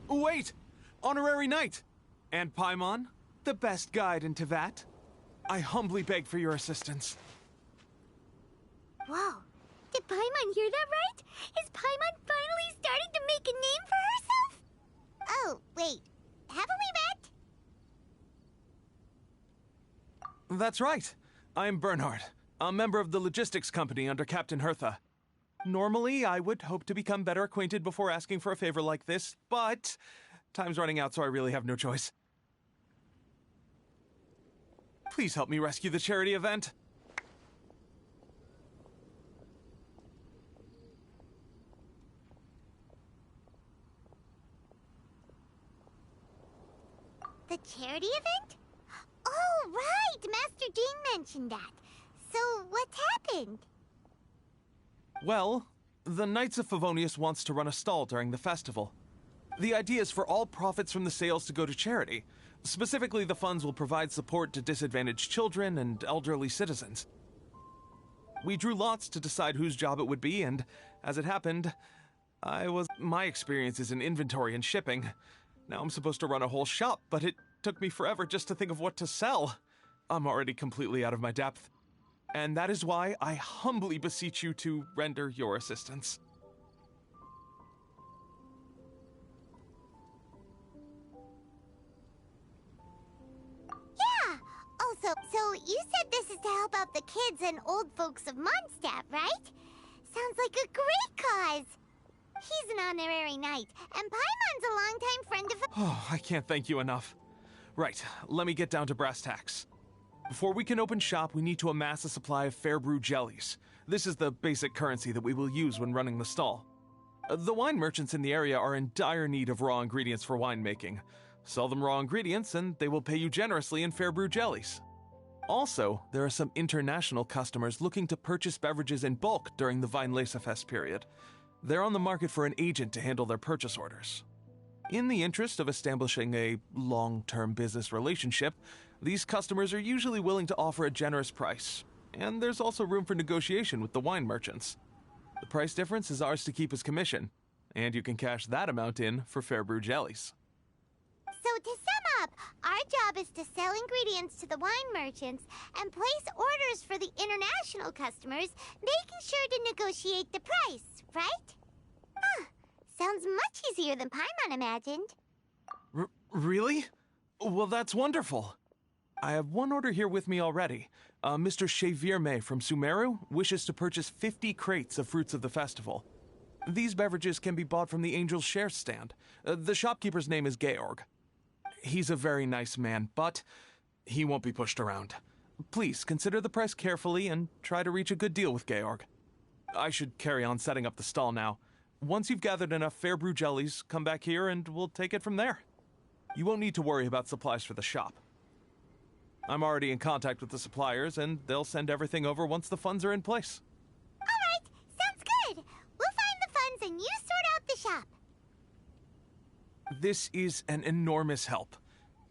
Wait! Honorary Knight! And Paimon, the best guide in Teyvat. I humbly beg for your assistance. Whoa. Did Paimon hear that right? Is Paimon finally starting to make a name for herself? Oh, wait. Haven't we met? That's right. I'm Bernhard, a member of the logistics company under Captain Hertha. Normally, I would hope to become better acquainted before asking for a favor like this, but time's running out, so I really have no choice. Please help me rescue the charity event. The charity event? Oh, right! Master Dean mentioned that. So, what's happened? Well, the Knights of Favonius wants to run a stall during the festival. The idea is for all profits from the sales to go to charity. Specifically, the funds will provide support to disadvantaged children and elderly citizens. We drew lots to decide whose job it would be, and as it happened, my experience is in inventory and shipping. Now I'm supposed to run a whole shop, but it took me forever just to think of what to sell. I'm already completely out of my depth. And that is why I humbly beseech you to render your assistance. Yeah! Also, so you said this is to help out the kids and old folks of Mondstadt, right? Sounds like a great cause! He's an honorary knight, and Paimon's a longtime friend of... Oh, I can't thank you enough. Right, let me get down to brass tacks. Before we can open shop, we need to amass a supply of fair brew jellies. This is the basic currency that we will use when running the stall. The wine merchants in the area are in dire need of raw ingredients for winemaking. Sell them raw ingredients and they will pay you generously in fair brew jellies. Also, there are some international customers looking to purchase beverages in bulk during the Weinlesefest period. They're on the market for an agent to handle their purchase orders. In the interest of establishing a long-term business relationship, these customers are usually willing to offer a generous price, and there's also room for negotiation with the wine merchants. The price difference is ours to keep as commission, and you can cash that amount in for fair brew jellies. So to sum up, our job is to sell ingredients to the wine merchants and place orders for the international customers, making sure to negotiate the price, right? Huh. Sounds much easier than Paimon imagined. Really? Well, that's wonderful. I have one order here with me already. Mr. Xavier May from Sumeru wishes to purchase 50 crates of fruits of the festival. These beverages can be bought from the Angel's Share stand. The shopkeeper's name is Georg. He's a very nice man, but he won't be pushed around. Please consider the price carefully and try to reach a good deal with Georg. I should carry on setting up the stall now. Once you've gathered enough fair brew jellies, come back here and we'll take it from there. You won't need to worry about supplies for the shop. I'm already in contact with the suppliers, and they'll send everything over once the funds are in place. All right, sounds good. We'll find the funds and you sort out the shop. This is an enormous help.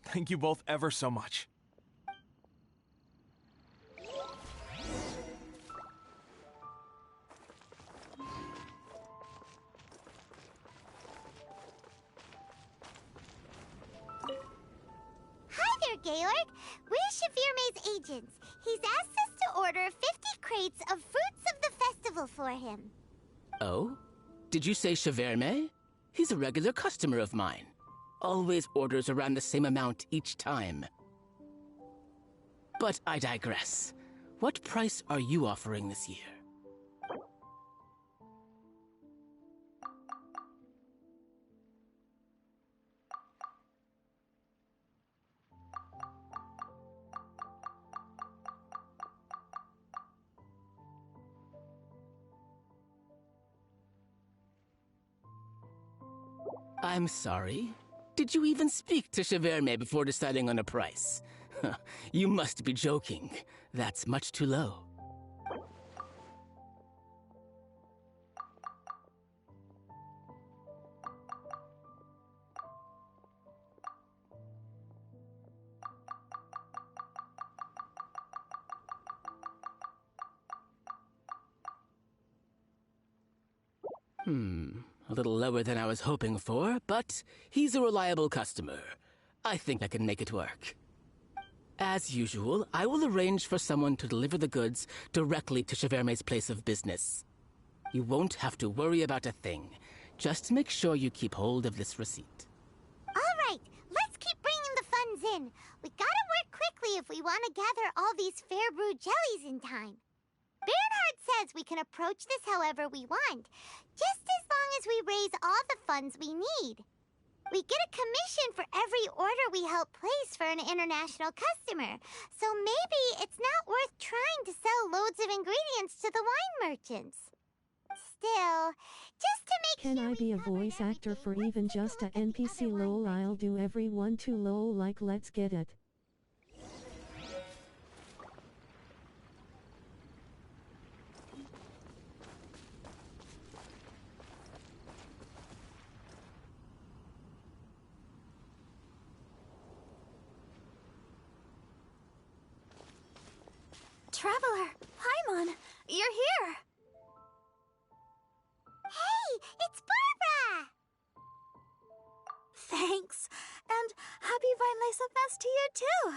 Thank you both ever so much. Georg. We're Shavirme's agents. He's asked us to order 50 crates of fruits of the festival for him. Oh? Did you say Shavirme? He's a regular customer of mine. Always orders around the same amount each time. But I digress. What price are you offering this year? I'm sorry. Did you even speak to Shavirme before deciding on a price? You must be joking. That's much too low. A little lower than I was hoping for, but he's a reliable customer. I think I can make it work. As usual, I will arrange for someone to deliver the goods directly to Shavirme's place of business. You won't have to worry about a thing. Just make sure you keep hold of this receipt. All right, let's keep bringing the funds in. We gotta work quickly if we want to gather all these fair brew jellies in time. Bernhard says we can approach this however we want, just as long as we raise all the funds we need. We get a commission for every order we help place for an international customer, so maybe it's not worth trying to sell loads of ingredients to the wine merchants. Still, just to make Can sure I we be a covered voice actor everything, for let's even take a just a look at the NPC other wine lol? I'll merchants. do everyone too lol, like let's get it. Traveler, Paimon, you're here! Hey, it's Barbara! Thanks, and happy Weinlese Fest to you too!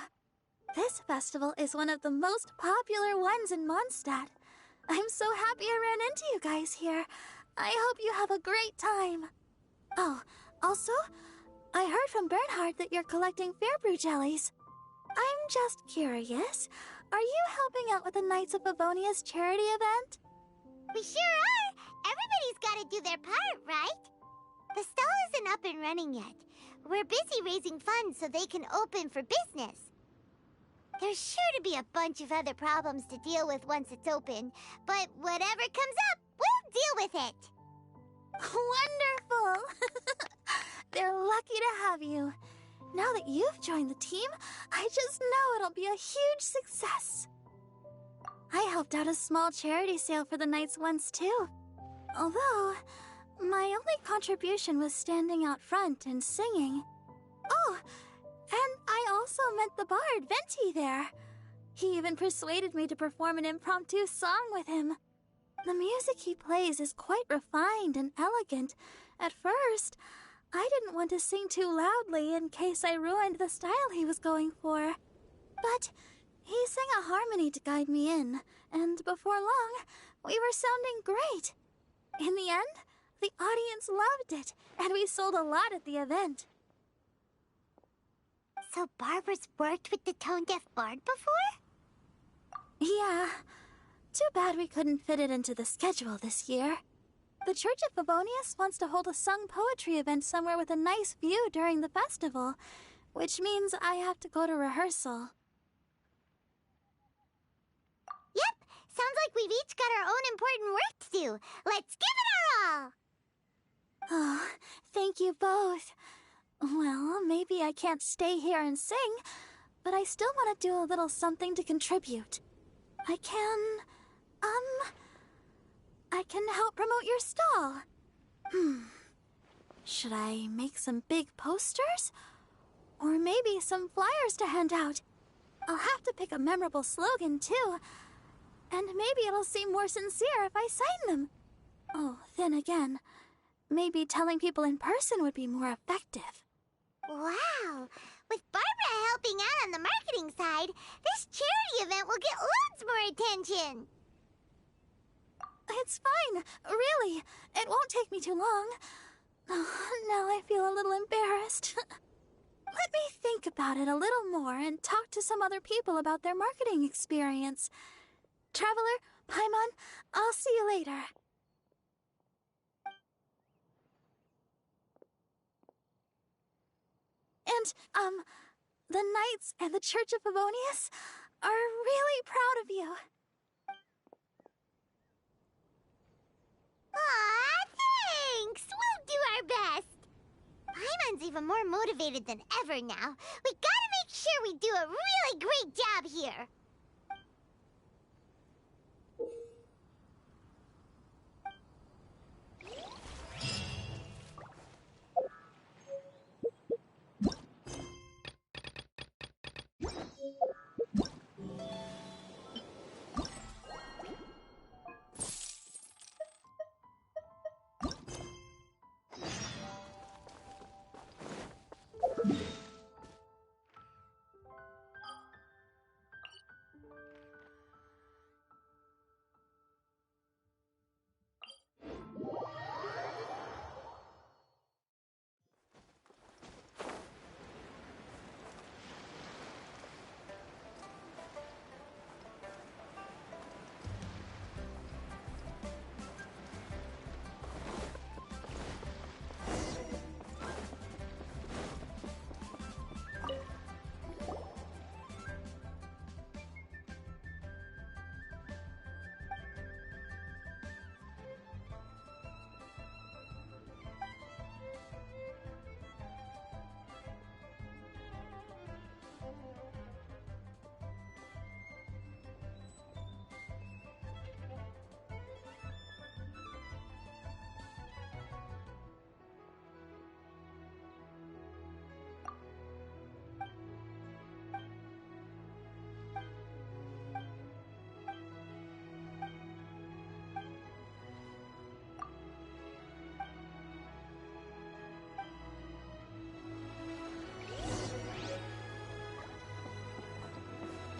This festival is one of the most popular ones in Mondstadt. I'm so happy I ran into you guys here. I hope you have a great time. Oh, also, I heard from Bernhard that you're collecting Fairbrew jellies. I'm just curious, are you helping out with the Knights of Favonia's charity event? We sure are! Everybody's gotta do their part, right? The stall isn't up and running yet. We're busy raising funds so they can open for business. There's sure to be a bunch of other problems to deal with once it's open, but whatever comes up, we'll deal with it. Wonderful! They're lucky to have you. Now that you've joined the team, I just know it'll be a huge success. I helped out a small charity sale for the Knights once too. Although, my only contribution was standing out front and singing. Oh, and I also met the bard, Venti, there. He even persuaded me to perform an impromptu song with him. The music he plays is quite refined and elegant. At first, I didn't want to sing too loudly in case I ruined the style he was going for. But he sang a harmony to guide me in, and before long, we were sounding great. In the end, the audience loved it, and we sold a lot at the event. So Barbara's worked with the tone-deaf bard before? Yeah. Too bad we couldn't fit it into the schedule this year. The Church of Favonius wants to hold a sung poetry event somewhere with a nice view during the festival, which means I have to go to rehearsal. Yep, sounds like we've each got our own important work to do. Let's give it our all! Oh, thank you both. Well, maybe I can't stay here and sing, but I still want to do a little something to contribute. I can help promote your stall. Should I make some big posters? Or maybe some flyers to hand out? I'll have to pick a memorable slogan, too. And maybe it'll seem more sincere if I sign them. Oh, then again, maybe telling people in person would be more effective. Wow, With Barbara helping out on the marketing side, this charity event will get loads more attention. It's fine, really. It won't take me too long. Now I feel a little embarrassed. Let me think about it a little more and talk to some other people about their marketing experience. Traveler, Paimon, I'll see you later. And, the Knights and the Church of Favonius are really proud of you. Aw, thanks! We'll do our best. Paimon's even more motivated than ever now. We gotta make sure we do a really great job here.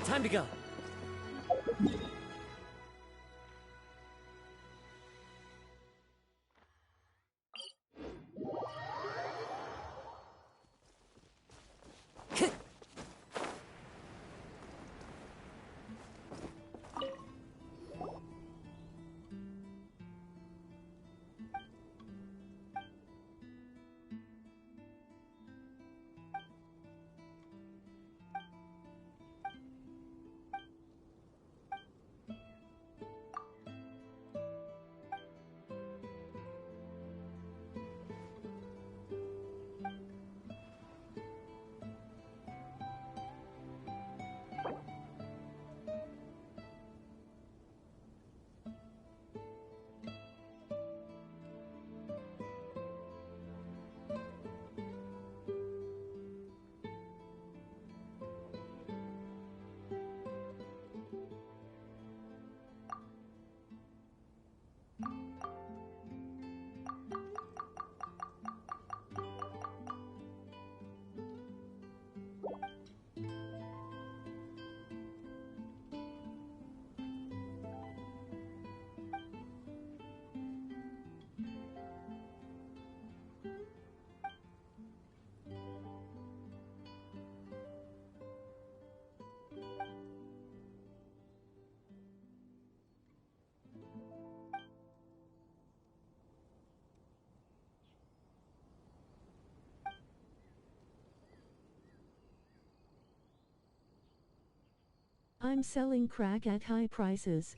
Time to go. I'm selling crack at high prices.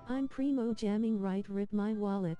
I'm primo jamming right, rip my wallet.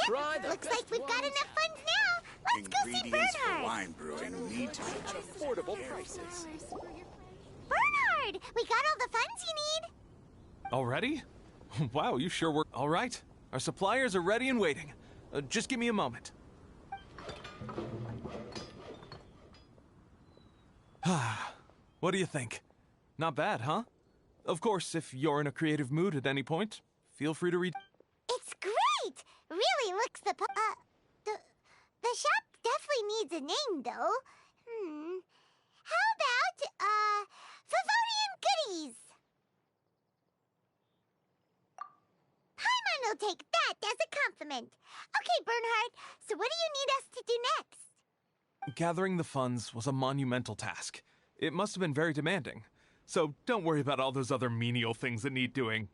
Try the Looks like we've got enough funds now. Let's go see Ingredients for Bernhard. wine brewing need to be affordable prices. Bernhard, we got all the funds you need. Already? Wow, you sure were. All right. Our suppliers are ready and waiting. Just give me a moment. What do you think? Not bad, huh? Of course, if you're in a creative mood at any point, feel free to read. It's great. Really looks the shop definitely needs a name though. How about Favonian Goodies? Paimon will take that as a compliment. Okay, Bernhard, so what do you need us to do next? Gathering the funds was a monumental task. It must have been very demanding. So don't worry about all those other menial things that need doing.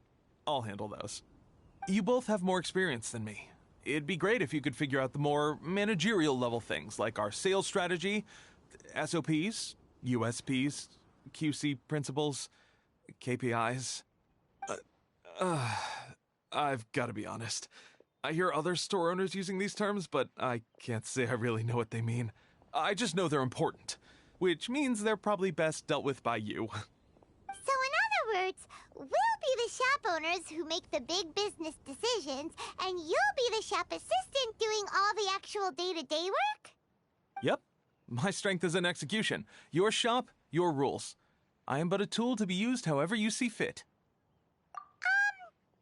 I'll handle those. You both have more experience than me. It'd be great if you could figure out the more managerial level things like our sales strategy, SOPs, USPs, QC principles, KPIs. I've got to be honest. I hear other store owners using these terms, but I can't say I really know what they mean. I just know they're important, which means they're probably best dealt with by you. So in other words, we'll be the shop owners who make the big business decisions, and you'll be the shop assistant doing all the actual day-to-day work? Yep. My strength is in execution. Your shop, your rules. I am but a tool to be used however you see fit.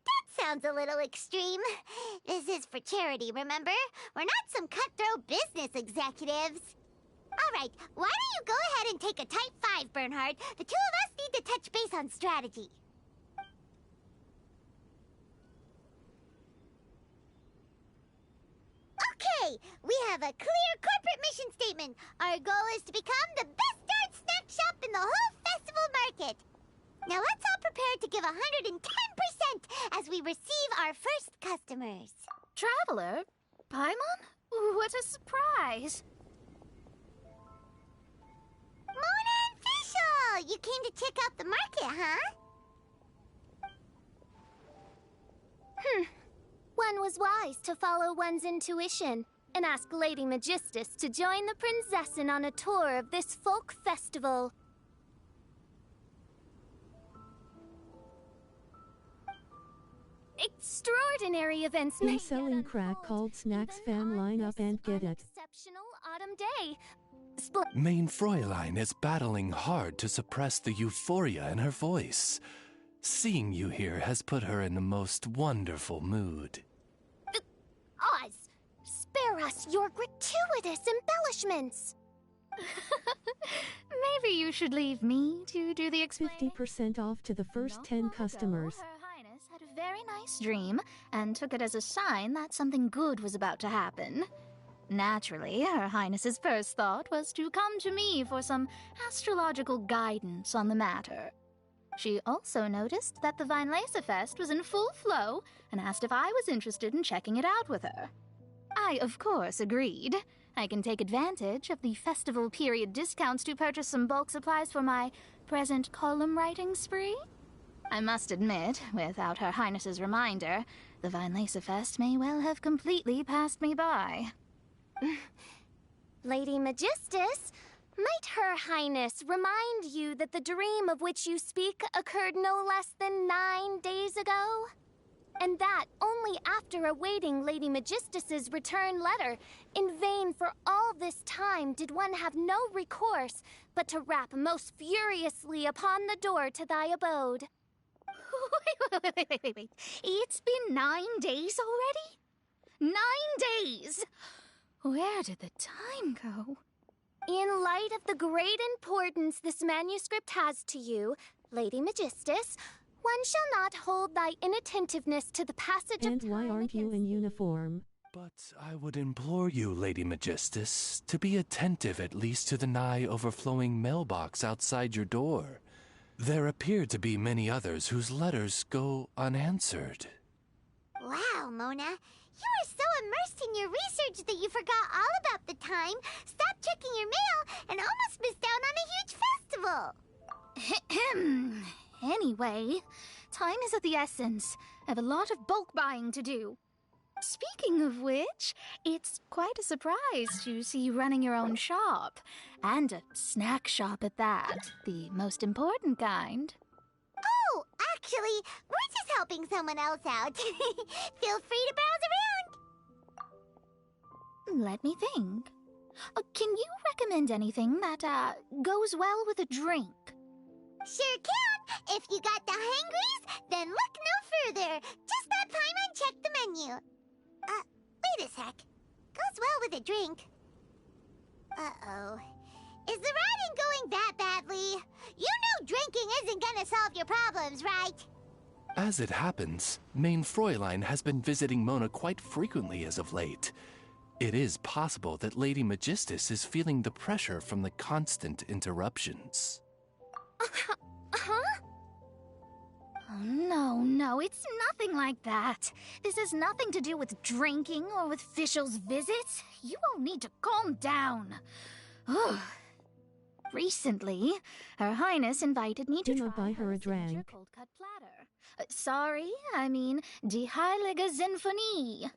That sounds a little extreme. This is for charity, remember? We're not some cutthroat business executives. All right, why don't you go ahead and take a type 5, Bernhard? The two of us need to touch base on strategy. Okay, we have a clear corporate mission statement. Our goal is to become the best darn snack shop in the whole festival market. Now let's all prepare to give 110% as we receive our first customers. Traveler? Paimon? What a surprise! Mona and Fischl! You came to check out the market, huh? One was wise to follow one's intuition and ask Lady Magistus to join the Prinzessin on a tour of this folk festival. Extraordinary events Be may selling yet crack unfold, called Snacks even Fan on line up this and get it. Exceptional autumn day. Main Fräulein is battling hard to suppress the euphoria in her voice. Seeing you here has put her in the most wonderful mood. Oz, spare us your gratuitous embellishments. Maybe you should leave me to do the explaining. 50% off to the first 10 customers. Her Highness had a very nice dream and took it as a sign that something good was about to happen. Naturally, Her Highness's first thought was to come to me for some astrological guidance on the matter. She also noticed that the Weinlesefest was in full flow and asked if I was interested in checking it out with her. I, of course, agreed. I can take advantage of the festival period discounts to purchase some bulk supplies for my present column writing spree. I must admit, without Her Highness's reminder, the Weinlesefest may well have completely passed me by. Lady Magistus, might Her Highness remind you that the dream of which you speak occurred no less than 9 days ago? And that only after awaiting Lady Magistus's return letter, in vain for all this time did one have no recourse but to rap most furiously upon the door to thy abode. Wait. It's been 9 days already? 9 days! Where did the time go? In light of the great importance this manuscript has to you, Lady Magistus, one shall not hold thy inattentiveness to the passage And of why time aren't you in against uniform? But I would implore you, Lady Magistus, to be attentive at least to the nigh overflowing mailbox outside your door. There appear to be many others whose letters go unanswered. Wow, Mona. You were so immersed in your research that you forgot all about the time, stopped checking your mail, and almost missed out on a huge festival. Anyway, time is of the essence. I have a lot of bulk buying to do. Speaking of which, it's quite a surprise to see you running your own shop. And a snack shop at that, the most important kind. Oh, actually, we're just helping someone else out. Feel free to browse around. Let me think. Can you recommend anything that, goes well with a drink? Sure can. If you got the hangries, then look no further. Just stop by and check the menu. Wait a sec. Goes well with a drink. Uh-oh. Is the riding going that badly? You know drinking isn't gonna solve your problems, right? As it happens, Main Fräulein has been visiting Mona quite frequently as of late. It is possible that Lady Magistus is feeling the pressure from the constant interruptions. Huh? Oh, no, it's nothing like that. This has nothing to do with drinking or with Fischl's visits. You all need to calm down. Ugh. Recently, Her Highness invited me to Gonna try buy her a signature drink. cold-cut platter. Sorry, I mean Die Heilige Sinfonie.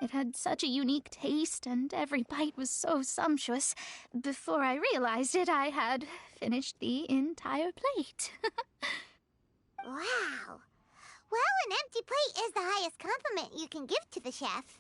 It had such a unique taste, and every bite was so sumptuous. Before I realized it, I had finished the entire plate. Wow. Well, an empty plate is the highest compliment you can give to the chef.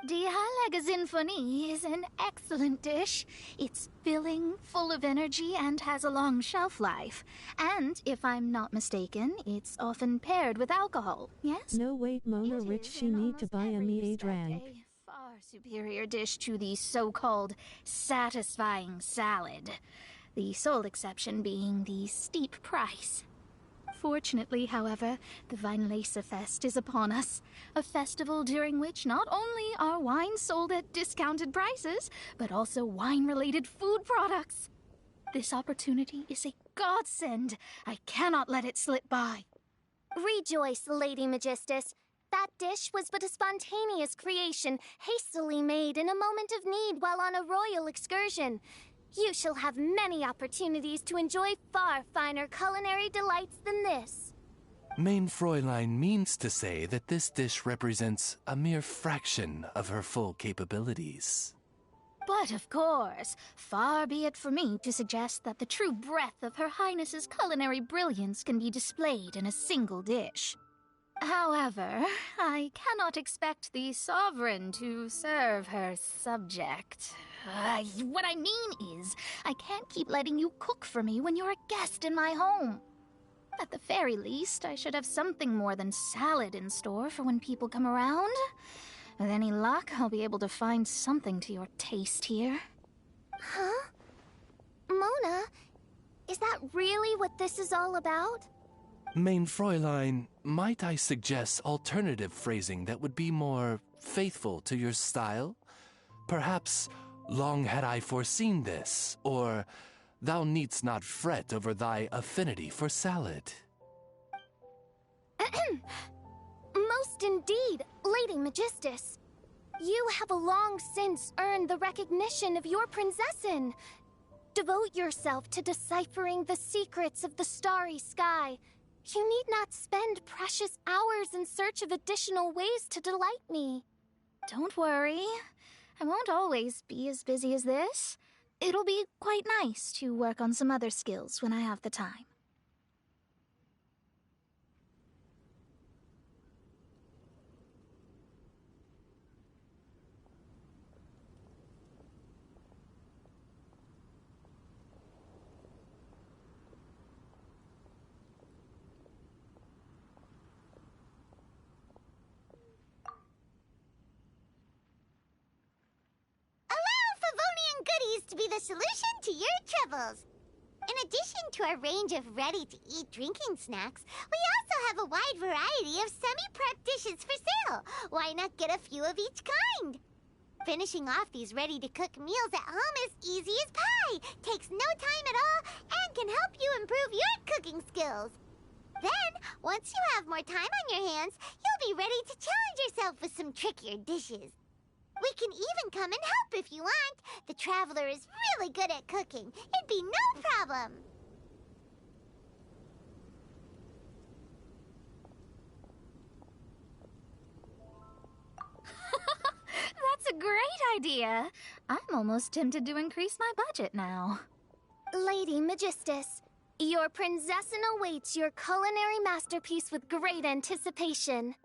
Die Heilige Sinfonie is an excellent dish. It's filling, full of energy, and has a long shelf life. And, if I'm not mistaken, it's often paired with alcohol, yes? No wait, Mona It Rich, is she in need to almost buy a every me a respect drink. a far superior dish to the so-called satisfying salad. The sole exception being the steep price. Fortunately, however, the Weinlese Fest is upon us, a festival during which not only are wines sold at discounted prices, but also wine-related food products. This opportunity is a godsend. I cannot let it slip by. Rejoice, Lady Magistus. That dish was but a spontaneous creation, hastily made in a moment of need while on a royal excursion. You shall have many opportunities to enjoy far finer culinary delights than this. Main Fräulein means to say that this dish represents a mere fraction of her full capabilities. But of course, far be it for me to suggest that the true breadth of Her Highness's culinary brilliance can be displayed in a single dish. However, I cannot expect the sovereign to serve her subject. What I mean is, I can't keep letting you cook for me when you're a guest in my home. At the very least, I should have something more than salad in store for when people come around. With any luck, I'll be able to find something to your taste here. Huh? Mona, is that really what this is all about? Main Fräulein, might I suggest alternative phrasing that would be more faithful to your style? Perhaps, long had I foreseen this, or thou needst not fret over thy affinity for salad. Most indeed, Lady Magistus. You have long since earned the recognition of your prinzessin. Devote yourself to deciphering the secrets of the starry sky. You need not spend precious hours in search of additional ways to delight me. Don't worry. I won't always be as busy as this. It'll be quite nice to work on some other skills when I have the time. To be the solution to your troubles. In addition to our range of ready-to-eat drinking snacks, we also have a wide variety of semi-prep dishes for sale. Why not get a few of each kind? Finishing off these ready-to-cook meals at home is easy as pie, takes no time at all, and can help you improve your cooking skills. Then, once you have more time on your hands, you'll be ready to challenge yourself with some trickier dishes. We can even come and help if you want. The Traveler is really good at cooking. It'd be no problem. idea. I'm almost tempted to increase my budget now. Lady Magistus, your princessin awaits your culinary masterpiece with great anticipation.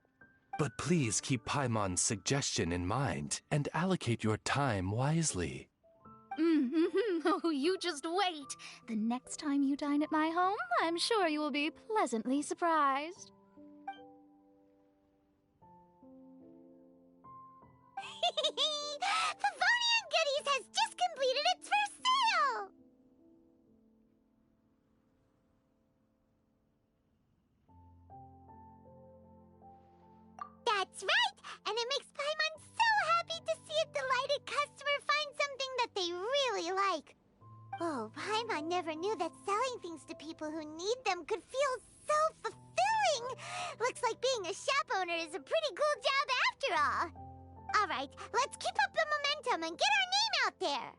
But please keep Paimon's suggestion in mind and allocate your time wisely. Oh, you just wait. The next time you dine at my home, I'm sure you will be pleasantly surprised. Favonian Goodies has just completed its first sale! That's right! And it makes Paimon so happy to see a delighted customer find something that they really like. Oh, Paimon never knew that selling things to people who need them could feel so fulfilling! Looks like being a shop owner is a pretty cool job after all. Alright, let's keep up the momentum and get our name out there!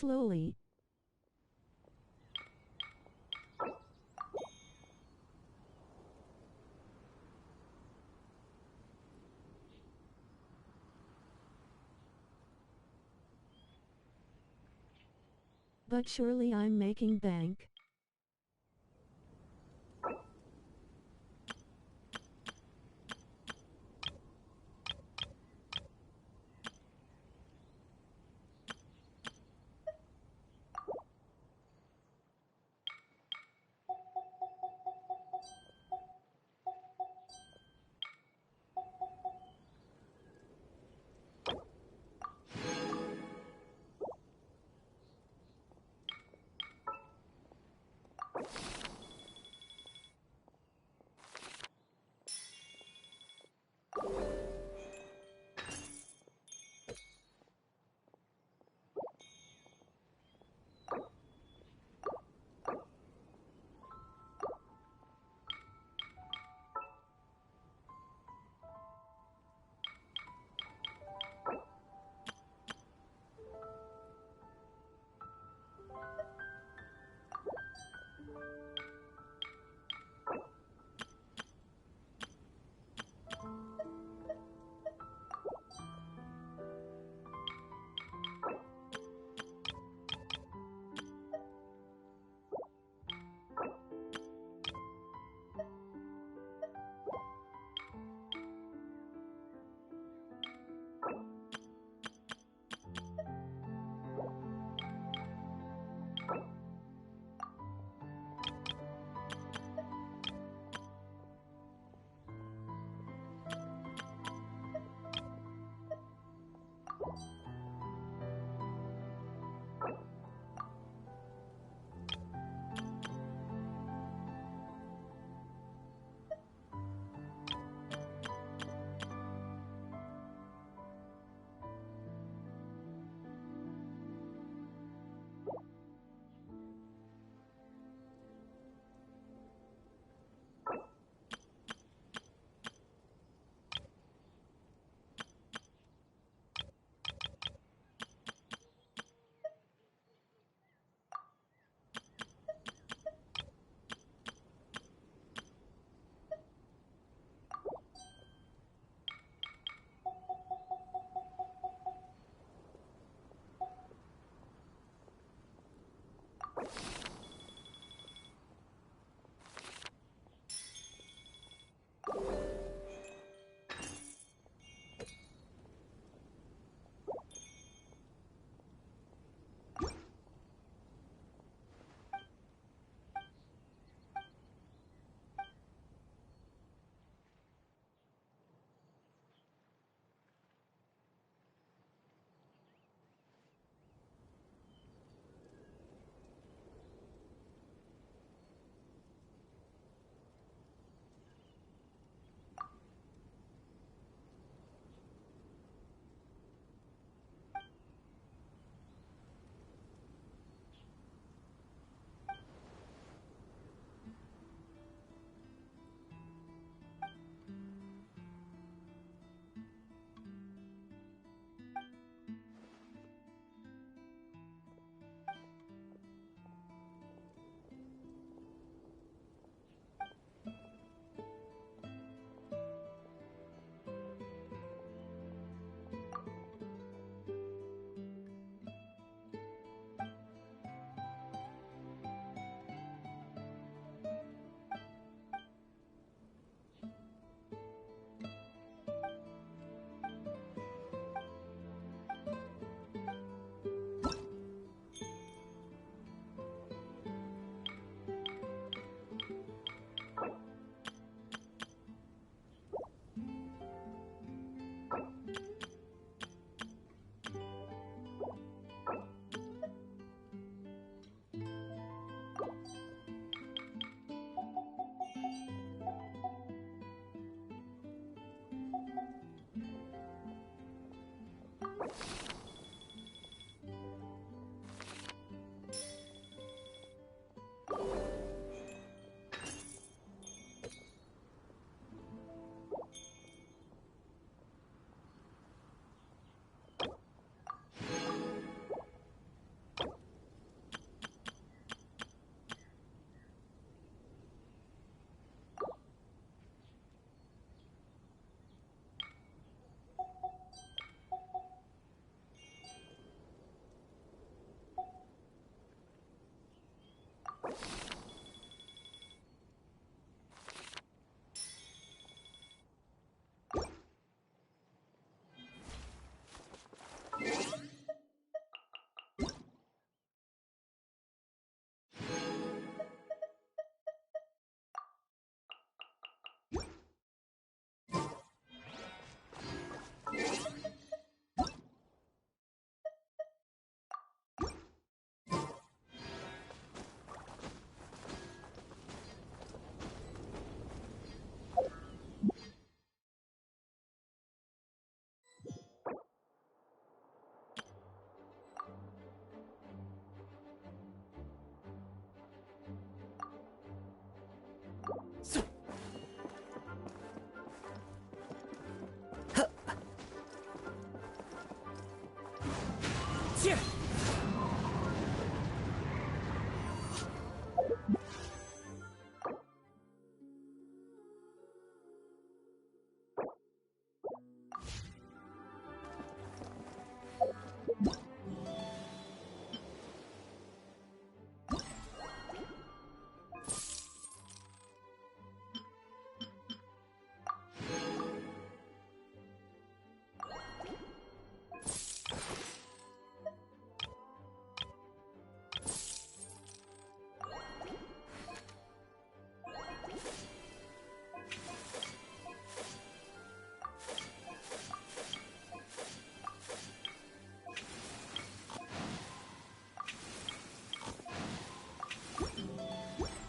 Slowly. But surely I'm making bank.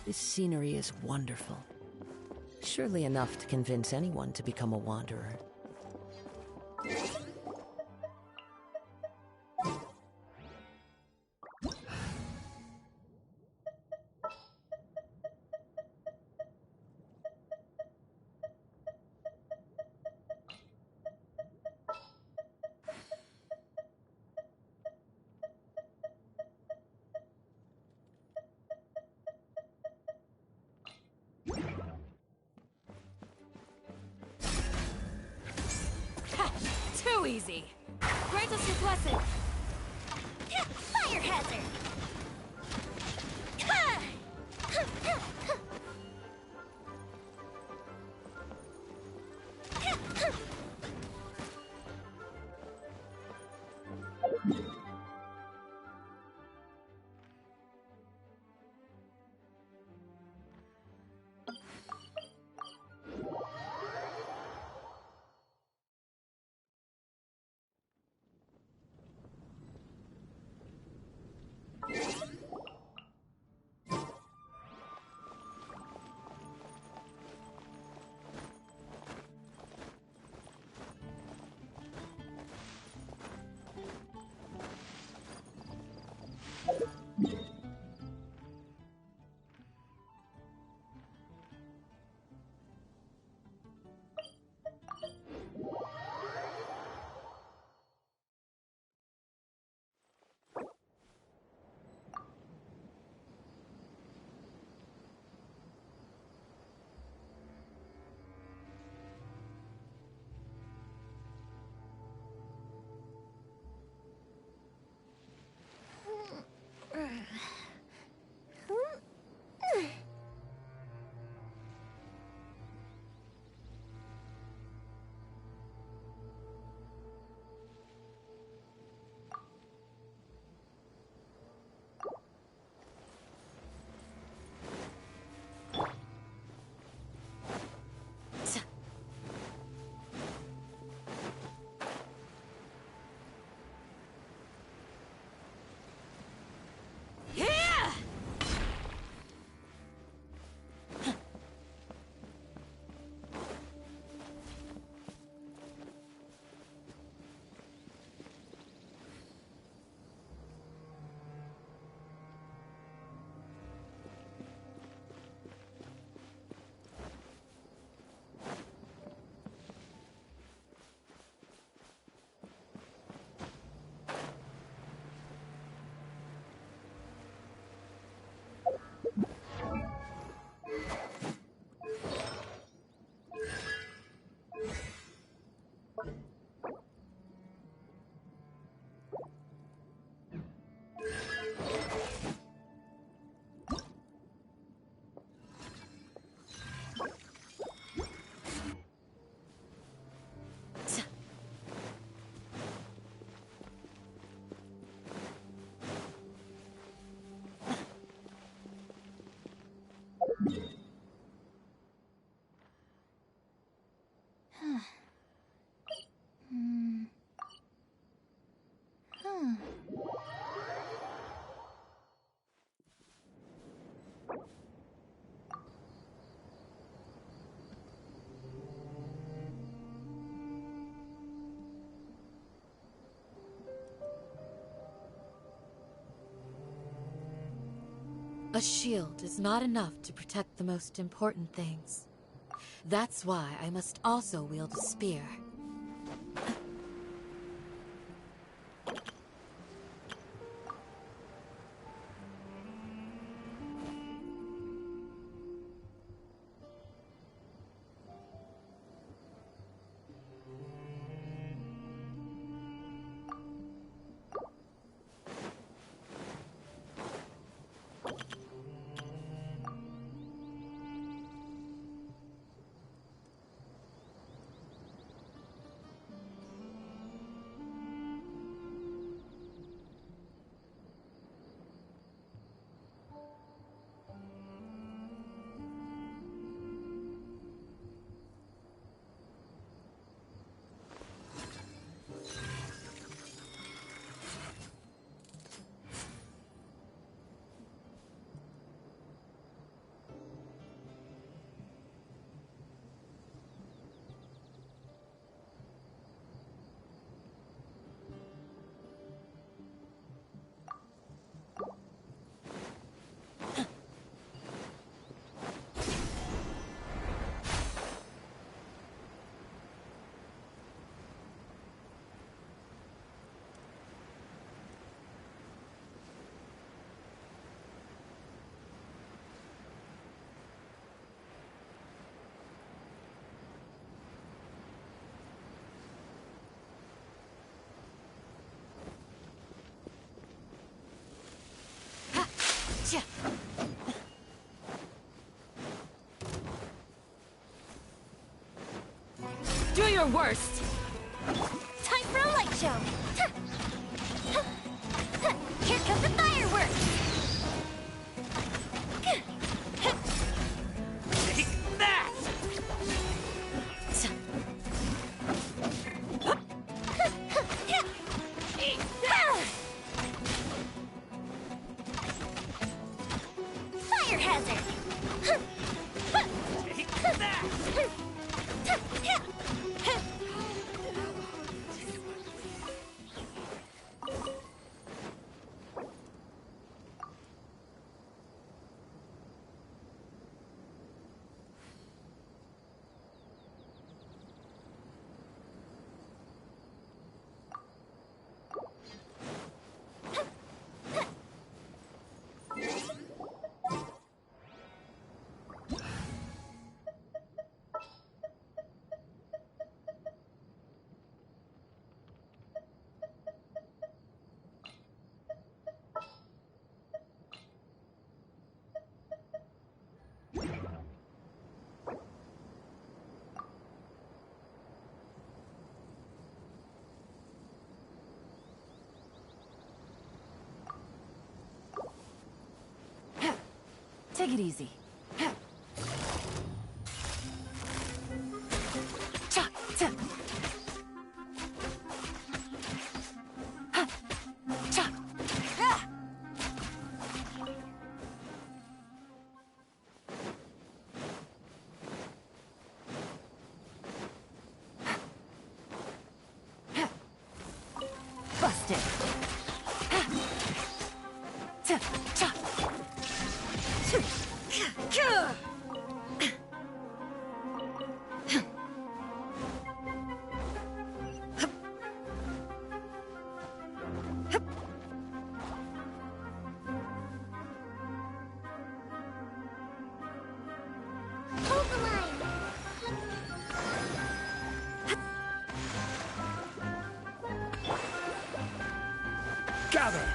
This scenery is wonderful. Surely enough to convince anyone to become a wanderer. Too easy. Grant us your blessing. Fire hazard. A shield is not enough to protect the most important things. That's why I must also wield a spear. Do your worst! Time for a light show! Here come the fireworks! Take that! Fire hazard! Take that! Take it easy. Busted. Hold the line! Gather!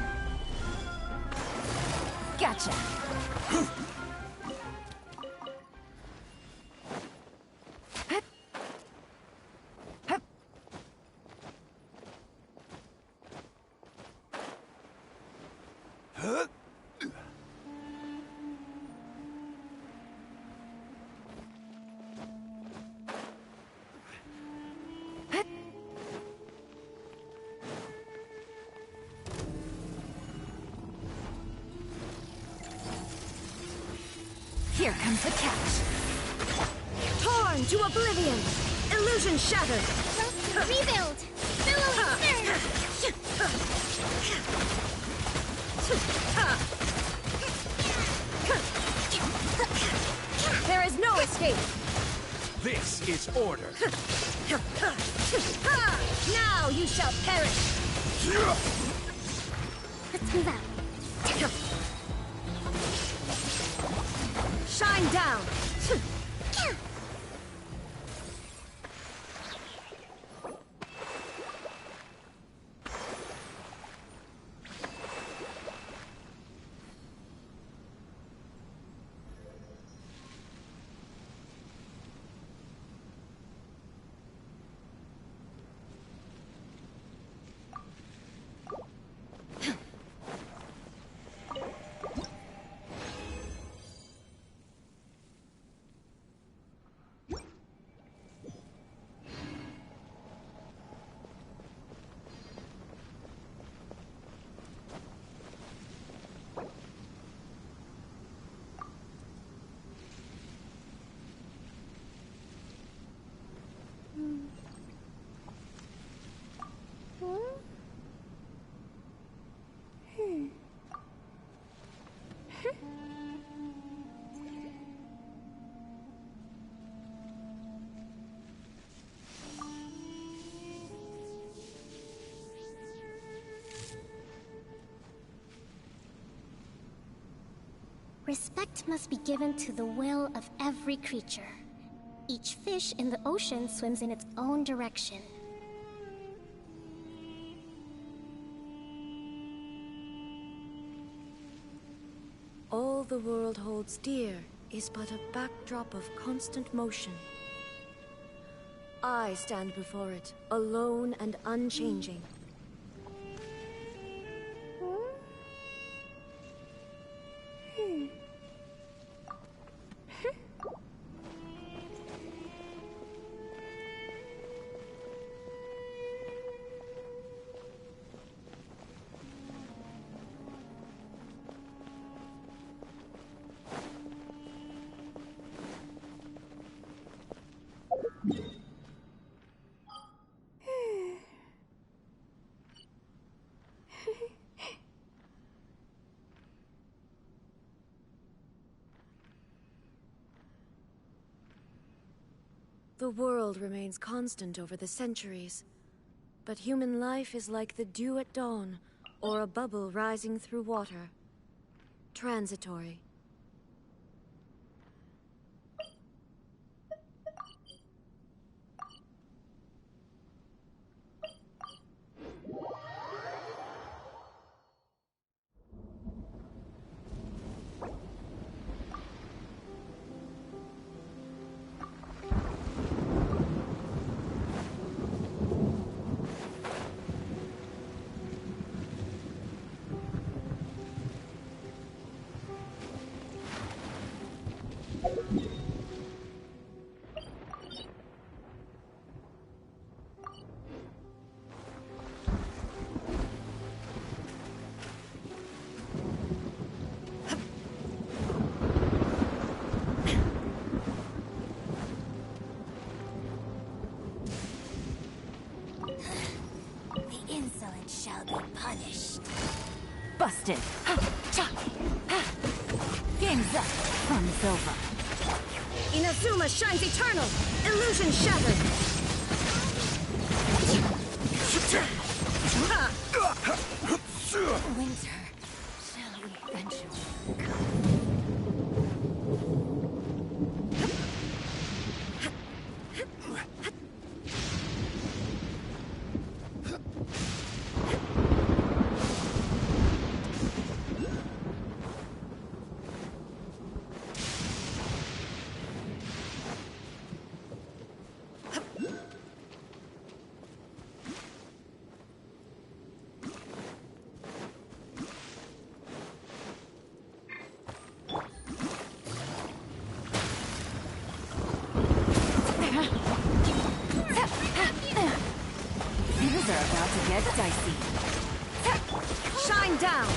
Gotcha. Here comes the catch. Torn to oblivion! Illusion shattered! Rebuild! Billowing surge! escape. This is order. Now you shall perish. Let's move out. Shine down. Respect must be given to the will of every creature. Each fish in the ocean swims in its own direction. All the world holds dear is but a backdrop of constant motion. I stand before it, alone and unchanging. The world remains constant over the centuries, but human life is like the dew at dawn, or a bubble rising through water. Transitory. Shall be punished. Busted. Game's up. Fun's over. Inazuma shines eternal! Illusion shattered! Winter shall eventually come. Things are about to get dicey. Shine down!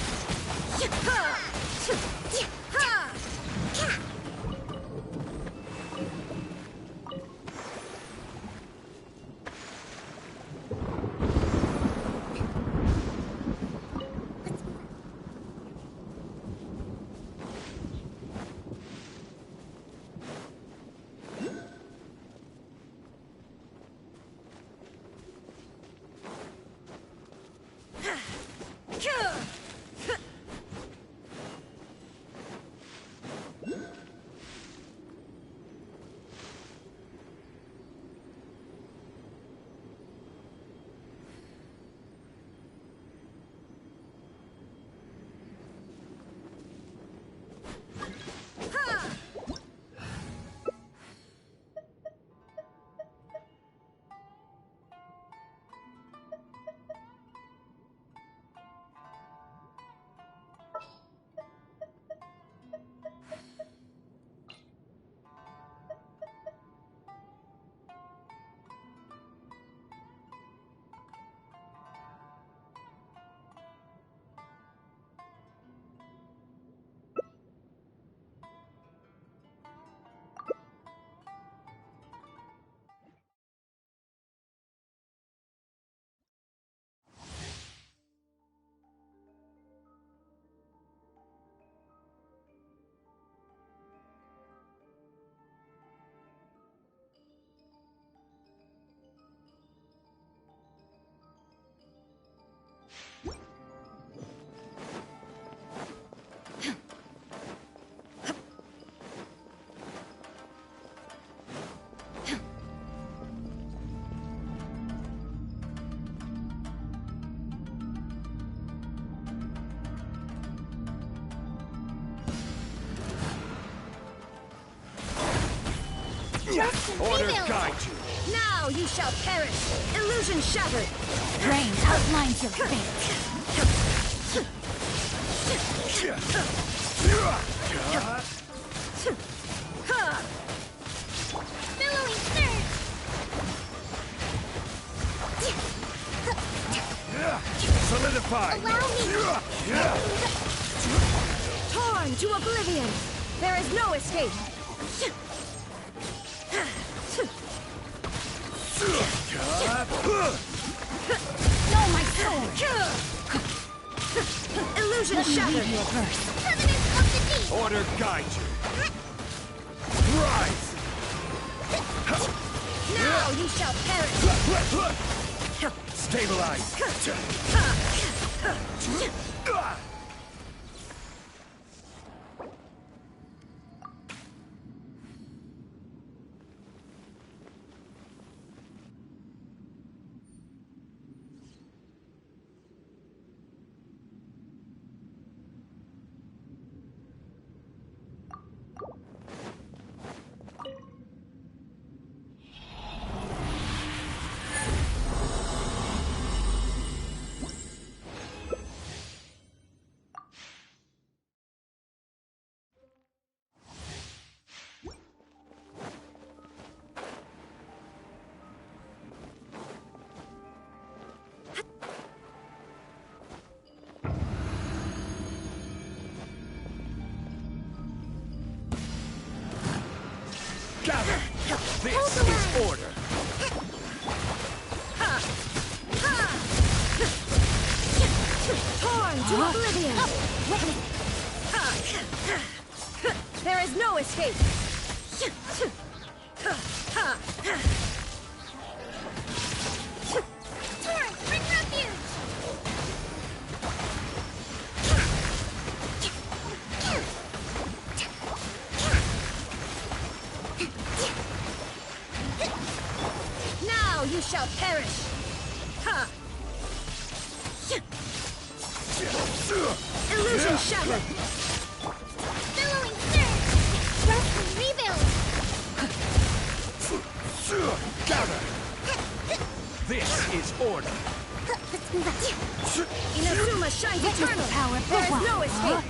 Order rebuild! guide you! Now you shall perish! Illusion shattered! Rain outlines your fate. Billowing surge! Solidify! Allow me! Torn to oblivion! There is no escape! Know my sword. Illusion Let me shattered! read your verse. Covenant of the deep! Order guide you! Rise! Now you shall perish! Stabilize! Gather! This is order! Torn to oblivion! There is no escape! Torrent, bring refuge! Now you shall perish! Illusion shattered! Billowing surge! Rest and rebuild! Gather! This is order! Let's move out. Inazuma shines eternal! power of the There is no wild. escape!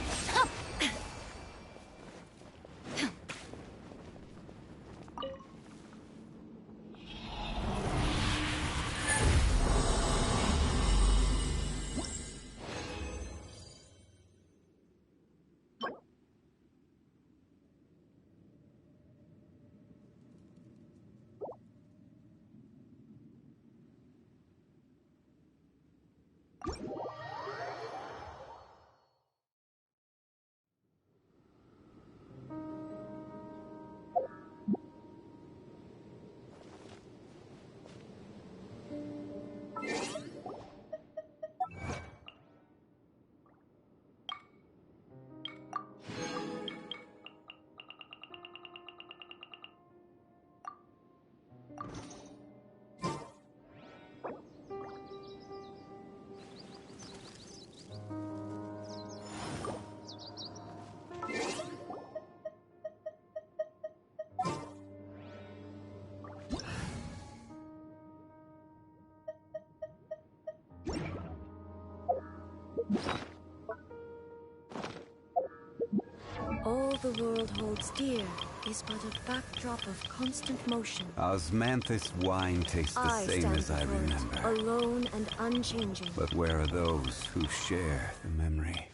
All the world holds dear is but a backdrop of constant motion. Osmanthus wine tastes the I same stand as I before it, remember. alone and unchanging. But where are those who share the memory?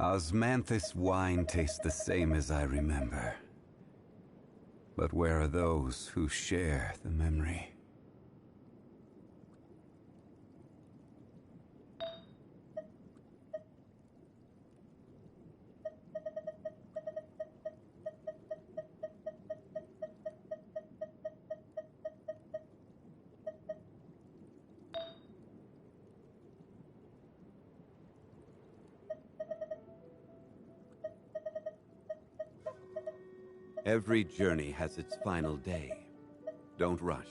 Osmanthus wine tastes the same as I remember. But where are those who share the memory? Every journey has its final day. Don't rush.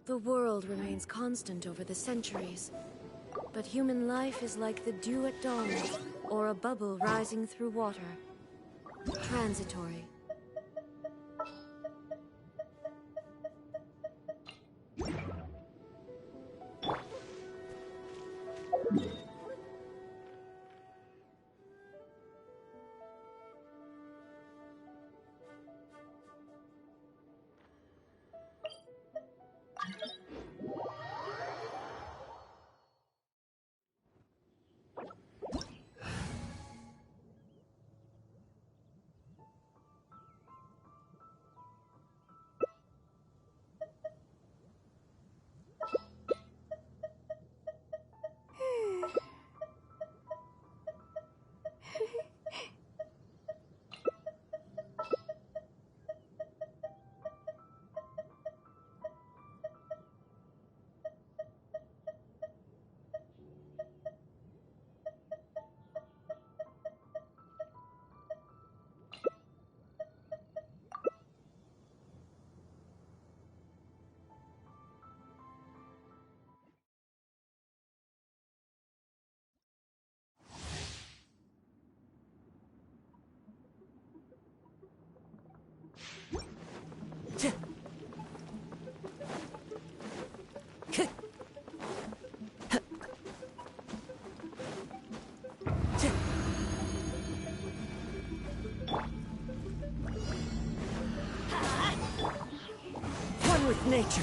The world remains constant over the centuries. But human life is like the dew at dawn, or a bubble rising through water. Transitory. One with nature.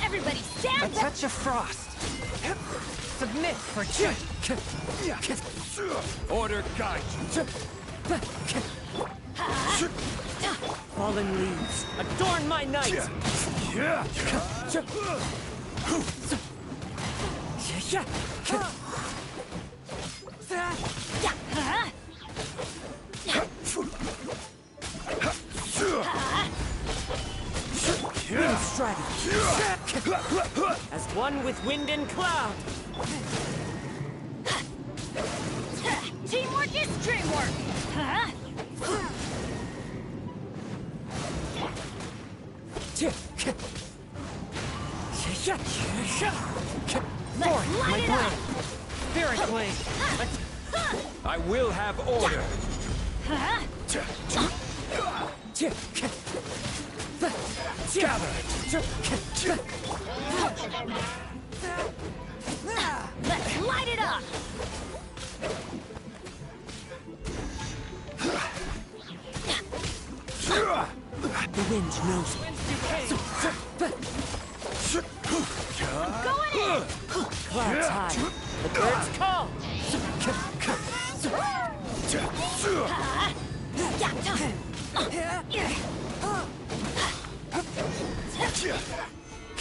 Everybody stand A touch of frost. Submit for Order guide you. Fallen leaves, adorn my night! Wind strategy. As one with wind and cloud. Teamwork is dreamwork! Huh? Forth, my blade! Spirit blade! I will have order. Gather! Let's light it up! The wind knows me. I'm going in! Clouds high. The birds call.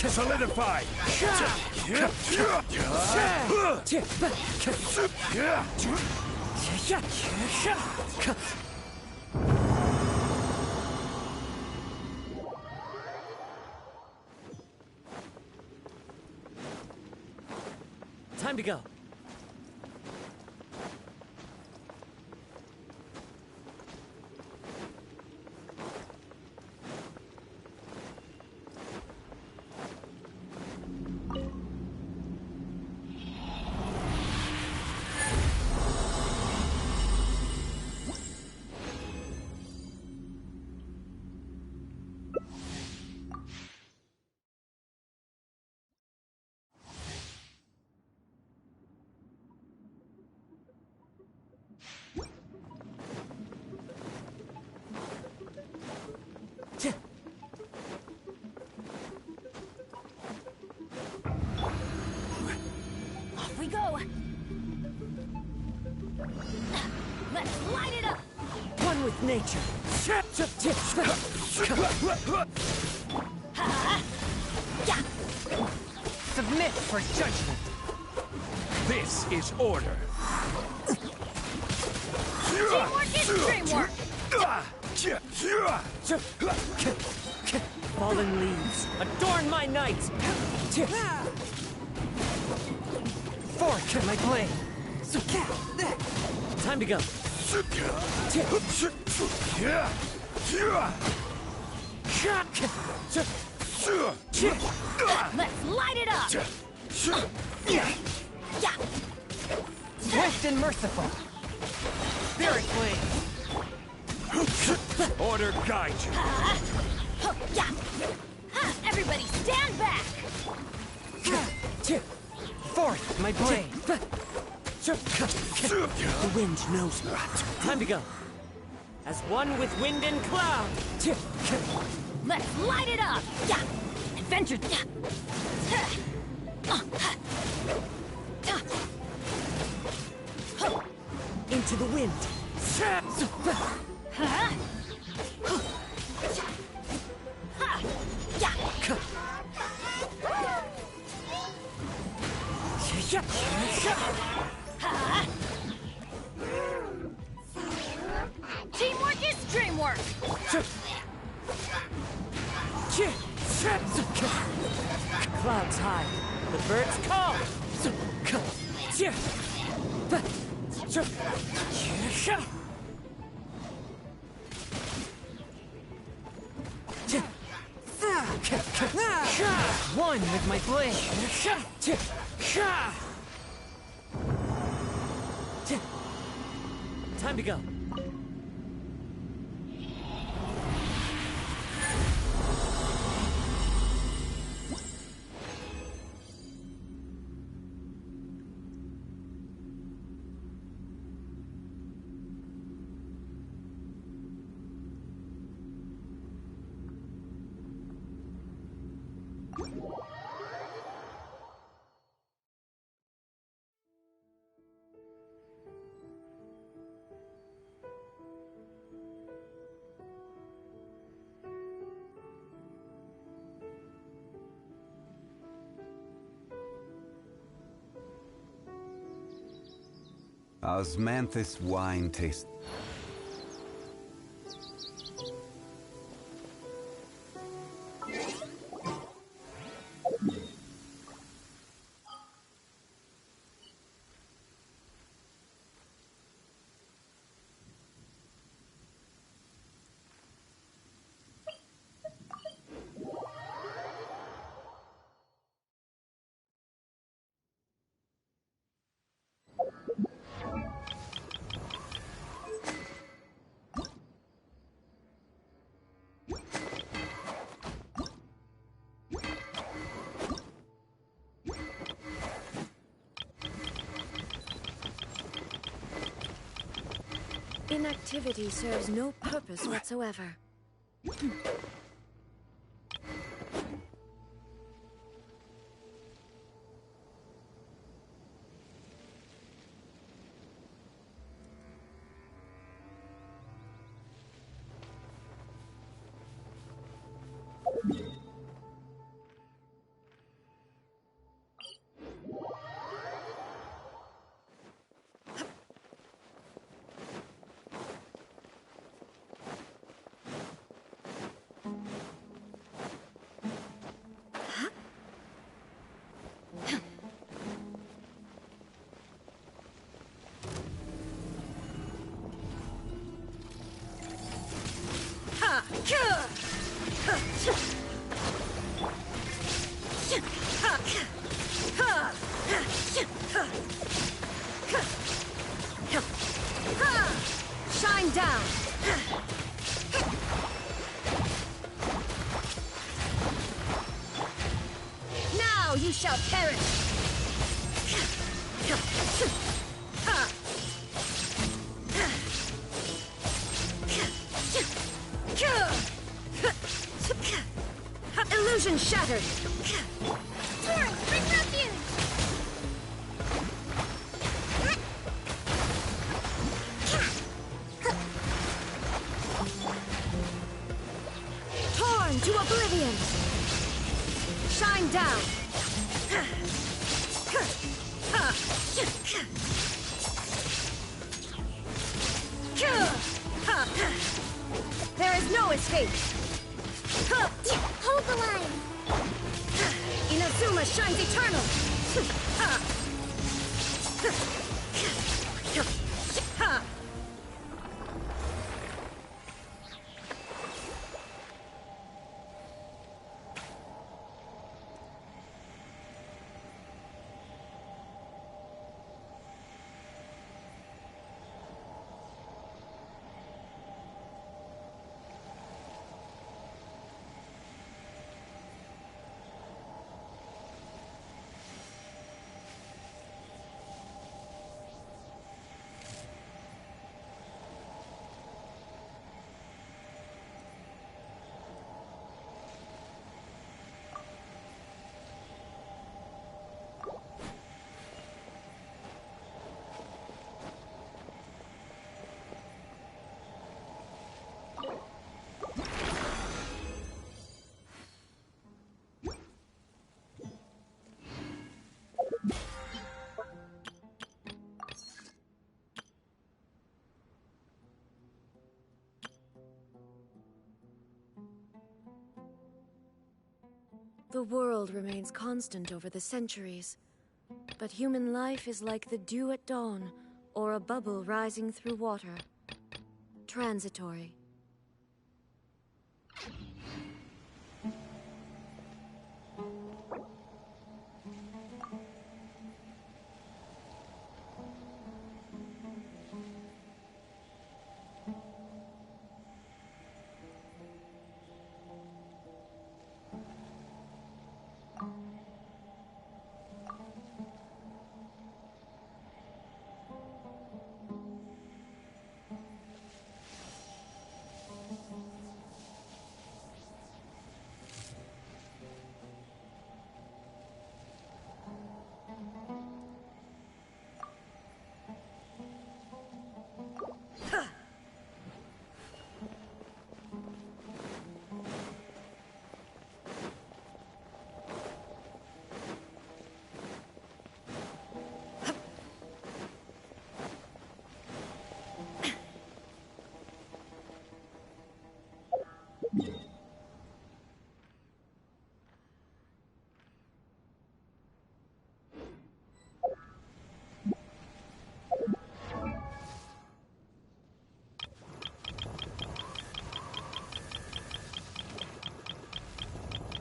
Solidify. Time to go. with nature. Submit for judgment. This is order. Teamwork is dreamwork! Fallen leaves, adorn my night! Fork my blade! Time to go. Let's light it up! Swift and merciful. Spirit blade. Order guide you. Everybody stand back! Forth my blade. The wind knows me. Time to go. As one with wind and cloud. Let's light it up! Adventure! Into the wind. Teamwork is dreamwork! Clouds high. The birds call. One with my blade. Time to go. Osmanthus wine taste. Inactivity serves no purpose whatsoever. Shine down! Now you shall perish! Illusion shattered! Torrent, bring refuge! into oblivion! Shine down! There is no escape! Hold the line! Inazuma shines eternal! The world remains constant over the centuries, but human life is like the dew at dawn, or a bubble rising through water. Transitory.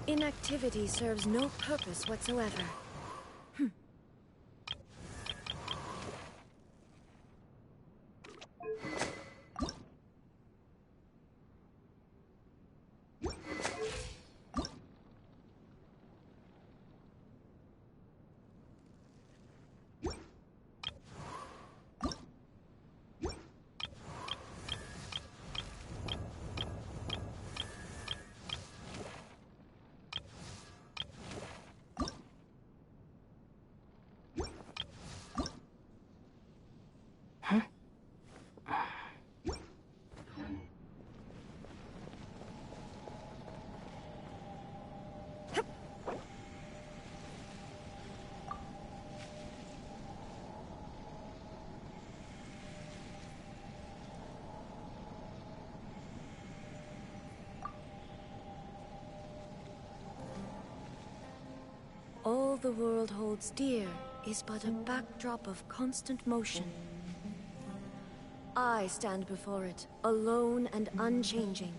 Inactivity serves no purpose whatsoever. All the world holds dear is but a backdrop of constant motion. I stand before it, alone and unchanging.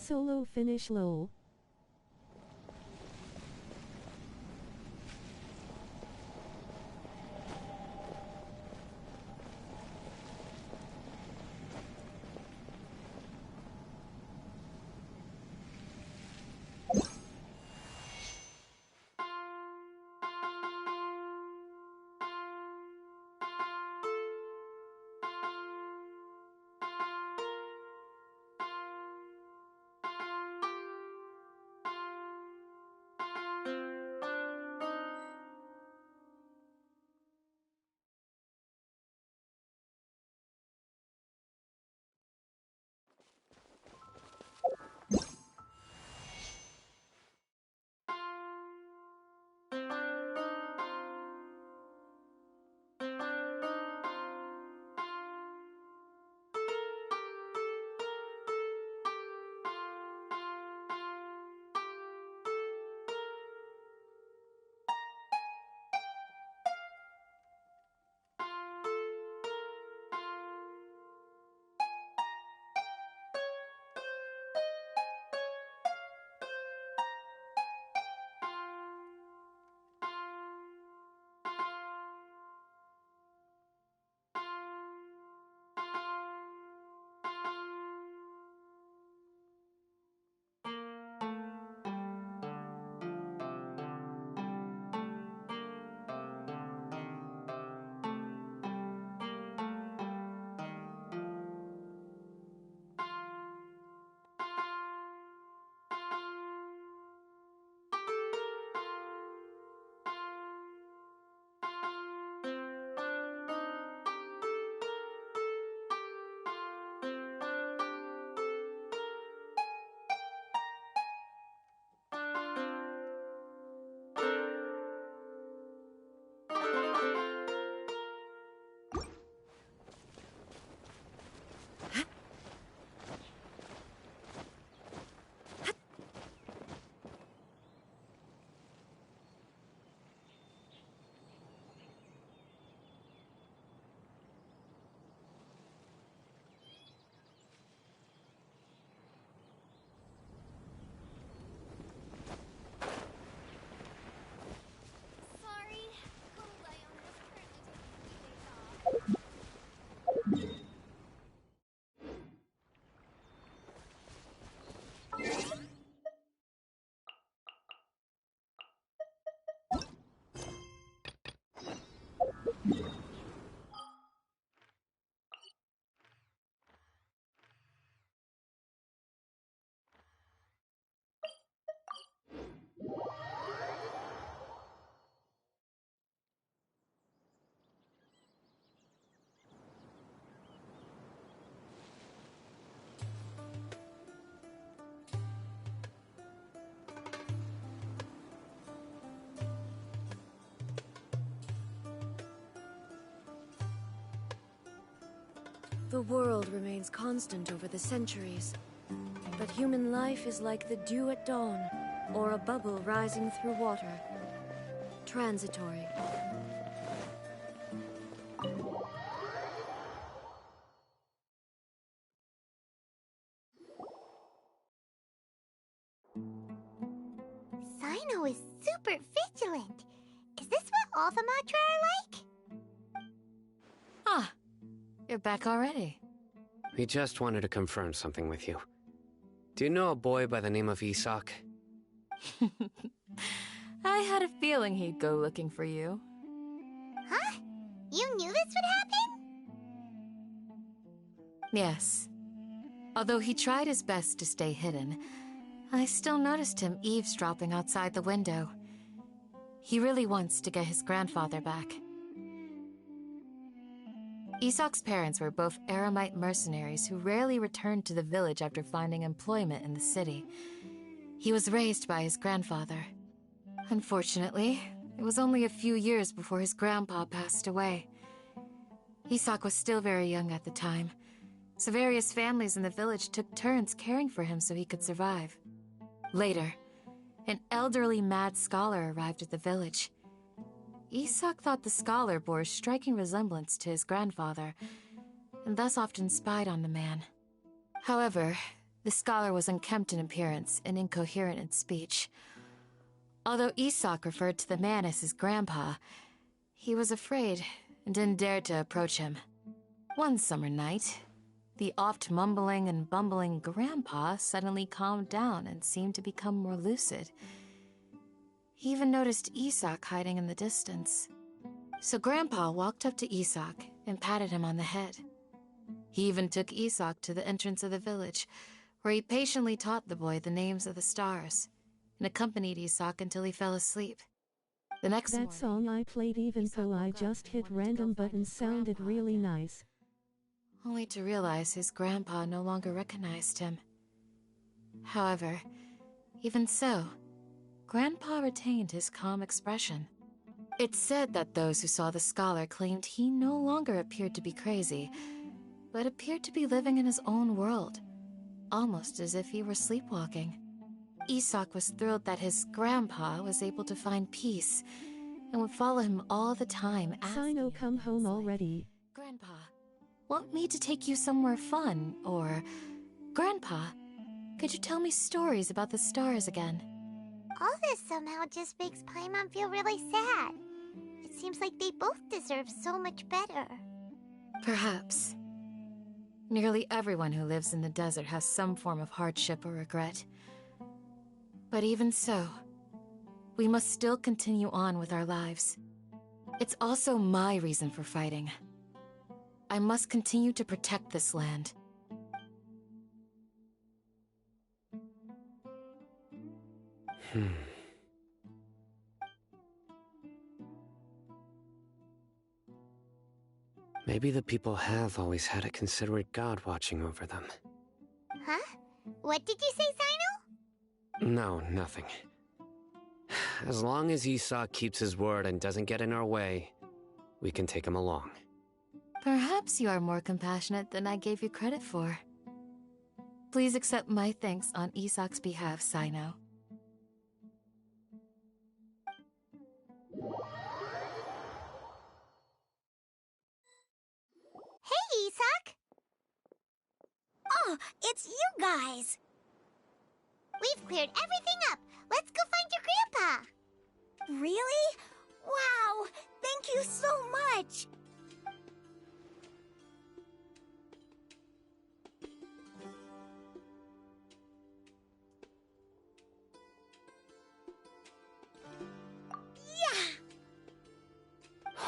Solo finish lol. The world remains constant over the centuries, but human life is like the dew at dawn, or a bubble rising through water. Transitory. Sino is super vigilant. Is this what all the Matra are like? Ah, you're back already. We just wanted to confirm something with you. Do you know a boy by the name of Isak? I had a feeling he'd go looking for you. Huh? You knew this would happen? Yes. Although he tried his best to stay hidden, I still noticed him eavesdropping outside the window. He really wants to get his grandfather back. Isak's parents were both Aramite mercenaries who rarely returned to the village after finding employment in the city. He was raised by his grandfather. Unfortunately, it was only a few years before his grandpa passed away. Isak was still very young at the time, so various families in the village took turns caring for him so he could survive. Later, an elderly mad scholar arrived at the village. Isak thought the scholar bore a striking resemblance to his grandfather, and thus often spied on the man. However, The scholar was unkempt in appearance and incoherent in speech. Although Isak referred to the man as his grandpa, he was afraid and didn't dare to approach him. One summer night, the oft mumbling and bumbling grandpa suddenly calmed down and seemed to become more lucid. He even noticed Isak hiding in the distance. So Grandpa walked up to Isak and patted him on the head. He even took Isak to the entrance of the village, where he patiently taught the boy the names of the stars, and accompanied Isak until he fell asleep. The next That song I played even though I just hit random buttons sounded really nice. Only to realize his grandpa no longer recognized him. However, even so, Grandpa retained his calm expression. It's said that those who saw the scholar claimed he no longer appeared to be crazy, but appeared to be living in his own world, almost as if he were sleepwalking. Isak was thrilled that his grandpa was able to find peace and would follow him all the time. Sino, come home already. Grandpa, want me to take you somewhere fun? Or, Grandpa, could you tell me stories about the stars again? All this somehow just makes Paimon feel really sad. It seems like they both deserve so much better. Perhaps. Nearly everyone who lives in the desert has some form of hardship or regret. But even so, we must still continue on with our lives. It's also my reason for fighting. I must continue to protect this land. Maybe the people have always had a considerate god watching over them. Huh? What did you say, Sino? No, nothing. As long as Isak keeps his word and doesn't get in our way, we can take him along. Perhaps you are more compassionate than I gave you credit for. Please accept my thanks on Isak's behalf, Sino. Hey, Isak! Oh, it's you guys! We've cleared everything up. Let's go find your grandpa. Really? Wow! Thank you so much!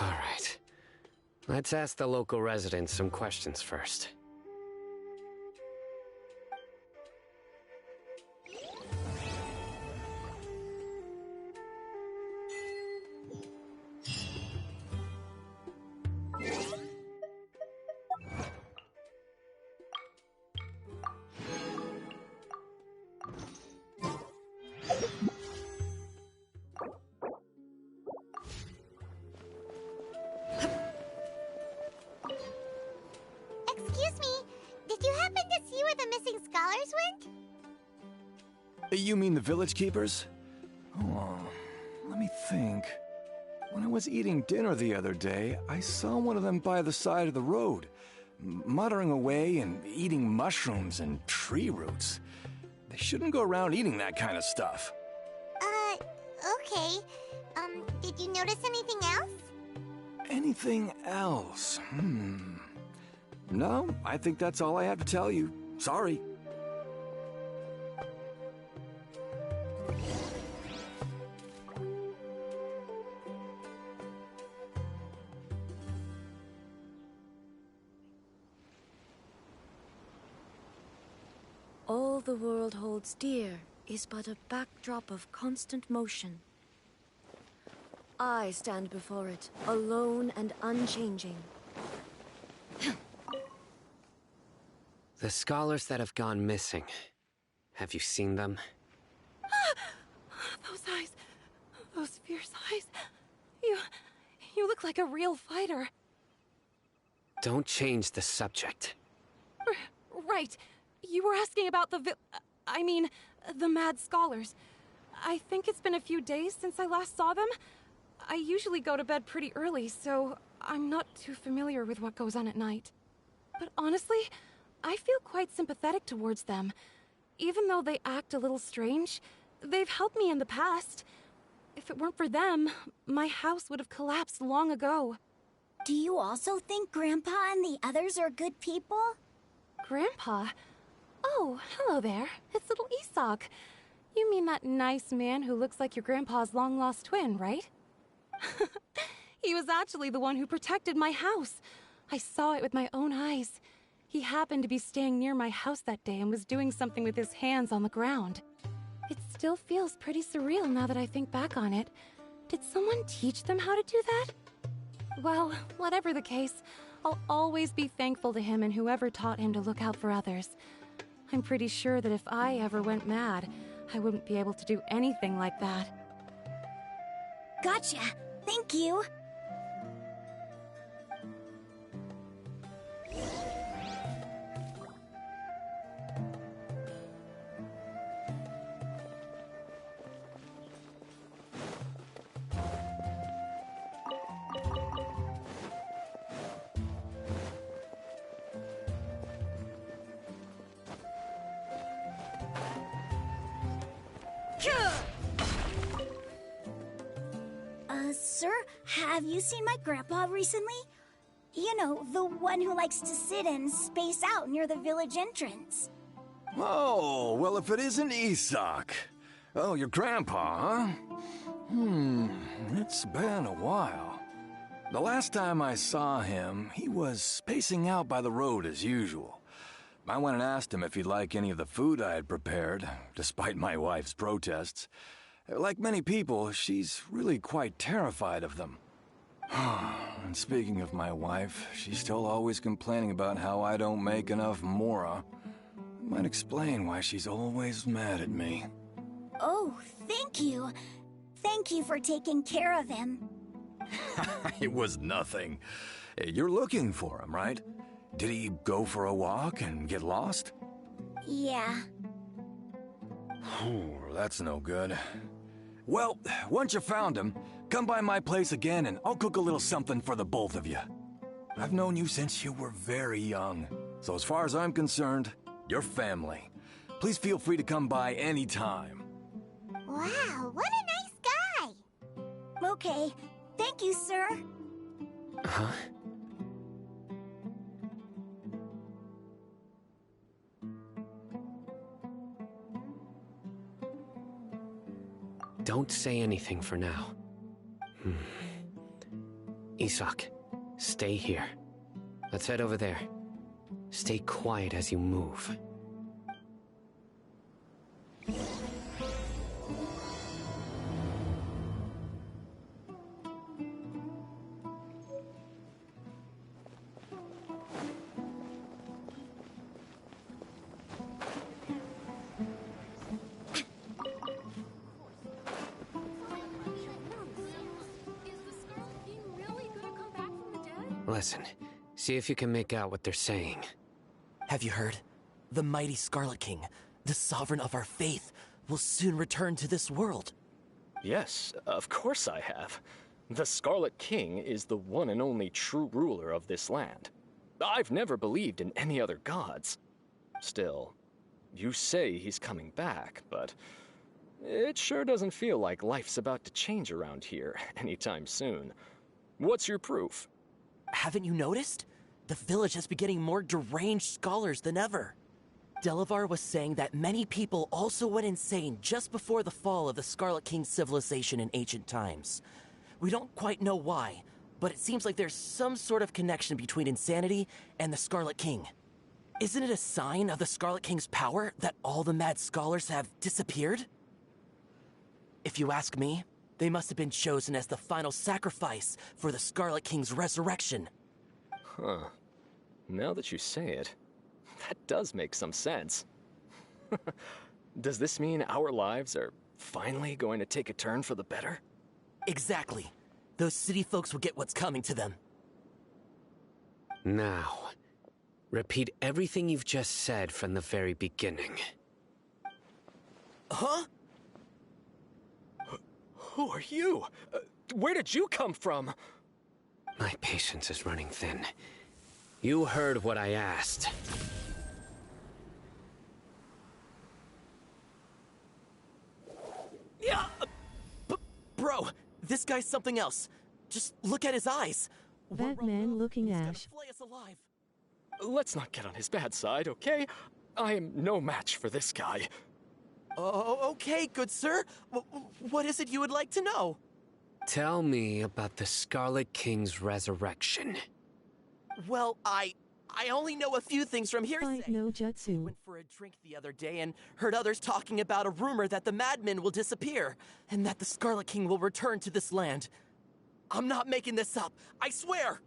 All right. Let's ask the local residents some questions first. Excuse me, did you happen to see where the missing scholars went? You mean the village keepers? Oh, let me think. When I was eating dinner the other day, I saw one of them by the side of the road, muttering away and eating mushrooms and tree roots. They shouldn't go around eating that kind of stuff. Okay. Did you notice anything else? Anything else? No, I think that's all I have to tell you. Sorry. All the world holds dear is but a backdrop of constant motion. I stand before it, alone and unchanging. The scholars that have gone missing. Have you seen them? Those eyes. Those fierce eyes. You look like a real fighter. Don't change the subject. Right. You were asking about the the mad scholars. I think it's been a few days since I last saw them. I usually go to bed pretty early, so I'm not too familiar with what goes on at night. But honestly, I feel quite sympathetic towards them. Even though they act a little strange, they've helped me in the past. If it weren't for them, my house would have collapsed long ago. Do you also think Grandpa and the others are good people? Grandpa? Oh, hello there. It's little Isak. You mean that nice man who looks like your grandpa's long-lost twin, right? He was actually the one who protected my house. I saw it with my own eyes. He happened to be staying near my house that day and was doing something with his hands on the ground. It still feels pretty surreal now that I think back on it. Did someone teach them how to do that? Well, whatever the case, I'll always be thankful to him and whoever taught him to look out for others. I'm pretty sure that if I ever went mad, I wouldn't be able to do anything like that. Gotcha. Thank you. Sir, have you seen my grandpa recently? You know, the one who likes to sit and space out near the village entrance. Oh, well, if it isn't Isak. Oh, your grandpa, huh? It's been a while. The last time I saw him, he was spacing out by the road as usual. I went and asked him if he'd like any of the food I had prepared, despite my wife's protests. Like many people, she's really quite terrified of them. And speaking of my wife, she's still always complaining about how I don't make enough mora. Might explain why she's always mad at me. Oh, thank you. Thank you for taking care of him. It was nothing. You're looking for him, right? Did he go for a walk and get lost? Yeah. That's no good. Well, once you found him, come by my place again and I'll cook a little something for the both of you. I've known you since you were very young, so as far as I'm concerned, you're family. Please feel free to come by anytime. Wow, what a nice guy! Okay, thank you, sir. Huh? Don't say anything for now. Isak, stay here. Let's head over there. Stay quiet as you move. Listen, see if you can make out what they're saying. Have you heard? The mighty Scarlet King, the sovereign of our faith, will soon return to this world. Yes, of course I have. The Scarlet King is the one and only true ruler of this land. I've never believed in any other gods. Still, you say he's coming back, but it sure doesn't feel like life's about to change around here anytime soon. What's your proof? Haven't you noticed? The village has been getting more deranged scholars than ever. Delavar was saying that many people also went insane just before the fall of the Scarlet King's civilization in ancient times. We don't quite know why, but it seems like there's some sort of connection between insanity and the Scarlet King. Isn't it a sign of the Scarlet King's power that all the mad scholars have disappeared? If you ask me, they must have been chosen as the final sacrifice for the Scarlet King's resurrection. Huh. Now that you say it, that does make some sense. Does this mean our lives are finally going to take a turn for the better? Exactly. Those city folks will get what's coming to them. Now, repeat everything you've just said from the very beginning. Huh? Who are you? Where did you come from? My patience is running thin. You heard what I asked. This guy's something else. Just look at his eyes. That man looking Ash. Flay us alive. Let's not get on his bad side, okay? I am no match for this guy. Oh, okay, good sir. What is it you would like to know? Tell me about the Scarlet King's resurrection. Well, I only know a few things from hearsay. I know jutsu. Went for a drink the other day and heard others talking about a rumor that the madmen will disappear and that the Scarlet King will return to this land. I'm not making this up. I swear.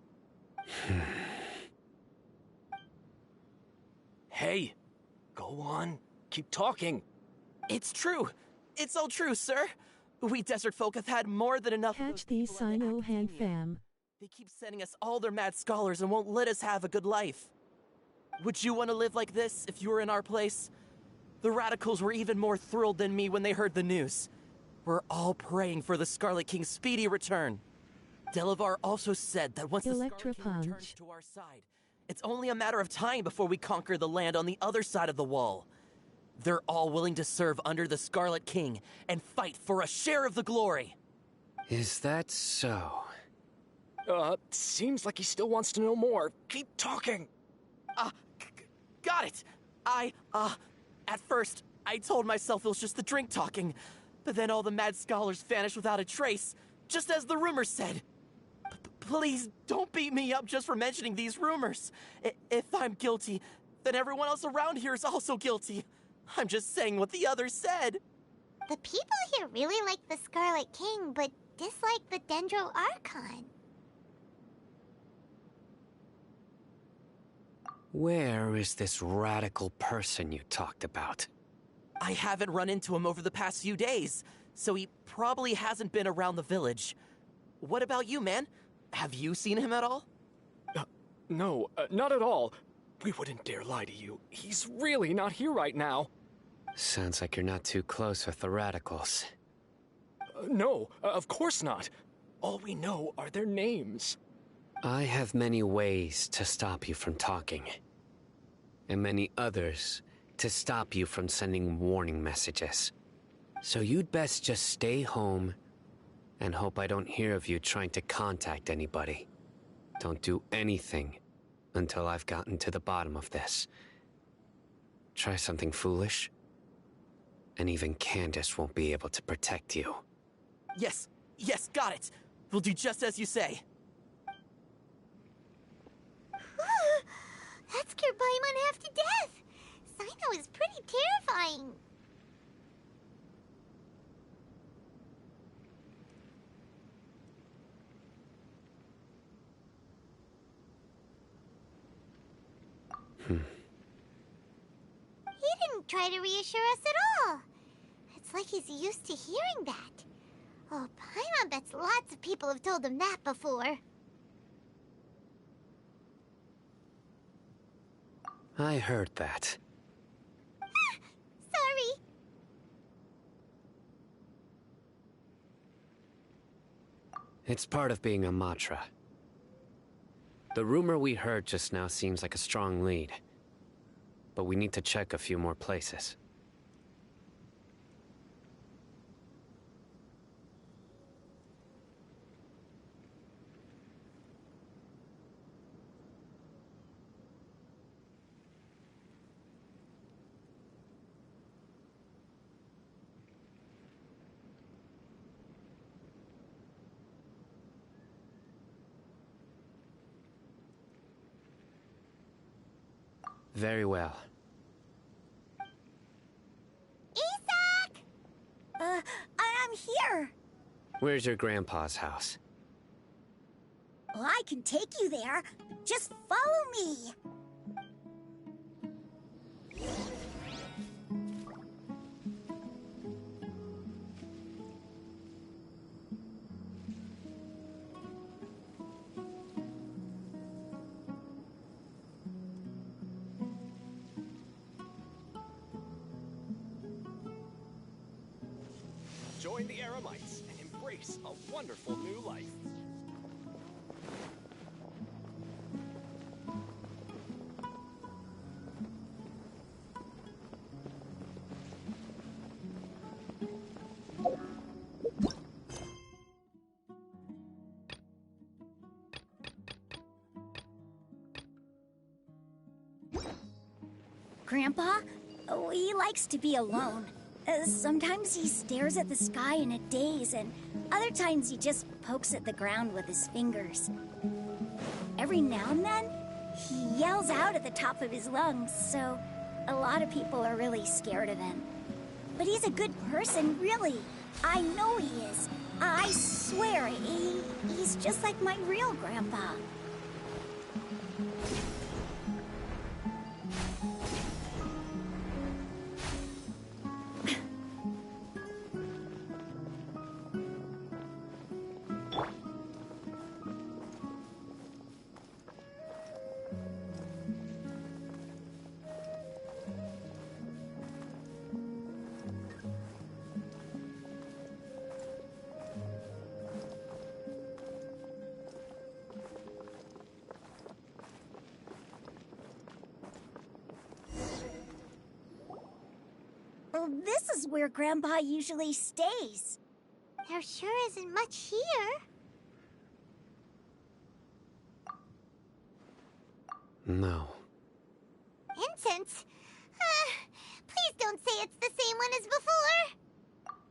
Hey, go on. Keep talking. It's true. It's all true, sir. We desert folk have had more than enough. Catch these Sino hand fam. They keep sending us all their mad scholars and won't let us have a good life. Would you want to live like this if you were in our place? The radicals were even more thrilled than me when they heard the news. We're all praying for the Scarlet King's speedy return. Delavar also said that once the Scarlet King returns to our side, it's only a matter of time before we conquer the land on the other side of the wall. They're all willing to serve under the Scarlet King and fight for a share of the glory. Is that so? Seems like he still wants to know more. Keep talking. Got it. At first, I told myself it was just the drink talking, but then all the mad scholars vanished without a trace, just as the rumors said. Please don't beat me up just for mentioning these rumors. If I'm guilty, then everyone else around here is also guilty. I'm just saying what the others said. The people here really like the Scarlet King, but dislike the Dendro Archon. Where is this radical person you talked about? I haven't run into him over the past few days, so he probably hasn't been around the village. What about you, man? Have you seen him at all? No, not at all. We wouldn't dare lie to you. He's really not here right now. Sounds like you're not too close with the radicals. No, of course not. All we know are their names. I have many ways to stop you from talking. And many others to stop you from sending warning messages. So you'd best just stay home and hope I don't hear of you trying to contact anybody. Don't do anything until I've gotten to the bottom of this. Try something foolish, and even Candace won't be able to protect you. Yes, got it. We'll do just as you say. That scared Paimon half to death. Sino is pretty terrifying. He didn't try to reassure us at all. It's like he's used to hearing that. Oh, Paimon bets lots of people have told him that before. I heard that. Sorry. It's part of being a Matra. The rumor we heard just now seems like a strong lead. But we need to check a few more places. Very well. Isak! I'm here. Where's your grandpa's house? Well, I can take you there. Just follow me. Join the Eremites and embrace a wonderful new life. Grandpa? Oh, he likes to be alone. Sometimes he stares at the sky in a daze, and other times he just pokes at the ground with his fingers. Every now and then, he yells out at the top of his lungs, so a lot of people are really scared of him. But he's a good person, really. I know he is. I swear, he's just like my real grandpa. Well, this is where Grandpa usually stays. There sure isn't much here. No. Incense? Please don't say it's the same one as before.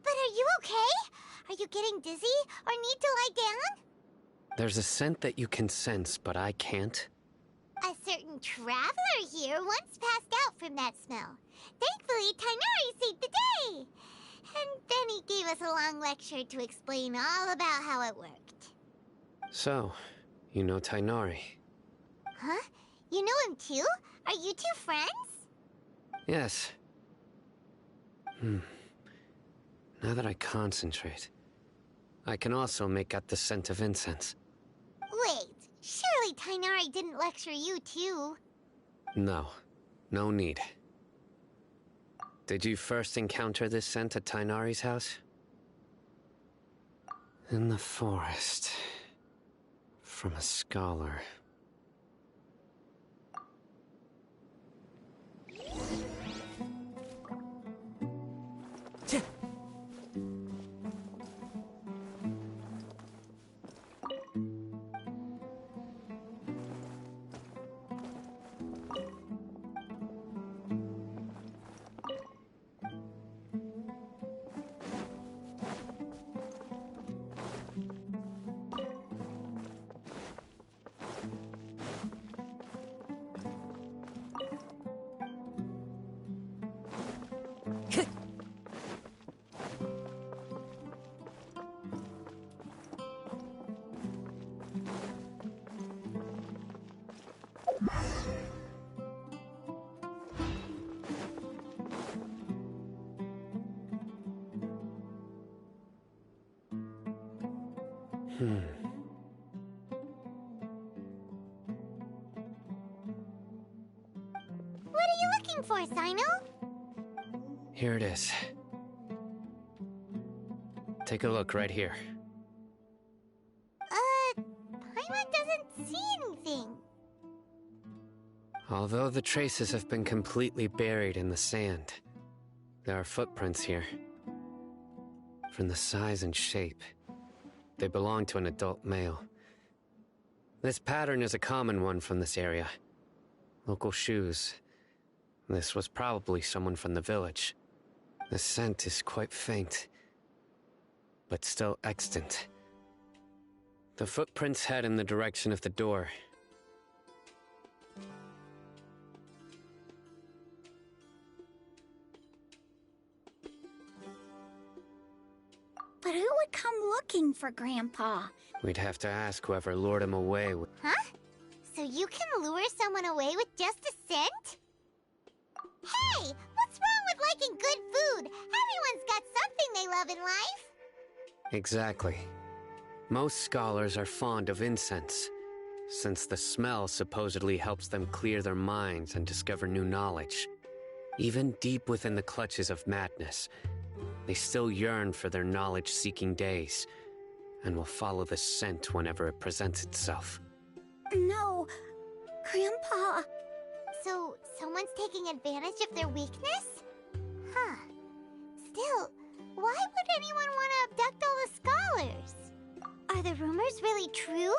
But are you okay? Are you getting dizzy or need to lie down? There's a scent that you can sense, but I can't. A certain traveler here once passed out from that smell. Thankfully, Tainari saved the day. And then he gave us a long lecture to explain all about how it worked. So, you know Tainari? Huh? You know him too? Are you two friends? Yes. Now that I concentrate, I can also make out the scent of incense. Wait, surely Tainari didn't lecture you too? No, no need. Did you first encounter this scent at Tainari's house? In the forest. From a scholar. What are you looking for, Sino? Here it is. Take a look right here. Paimon doesn't see anything. Although the traces have been completely buried in the sand, there are footprints here. From the size and shape, they belong to an adult male. This pattern is a common one from this area. Local shoes. This was probably someone from the village. The scent is quite faint, but still extant. The footprints head in the direction of the door. But who would come looking for Grandpa? We'd have to ask whoever lured him away. Huh? So you can lure someone away with just a scent? Hey! What's wrong with liking good food? Everyone's got something they love in life. Exactly. Most scholars are fond of incense, since the smell supposedly helps them clear their minds and discover new knowledge. Even deep within the clutches of madness, they still yearn for their knowledge-seeking days, and will follow the scent whenever it presents itself. No, Grandpa. So, someone's taking advantage of their weakness? Huh. Still, why would anyone want to abduct all the scholars? Are the rumors really true?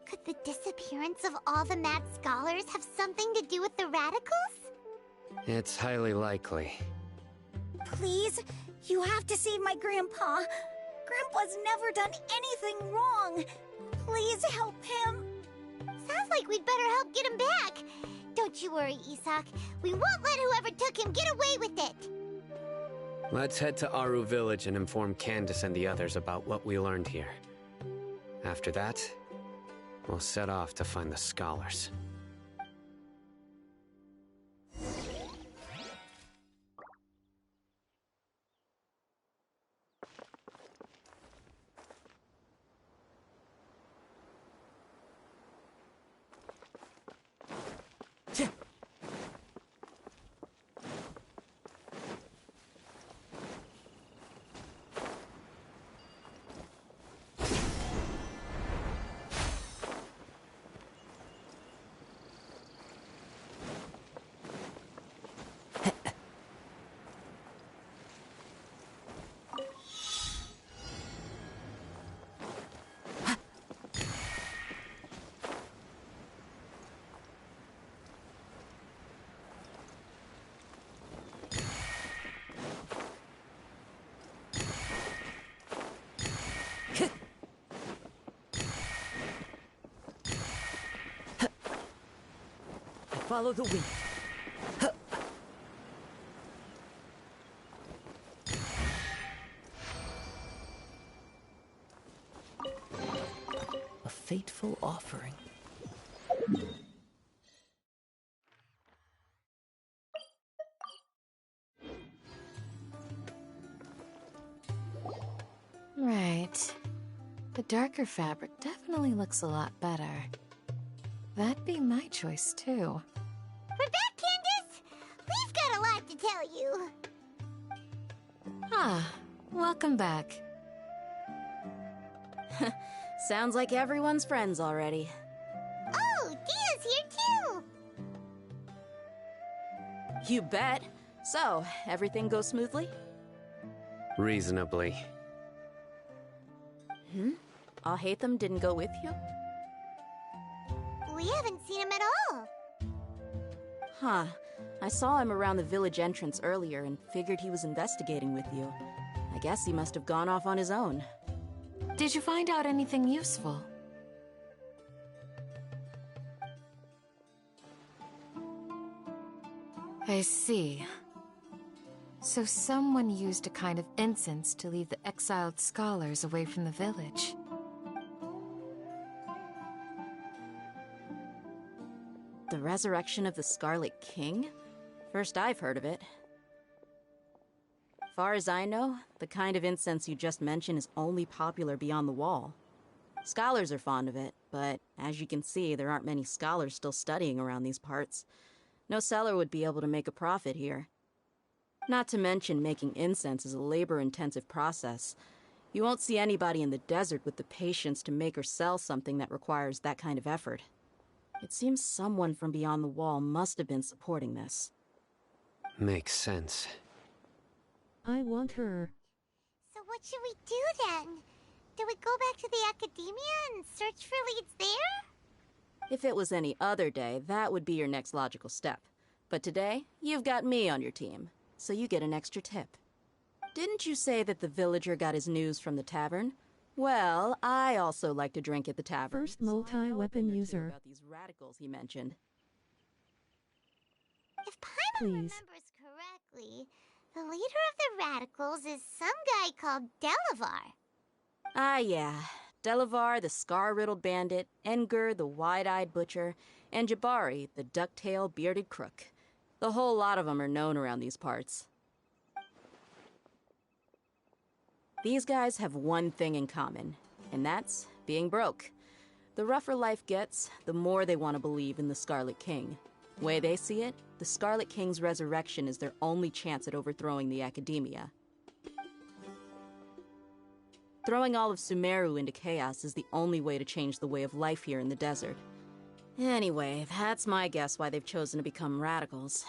Could the disappearance of all the mad scholars have something to do with the radicals? It's highly likely. Please, you have to save my grandpa. Grandpa's never done anything wrong. Please help him. Sounds like we'd better help get him back. Don't you worry, Isak. We won't let whoever took him get away with it. Let's head to Aru Village and inform Candace and the others about what we learned here. After that, we'll set off to find the scholars. Follow the wind. A fateful offering. Right. The darker fabric definitely looks a lot better. That'd be my choice, too. We're back, Candace! We've got a lot to tell you. Ah, welcome back. Sounds like everyone's friends already. Oh, Dia's here too! You bet. So, everything goes smoothly? Reasonably. Alhaitham didn't go with you? We haven't seen him at all. Huh. I saw him around the village entrance earlier and figured he was investigating with you. I guess he must have gone off on his own. Did you find out anything useful? I see. So someone used a kind of incense to lead the exiled scholars away from the village. The resurrection of the Scarlet King? First I've heard of it. Far as I know, the kind of incense you just mentioned is only popular beyond the wall. Scholars are fond of it, but as you can see, there aren't many scholars still studying around these parts. No seller would be able to make a profit here. Not to mention, making incense is a labor-intensive process. You won't see anybody in the desert with the patience to make or sell something that requires that kind of effort. It seems someone from beyond the wall must have been supporting this. Makes sense. I want her. So what should we do then? Do we go back to the academia and search for leads there? If it was any other day, that would be your next logical step. But today, you've got me on your team, so you get an extra tip. Didn't you say that the villager got his news from the tavern? Well, I also like to drink at the tavern. First multi-weapon user. About these radicals he mentioned. If Paimon remembers correctly, the leader of the radicals is some guy called Delavar. Ah, yeah. Delavar, the scar-riddled bandit, Engur, the wide-eyed butcher, and Jabari, the duck-tailed bearded crook. The whole lot of them are known around these parts. These guys have one thing in common, and that's being broke. The rougher life gets, the more they want to believe in the Scarlet King. Way they see it, the Scarlet King's resurrection is their only chance at overthrowing the Academia. Throwing all of Sumeru into chaos is the only way to change the way of life here in the desert. Anyway, that's my guess why they've chosen to become radicals.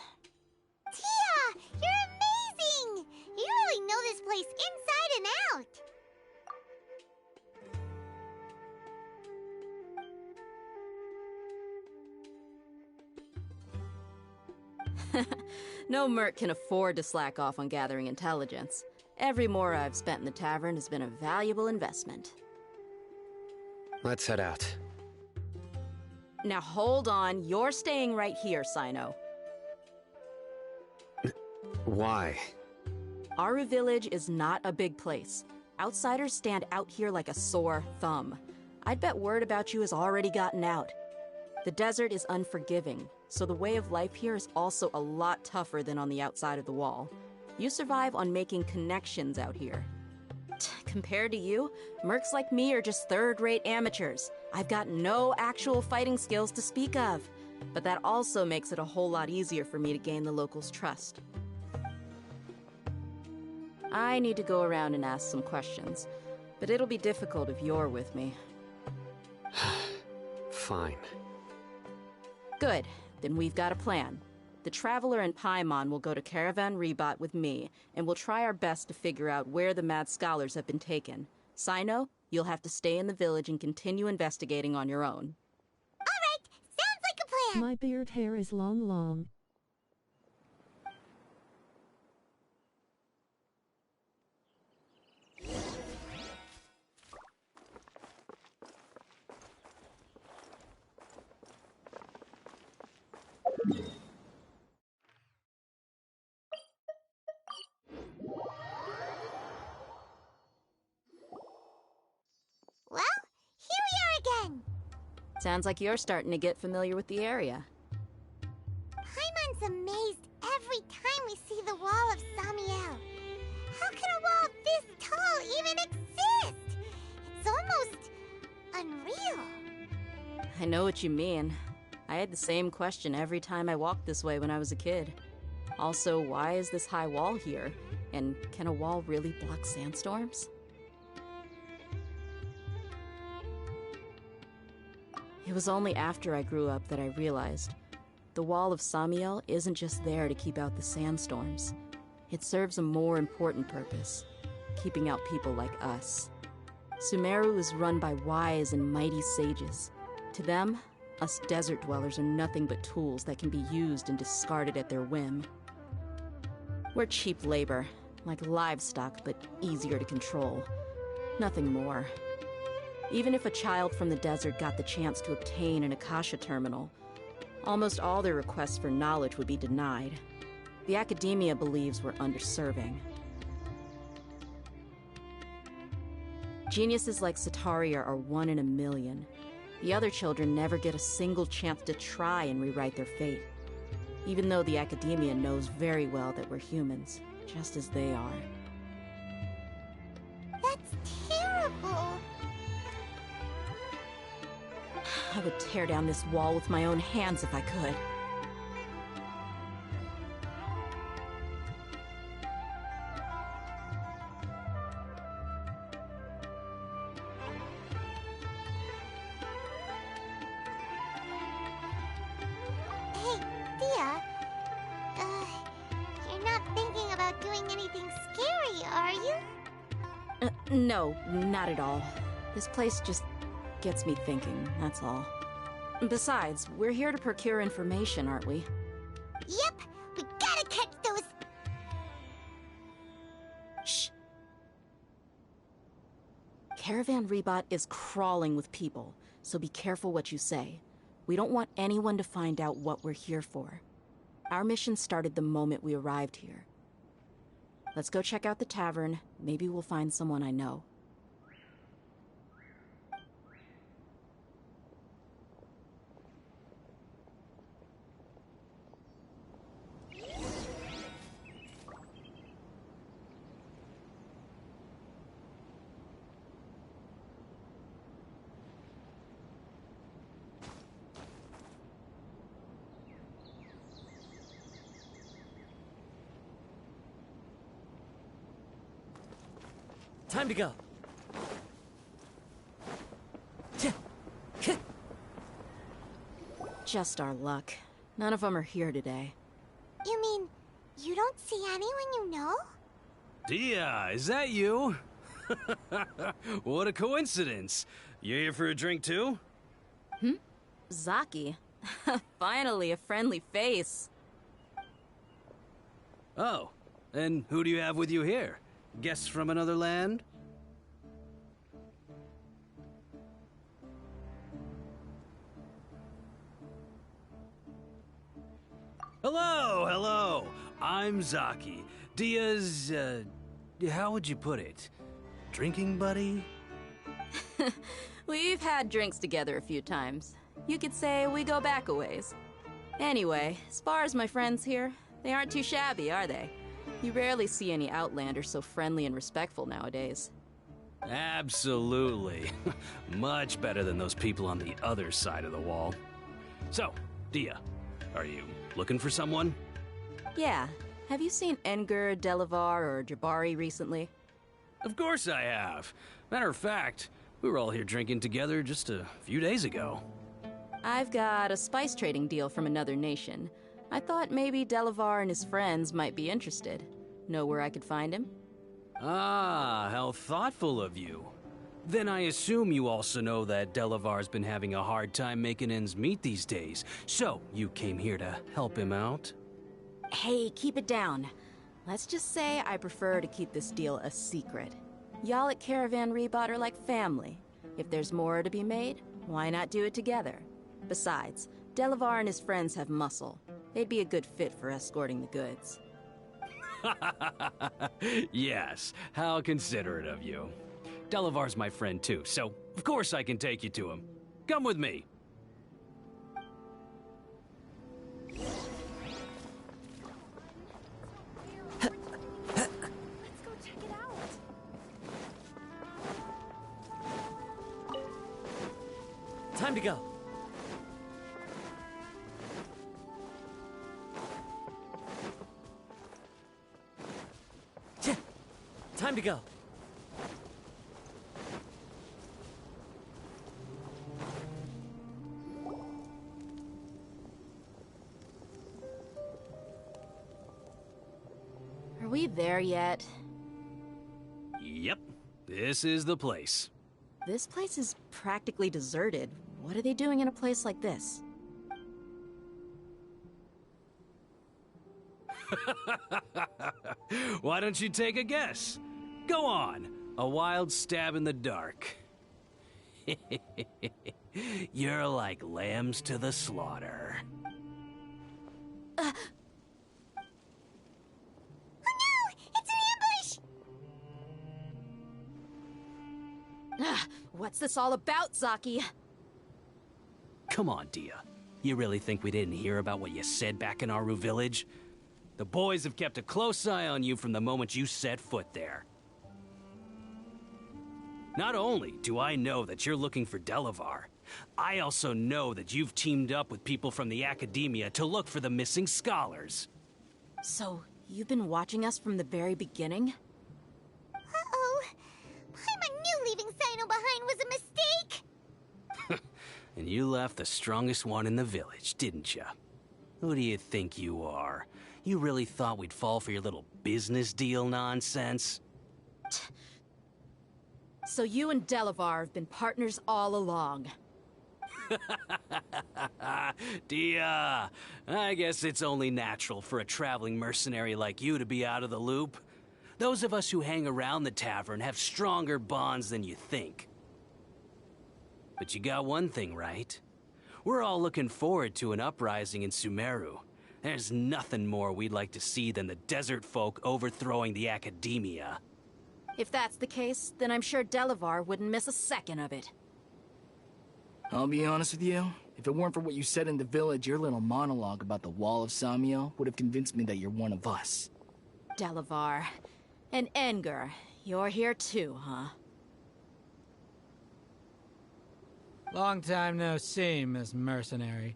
Tia! You're amazing! You really know this place inside and out! No merc can afford to slack off on gathering intelligence. Every more I've spent in the tavern has been a valuable investment. Let's head out. Now hold on, you're staying right here, Sino. Why? Aru Village is not a big place. Outsiders stand out here like a sore thumb. I'd bet word about you has already gotten out. The desert is unforgiving, so the way of life here is also a lot tougher than on the outside of the wall. You survive on making connections out here. Compared to you, mercs like me are just third-rate amateurs. I've got no actual fighting skills to speak of, but that also makes it a whole lot easier for me to gain the locals' trust. I need to go around and ask some questions, but it'll be difficult if you're with me. Fine. Good. Then we've got a plan. The Traveler and Paimon will go to Caravan Rebot with me, and we'll try our best to figure out where the Mad Scholars have been taken. Sino, you'll have to stay in the village and continue investigating on your own. Alright, sounds like a plan! My beard hair is long. Well, here we are again! Sounds like you're starting to get familiar with the area. Paimon's amazed every time we see the wall of Samiel. How can a wall this tall even exist? It's almost unreal. I know what you mean. I had the same question every time I walked this way when I was a kid. Also, why is this high wall here? And can a wall really block sandstorms? It was only after I grew up that I realized the Wall of Samiel isn't just there to keep out the sandstorms. It serves a more important purpose, keeping out people like us. Sumeru is run by wise and mighty sages. To them, us desert dwellers are nothing but tools that can be used and discarded at their whim. We're cheap labor, like livestock, but easier to control. Nothing more. Even if a child from the desert got the chance to obtain an Akasha terminal, almost all their requests for knowledge would be denied. The academia believes we're underserving. Geniuses like Sataria are 1 in a million. The other children never get a single chance to try and rewrite their fate, even though the academia knows very well that we're humans, just as they are. That's terrible. I would tear down this wall with my own hands if I could. Hey, Thea. You're not thinking about doing anything scary, are you? No, not at all. This place just gets me thinking, that's all. Besides, we're here to procure information, aren't we? Yep, we gotta catch those... Shh. Caravan Rebot is crawling with people, so be careful what you say. We don't want anyone to find out what we're here for. Our mission started the moment we arrived here. Let's go check out the tavern. Maybe we'll find someone I know. Time to go. Just our luck. None of them are here today. You mean, you don't see anyone you know? Dia, is that you? What a coincidence. You here for a drink too? Zaki. Finally, a friendly face. Oh, and who do you have with you here? Guests from another land? Hello, hello. I'm Zaki. Dia's, how would you put it? Drinking buddy? We've had drinks together a few times. You could say we go back a ways. Anyway, as far as my friends here, they aren't too shabby, are they? You rarely see any Outlanders so friendly and respectful nowadays. Absolutely. Much better than those people on the other side of the wall. So, Dia, are you looking for someone? Yeah. Have you seen Engur, Delavar, or Jabari recently? Of course I have. Matter of fact, we were all here drinking together just a few days ago. I've got a spice trading deal from another nation. I thought maybe Delavar and his friends might be interested. Know where I could find him? Ah, how thoughtful of you. Then I assume you also know that Delavar's been having a hard time making ends meet these days, so you came here to help him out? Hey, keep it down. Let's just say I prefer to keep this deal a secret. Y'all at Caravan Rebot are like family. If there's more to be made, why not do it together? Besides, Delavar and his friends have muscle. They'd be a good fit for escorting the goods. Yes, how considerate of you. Delavar's my friend too, so of course I can take you to him. Come with me. Time to go. Time to go. Are we there yet? Yep, this is the place. This place is practically deserted. What are they doing in a place like this? Why don't you take a guess? Go on, a wild stab in the dark. You're like lambs to the slaughter. Oh no! It's an ambush! What's this all about, Zaki? Come on, Dia. You really think we didn't hear about what you said back in Aru village? The boys have kept a close eye on you from the moment you set foot there. Not only do I know that you're looking for Delavar, I also know that you've teamed up with people from the Academia to look for the missing scholars. So, you've been watching us from the very beginning? Uh-oh. I knew leaving Sino behind was a mistake! And you left the strongest one in the village, didn't you? Who do you think you are? You really thought we'd fall for your little business deal nonsense? So you and Delavar have been partners all along. Dia, I guess it's only natural for a traveling mercenary like you to be out of the loop. Those of us who hang around the tavern have stronger bonds than you think. But you got one thing right. We're all looking forward to an uprising in Sumeru. There's nothing more we'd like to see than the desert folk overthrowing the Academia. If that's the case, then I'm sure Delavar wouldn't miss a second of it. I'll be honest with you. If it weren't for what you said in the village, your little monologue about the Wall of Samiel would have convinced me that you're one of us. Delavar. And Engur, you're here too, huh? Long time no see, Miss Mercenary.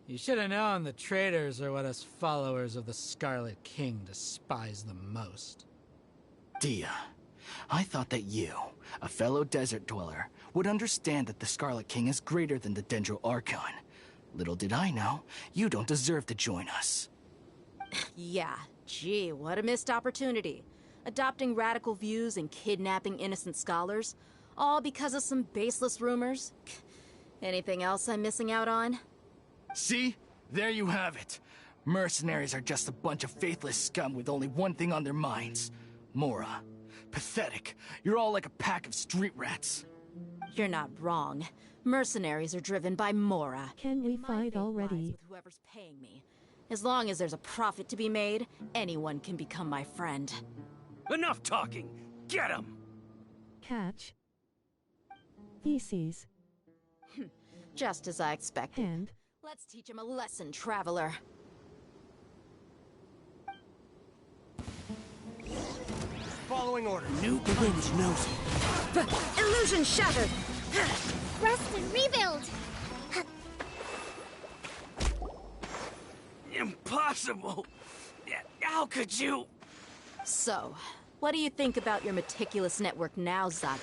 You should have known the traitors are what us followers of the Scarlet King despise the most. Dia, I thought that you, a fellow desert dweller, would understand that the Scarlet King is greater than the Dendro Archon. Little did I know, you don't deserve to join us. Yeah, gee, what a missed opportunity. Adopting radical views and kidnapping innocent scholars, all because of some baseless rumors. Anything else I'm missing out on? See? There you have it. Mercenaries are just a bunch of faithless scum with only one thing on their minds. Mora. Pathetic. You're all like a pack of street rats. You're not wrong. Mercenaries are driven by Mora. Can we fight already? With whoever's paying me. As long as there's a profit to be made, anyone can become my friend. Enough talking! Get him! Catch. Feces. Just as I expected. And? Let's teach him a lesson, traveler. Following order. New Village knows it. Illusion shattered! Rest and rebuild! Impossible! How could you? So, what do you think about your meticulous network now, Zaki?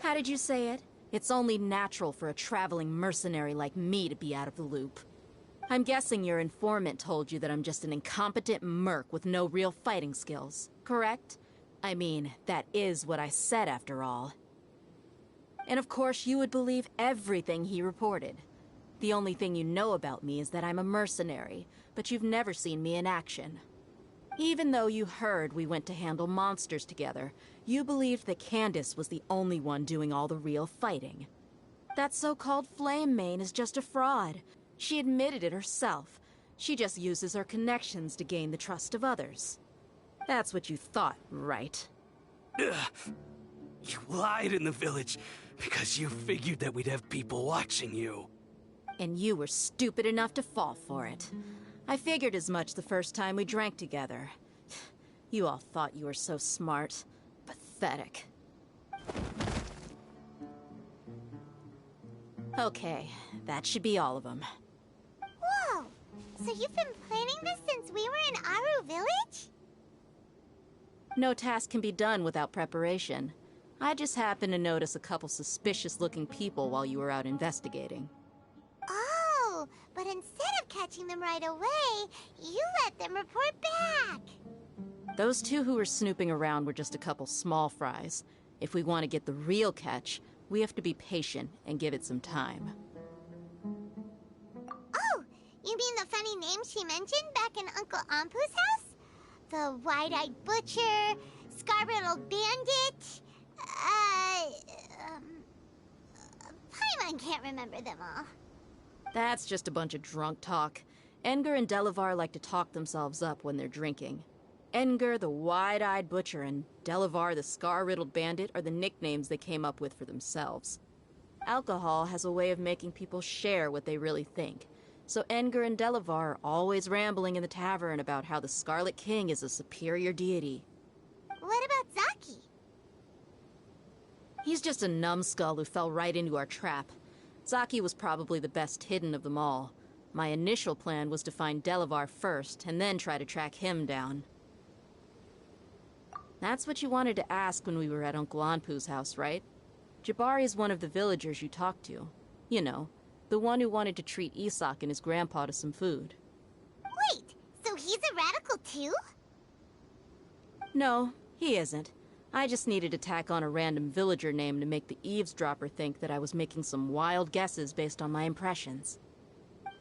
How did you say it? It's only natural for a traveling mercenary like me to be out of the loop. I'm guessing your informant told you that I'm just an incompetent merc with no real fighting skills, correct? I mean, that is what I said after all. And of course you would believe everything he reported. The only thing you know about me is that I'm a mercenary, but you've never seen me in action. Even though you heard we went to handle monsters together, you believed that Candace was the only one doing all the real fighting. That so-called Flame Mane is just a fraud. She admitted it herself. She just uses her connections to gain the trust of others. That's what you thought, right? Ugh. You lied in the village because you figured that we'd have people watching you. And you were stupid enough to fall for it. I figured as much the first time we drank together. You all thought you were so smart. Pathetic. Okay, that should be all of them. Whoa! So you've been planning this since we were in Aru Village? No task can be done without preparation. I just happened to notice a couple suspicious-looking people while you were out investigating. Oh, but instead of catching them right away, you let them report back. Those two who were snooping around were just a couple small fries. If we want to get the real catch, we have to be patient and give it some time. Oh, you mean the funny name she mentioned back in Uncle Ampu's house? The wide-eyed butcher, scar-riddled bandit, Paimon can't remember them all. That's just a bunch of drunk talk. Edgar and Delavar like to talk themselves up when they're drinking. Edgar, the wide-eyed butcher, and Delavar, the scar-riddled bandit, are the nicknames they came up with for themselves. Alcohol has a way of making people share what they really think. So Edgar and Delavar are always rambling in the tavern about how the Scarlet King is a superior deity. What about Zaki? He's just a numbskull who fell right into our trap. Zaki was probably the best hidden of them all. My initial plan was to find Delavar first, and then try to track him down. That's what you wanted to ask when we were at Uncle Anpu's house, right? Jabari is one of the villagers you talked to. You know, the one who wanted to treat Isak and his grandpa to some food. Wait, so he's a radical too? No, he isn't. I just needed to tack on a random villager name to make the eavesdropper think that I was making some wild guesses based on my impressions.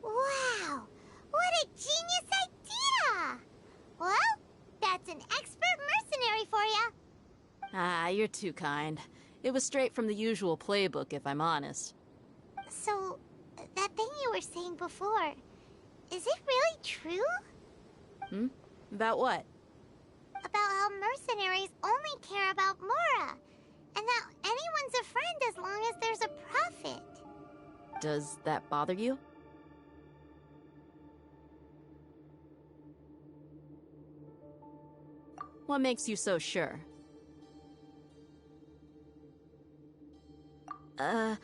Wow, what a genius idea! Well, that's an expert mercenary for you. Ah, you're too kind. It was straight from the usual playbook, if I'm honest. So, that thing you were saying before, is it really true? About what? About how mercenaries only care about Mora, and that anyone's a friend as long as there's a profit. Does that bother you? What makes you so sure? Dia,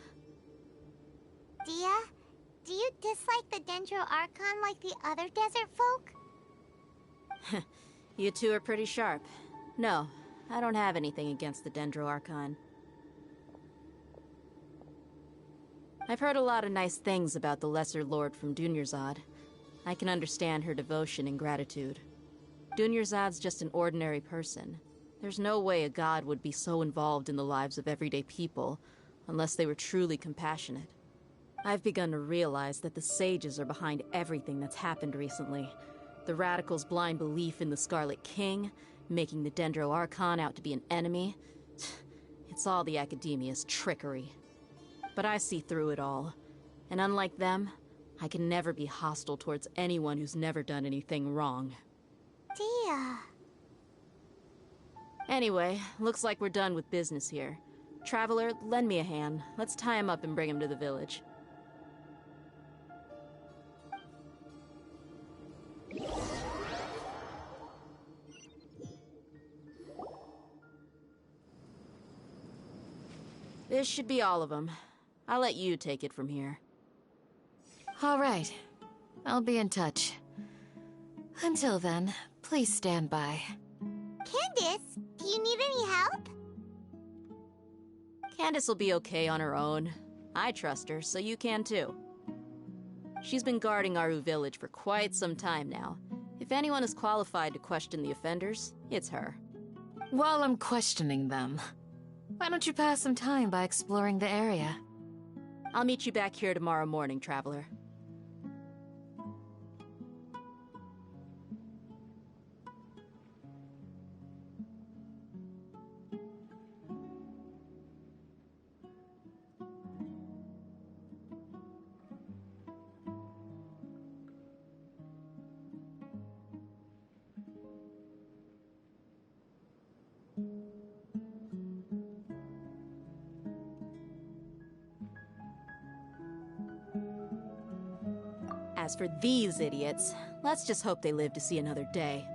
do you dislike the Dendro Archon like the other desert folk? You two are pretty sharp. No, I don't have anything against the Dendro Archon. I've heard a lot of nice things about the Lesser Lord from Dunyarzad. I can understand her devotion and gratitude. Dunyarzad's just an ordinary person. There's no way a god would be so involved in the lives of everyday people, unless they were truly compassionate. I've begun to realize that the sages are behind everything that's happened recently. The Radicals' blind belief in the Scarlet King, making the Dendro Archon out to be an enemy. It's all the Academia's trickery. But I see through it all. And unlike them, I can never be hostile towards anyone who's never done anything wrong. Dia. Anyway, looks like we're done with business here. Traveler, lend me a hand. Let's tie him up and bring him to the village. This should be all of them. I'll let you take it from here. All right. I'll be in touch. Until then, please stand by. Candace, do you need any help? Candace will be okay on her own. I trust her, so you can too. She's been guarding Aru village for quite some time now. If anyone is qualified to question the offenders, it's her. While I'm questioning them, why don't you pass some time by exploring the area? I'll meet you back here tomorrow morning, Traveler. As for these idiots, let's just hope they live to see another day.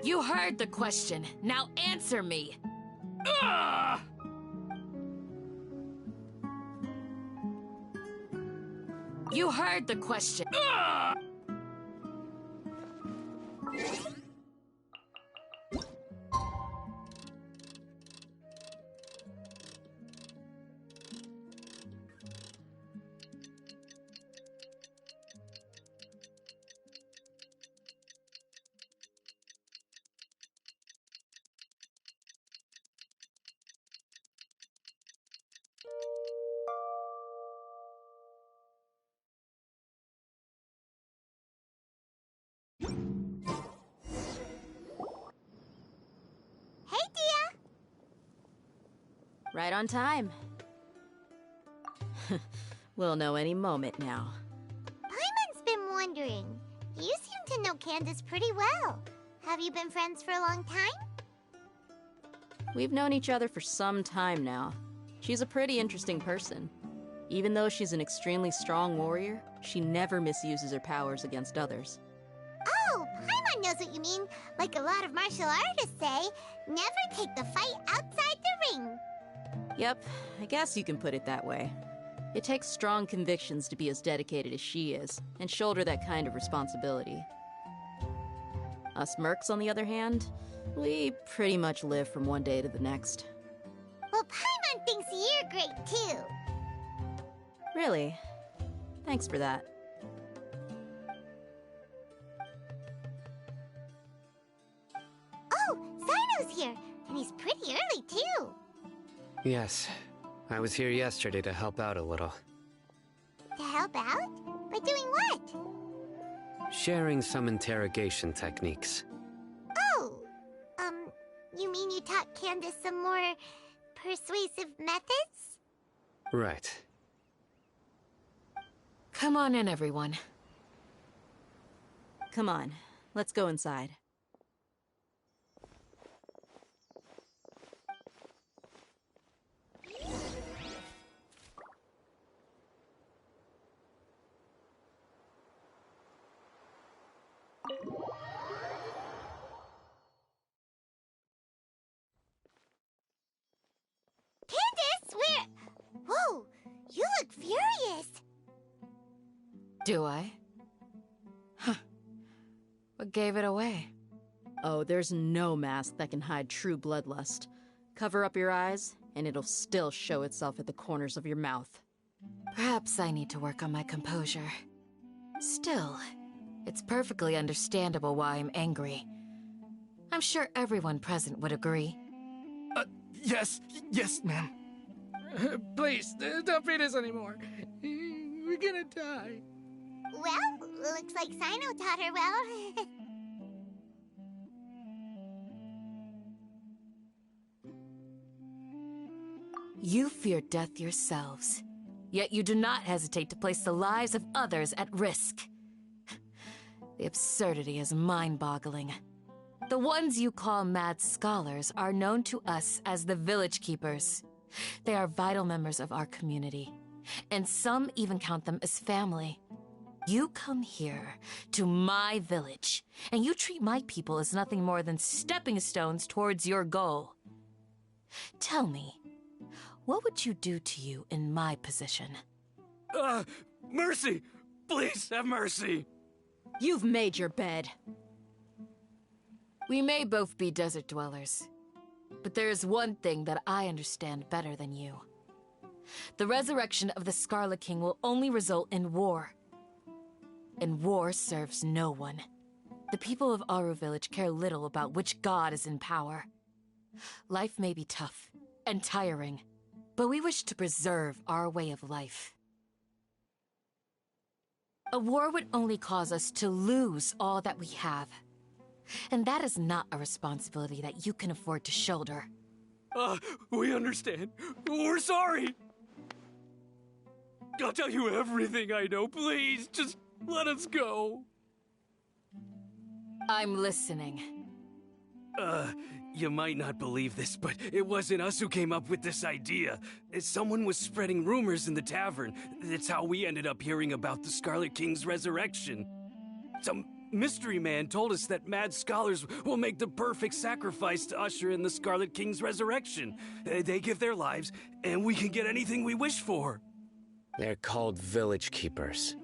You heard the question. Now answer me. You heard the question. Hey, Dia! Right on time. We'll know any moment now. Paimon's been wondering. You seem to know Candace pretty well. Have you been friends for a long time? We've known each other for some time now. She's a pretty interesting person. Even though she's an extremely strong warrior, she never misuses her powers against others. Oh, Paimon knows what you mean. Like a lot of martial artists say, never take the fight outside the ring. Yep, I guess you can put it that way. It takes strong convictions to be as dedicated as she is, and shoulder that kind of responsibility. Us mercs, on the other hand, we pretty much live from one day to the next. Well, Paimon thinks you're great, too. Really? Thanks for that. Oh, Sino's here, and he's pretty early, too. Yes. I was here yesterday to help out a little. To help out? By doing what? Sharing some interrogation techniques. Oh, you mean you taught Candace some more persuasive methods? Right. Come on in, everyone. Come on, let's go inside. Candace, where... Whoa, you look furious. Do I? Huh. What gave it away? Oh, there's no mask that can hide true bloodlust. Cover up your eyes, and it'll still show itself at the corners of your mouth. Perhaps I need to work on my composure. Still, it's perfectly understandable why I'm angry. I'm sure everyone present would agree. Yes, ma'am. Please, don't feed us anymore. We're gonna die. Well, looks like Sino taught her well. You fear death yourselves, yet you do not hesitate to place the lives of others at risk. The absurdity is mind-boggling. The ones you call mad scholars are known to us as the Village Keepers. They are vital members of our community, and some even count them as family. You come here, to my village, and you treat my people as nothing more than stepping stones towards your goal. Tell me, what would you do to you in my position? Mercy! Please, have mercy! You've made your bed. We may both be desert dwellers, but there is one thing that I understand better than you. The resurrection of the Scarlet King will only result in war. And war serves no one. The people of Aru Village care little about which god is in power. Life may be tough and tiring, but we wish to preserve our way of life. A war would only cause us to lose all that we have. And that is not a responsibility that you can afford to shoulder. We understand. We're sorry! I'll tell you everything I know, please. Just let us go. I'm listening. You might not believe this, but it wasn't us who came up with this idea. Someone was spreading rumors in the tavern. That's how we ended up hearing about the Scarlet King's resurrection. Some mystery man told us that mad scholars will make the perfect sacrifice to usher in the Scarlet King's resurrection. They give their lives, and we can get anything we wish for. They're called Village Keepers.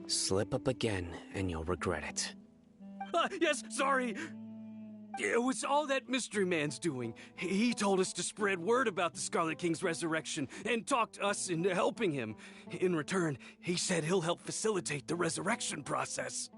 Slip up again, and you'll regret it. Yes, sorry. It was all that mystery man's doing. He told us to spread word about the Scarlet King's resurrection and talked us into helping him. In return, he said he'll help facilitate the resurrection process.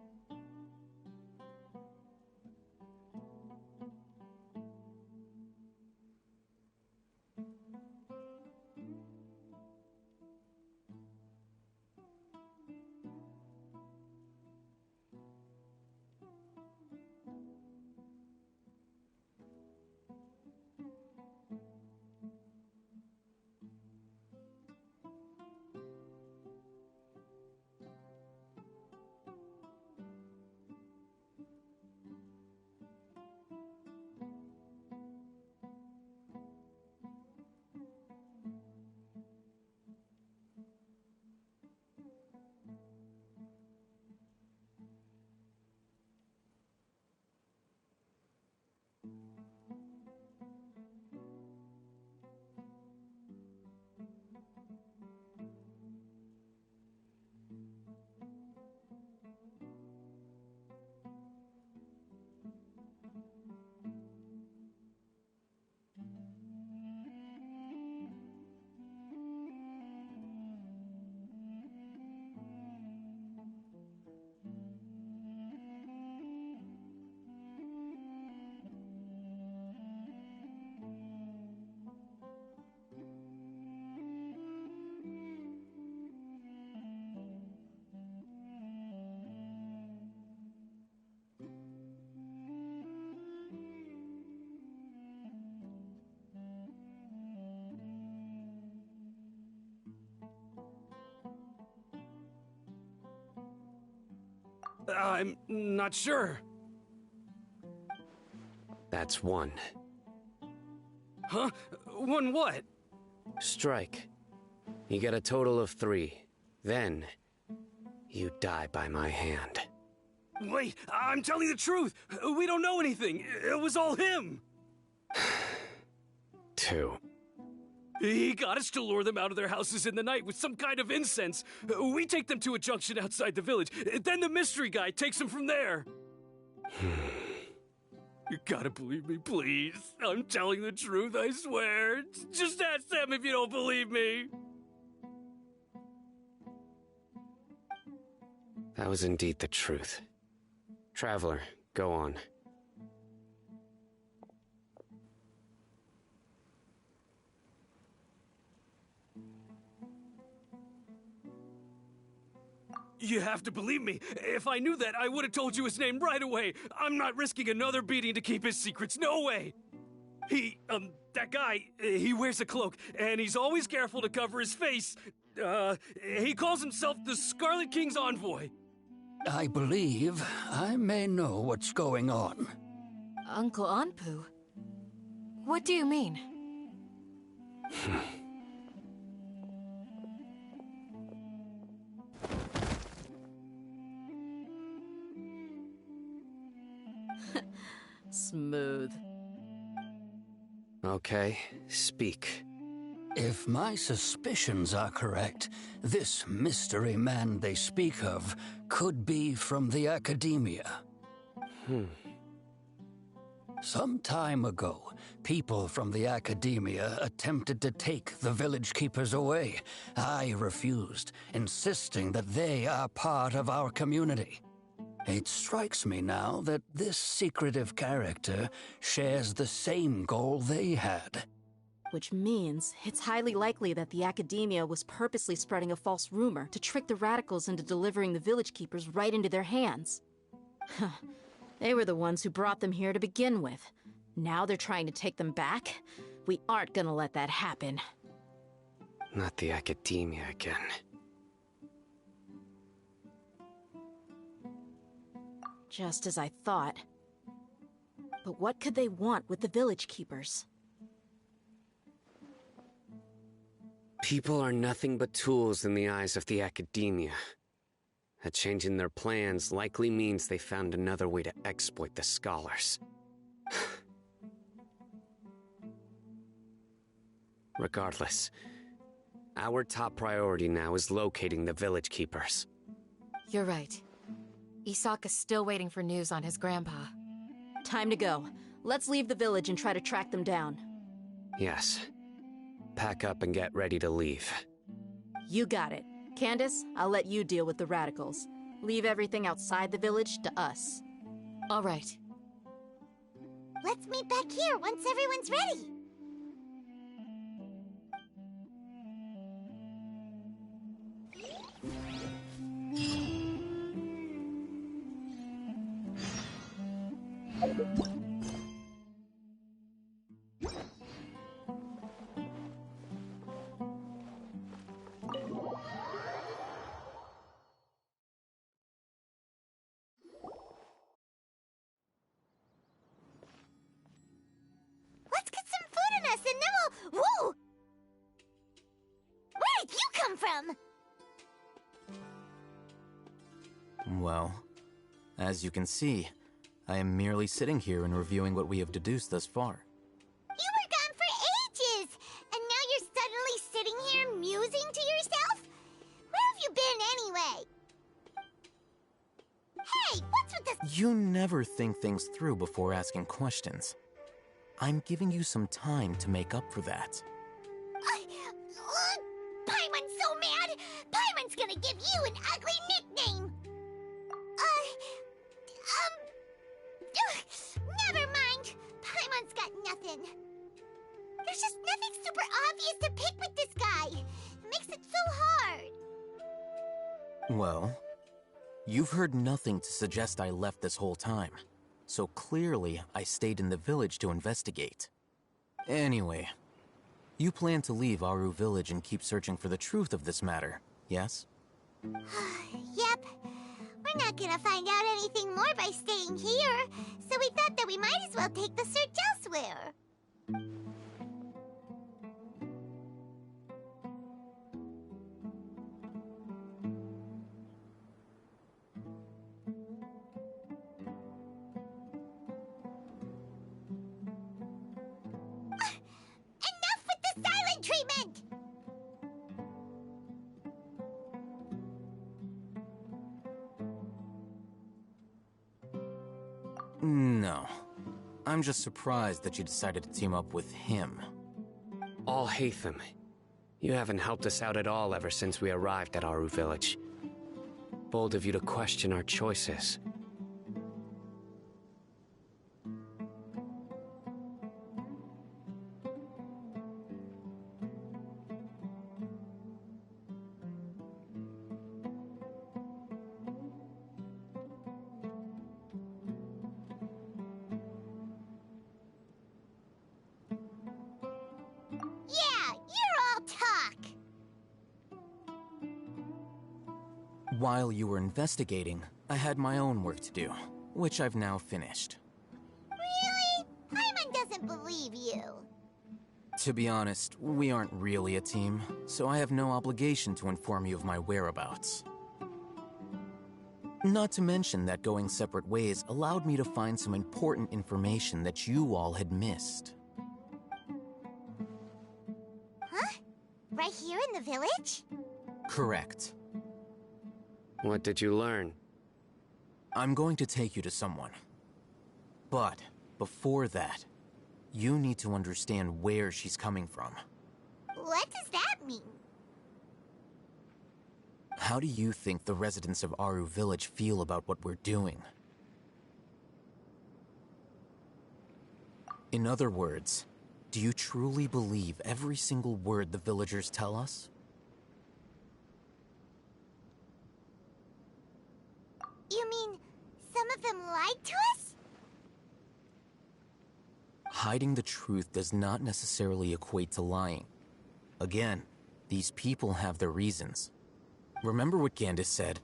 I'm not sure. That's one. Huh? One what? Strike. You get a total of 3. Then, you die by my hand. Wait, I'm telling the truth. We don't know anything. It was all him. 2. He got us to lure them out of their houses in the night with some kind of incense. We take them to a junction outside the village. Then the mystery guy takes them from there. You gotta believe me, please. I'm telling the truth, I swear. Just ask them if you don't believe me. That was indeed the truth. Traveler, go on. You have to believe me. If I knew that, I would have told you his name right away. I'm not risking another beating to keep his secrets. No way. That guy, he wears a cloak, and he's always careful to cover his face. He calls himself the Scarlet King's envoy. I believe I may know what's going on. Uncle Anpu? What do you mean? Smooth. Okay, speak. If my suspicions are correct, this mystery man they speak of could be from the Academia. Some time ago, people from the Academia attempted to take the village keepers away. I refused, insisting that they are part of our community. It strikes me now that this secretive character shares the same goal they had. Which means it's highly likely that the Academia was purposely spreading a false rumor to trick the radicals into delivering the village keepers right into their hands. They were the ones who brought them here to begin with. Now they're trying to take them back? We aren't gonna let that happen. Not the Academia again. Just as I thought. But what could they want with the village keepers? People are nothing but tools in the eyes of the Academia. A change in their plans likely means they found another way to exploit the scholars. Regardless, our top priority now is locating the village keepers. You're right. Isaka's still waiting for news on his grandpa. Time to go. Let's leave the village and try to track them down. Yes. Pack up and get ready to leave. You got it. Candace, I'll let you deal with the radicals. Leave everything outside the village to us. All right. Let's meet back here once everyone's ready. Let's get some food in us and then we'll... Whoa! Where did you come from? Well, as you can see, I am merely sitting here and reviewing what we have deduced thus far. You were gone for ages, and now you're suddenly sitting here musing to yourself? Where have you been anyway? Hey, what's with this? You never think things through before asking questions. I'm giving you some time to make up for that. Paimon's so mad! Paimon's gonna give you an ugly nickname! Never mind. Paimon's got nothing. There's just nothing super obvious to pick with this guy. It makes it so hard. Well, you've heard nothing to suggest I left this whole time. So clearly, I stayed in the village to investigate. Anyway, you plan to leave Aru village and keep searching for the truth of this matter, yes? Yep. We're not gonna find out anything more by staying here, so we thought that we might as well take the search elsewhere. Enough with the silent treatment! No. I'm just surprised that you decided to team up with him. All Hatham. You haven't helped us out at all ever since we arrived at Aru village. Bold of you to question our choices. While you were investigating, I had my own work to do, which I've now finished. Really? Paimon doesn't believe you. To be honest, we aren't really a team, so I have no obligation to inform you of my whereabouts. Not to mention that going separate ways allowed me to find some important information that you all had missed. Huh? Right here in the village? Correct. What did you learn? I'm going to take you to someone. But before that, you need to understand where she's coming from. What does that mean? How do you think the residents of Aru Village feel about what we're doing? In other words, do you truly believe every single word the villagers tell us? You mean some of them lied to us? Hiding the truth does not necessarily equate to lying. Again, these people have their reasons. Remember what Gandis said?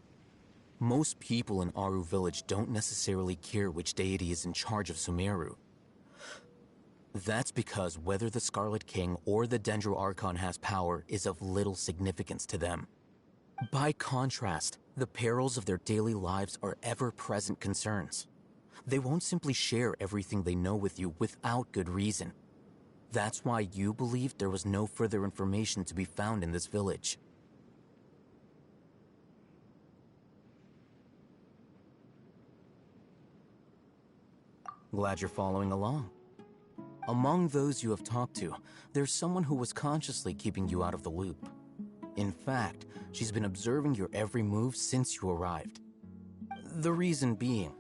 Most people in Aru Village don't necessarily care which deity is in charge of Sumeru. That's because whether the Scarlet King or the Dendro Archon has power is of little significance to them. By contrast, the perils of their daily lives are ever-present concerns. They won't simply share everything they know with you without good reason. That's why you believed there was no further information to be found in this village. Glad you're following along. Among those you have talked to, there's someone who was consciously keeping you out of the loop. In fact, she's been observing your every move since you arrived. The reason being,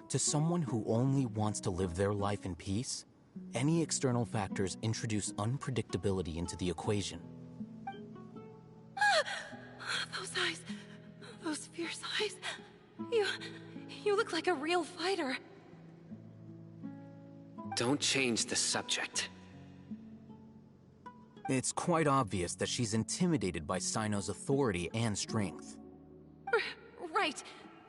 to someone who only wants to live their life in peace, any external factors introduce unpredictability into the equation. Those eyes. Those fierce eyes. You look like a real fighter. Don't change the subject. It's quite obvious that she's intimidated by Sino's authority and strength. Right.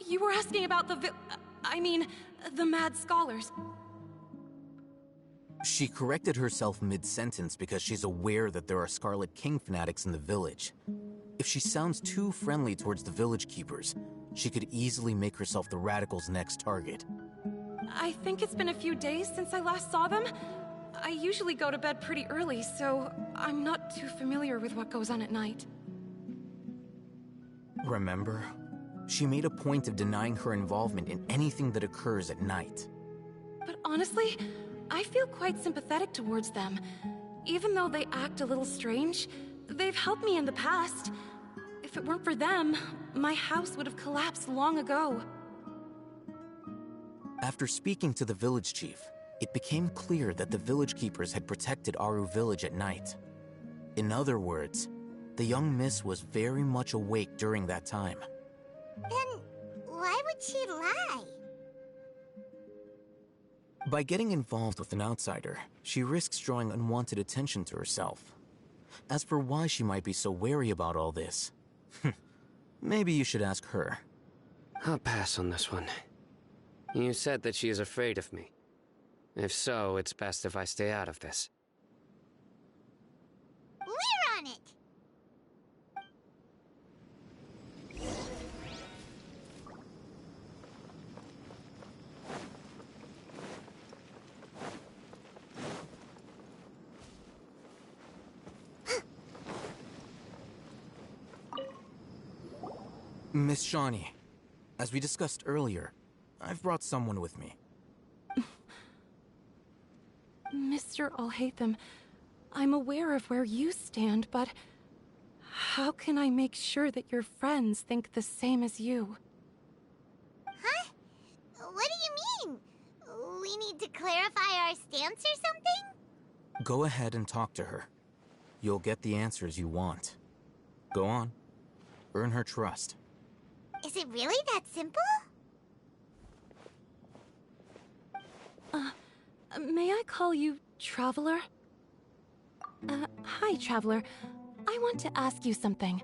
You were asking about the Mad Scholars. She corrected herself mid-sentence because she's aware that there are Scarlet King fanatics in the village. If she sounds too friendly towards the village keepers, she could easily make herself the Radicals' next target. I think it's been a few days since I last saw them. I usually go to bed pretty early, so I'm not too familiar with what goes on at night. Remember? She made a point of denying her involvement in anything that occurs at night. But honestly, I feel quite sympathetic towards them. Even though they act a little strange, they've helped me in the past. If it weren't for them, my house would have collapsed long ago. After speaking to the village chief, it became clear that the village keepers had protected Aru Village at night. In other words, the young miss was very much awake during that time. Then why would she lie? By getting involved with an outsider, she risks drawing unwanted attention to herself. As for why she might be so wary about all this, maybe you should ask her. I'll pass on this one. You said that she is afraid of me. If so, it's best if I stay out of this. We're on it! Miss Shawnee, as we discussed earlier, I've brought someone with me. Mr. Alhaitham, I'm aware of where you stand, but how can I make sure that your friends think the same as you? Huh? What do you mean? We need to clarify our stance or something? Go ahead and talk to her. You'll get the answers you want. Go on. Earn her trust. Is it really that simple? May I call you Traveler? Hi, Traveler. I want to ask you something.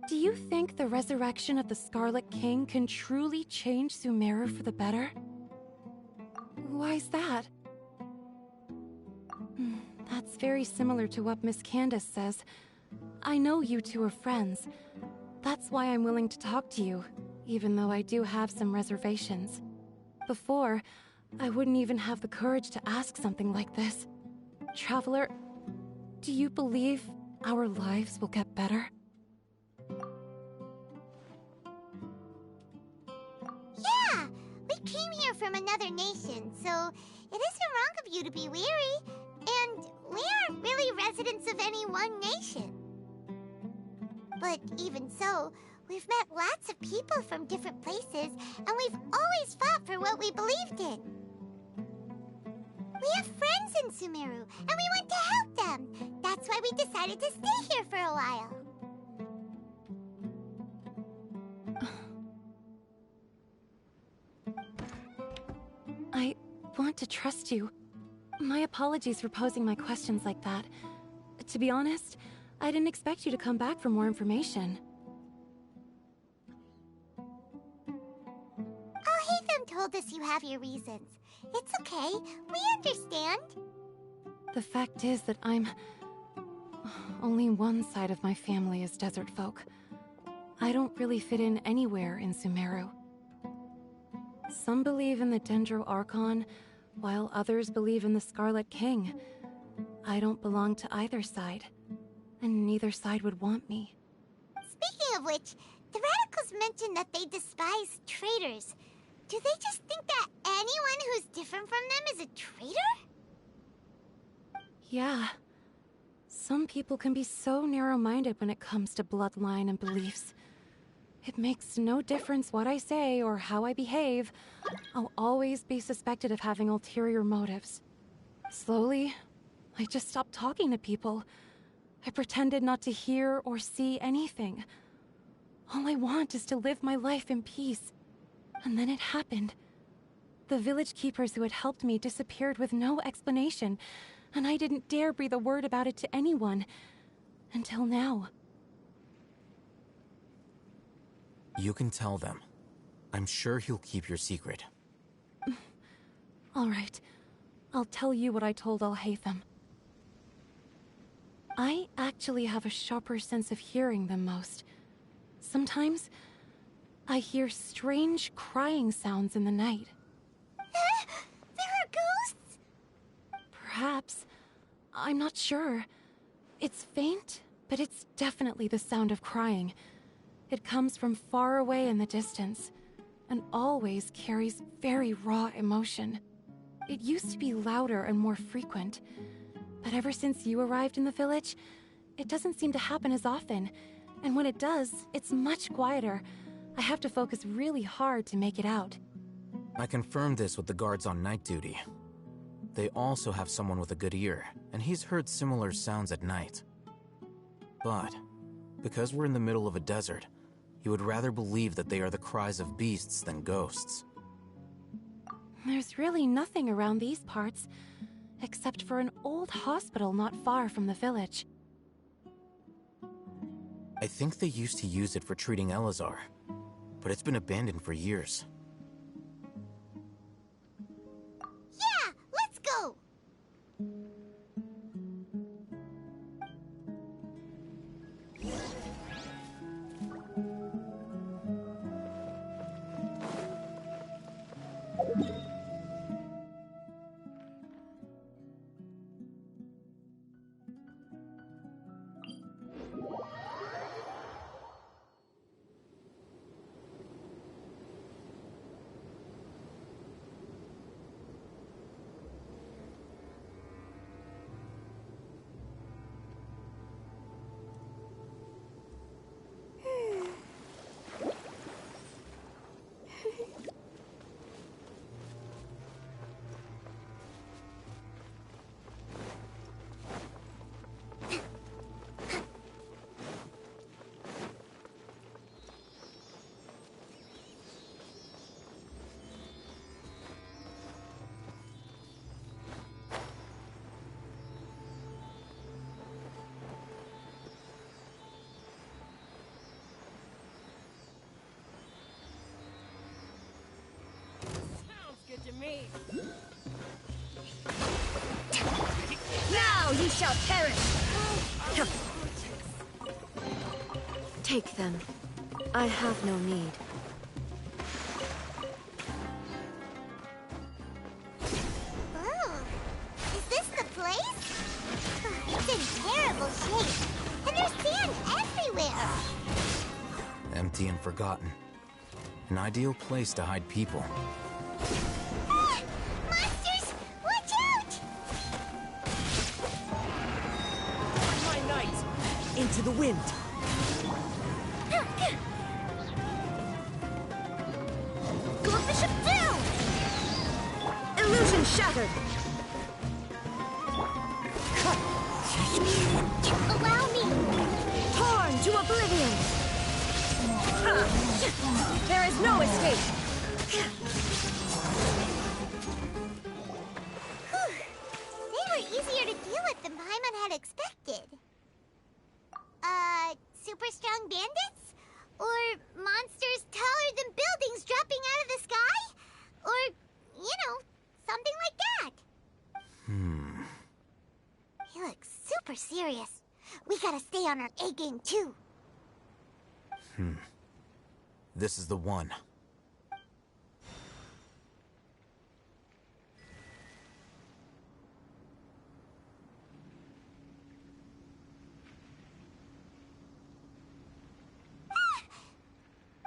Do you think the resurrection of the Scarlet King can truly change Sumeru for the better? Why's that? That's very similar to what Miss Candace says. I know you two are friends. That's why I'm willing to talk to you, even though I do have some reservations. Before, I wouldn't even have the courage to ask something like this. Traveler, do you believe our lives will get better? Yeah! We came here from another nation, so it isn't wrong of you to be weary. And we aren't really residents of any one nation. But even so, we've met lots of people from different places, and we've always fought for what we believed in. We have friends in Sumeru, and we want to help them. That's why we decided to stay here for a while. I want to trust you. My apologies for posing my questions like that. To be honest, I didn't expect you to come back for more information. Alhaitham told us you have your reasons. It's okay. We understand. The fact is that only one side of my family is desert folk. I don't really fit in anywhere in Sumeru. Some believe in the Dendro Archon, while others believe in the Scarlet King. I don't belong to either side, and neither side would want me. Speaking of which, the Radicals mentioned that they despise traitors. Do they just think that anyone who's different from them is a traitor? Yeah. Some people can be so narrow-minded when it comes to bloodline and beliefs. It makes no difference what I say or how I behave. I'll always be suspected of having ulterior motives. Slowly, I just stopped talking to people. I pretended not to hear or see anything. All I want is to live my life in peace. And then it happened. The village keepers who had helped me disappeared with no explanation, and I didn't dare breathe a word about it to anyone. Until now. You can tell them. I'm sure he'll keep your secret. All right. I'll tell you what I told Alhaitham. I actually have a sharper sense of hearing than most. Sometimes, I hear strange crying sounds in the night. There are ghosts? Perhaps. I'm not sure. It's faint, but it's definitely the sound of crying. It comes from far away in the distance, and always carries very raw emotion. It used to be louder and more frequent, but ever since you arrived in the village, it doesn't seem to happen as often, and when it does, it's much quieter. I have to focus really hard to make it out. I confirmed this with the guards on night duty. They also have someone with a good ear, and he's heard similar sounds at night. But, because we're in the middle of a desert, he would rather believe that they are the cries of beasts than ghosts. There's really nothing around these parts, except for an old hospital not far from the village. I think they used to use it for treating Elazar, but it's been abandoned for years. Yeah, let's go! me. Now you shall perish! Take them. I have no need. Oh, is this the place? It's in terrible shape, and there's sand everywhere. Empty and forgotten. An ideal place to hide people. Ah! Monsters! Watch out! My knight! Into the wind! Go Bishop down! Illusion shattered! Allow me! Torn to oblivion! There is no escape! They were easier to deal with than Paimon had expected. Super strong bandits? Or monsters taller than buildings dropping out of the sky? Or, something like that. He looks super serious. We gotta stay on our A game too. This is the one.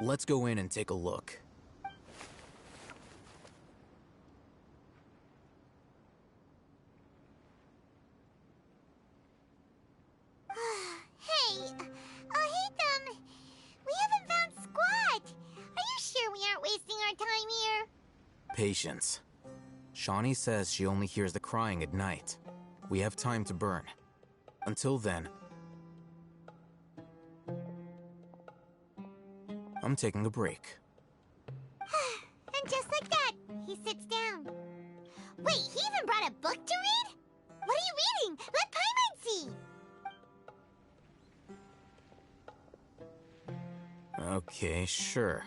Let's go in and take a look. Hey, we haven't found squat. Are you sure we aren't wasting our time here? Patience. Shawnee says she only hears the crying at night. We have time to burn. Until then, I'm taking a break. And just like that, he sits down. Wait, he even brought a book to read? What are you reading? Let Paimon see! Okay, sure.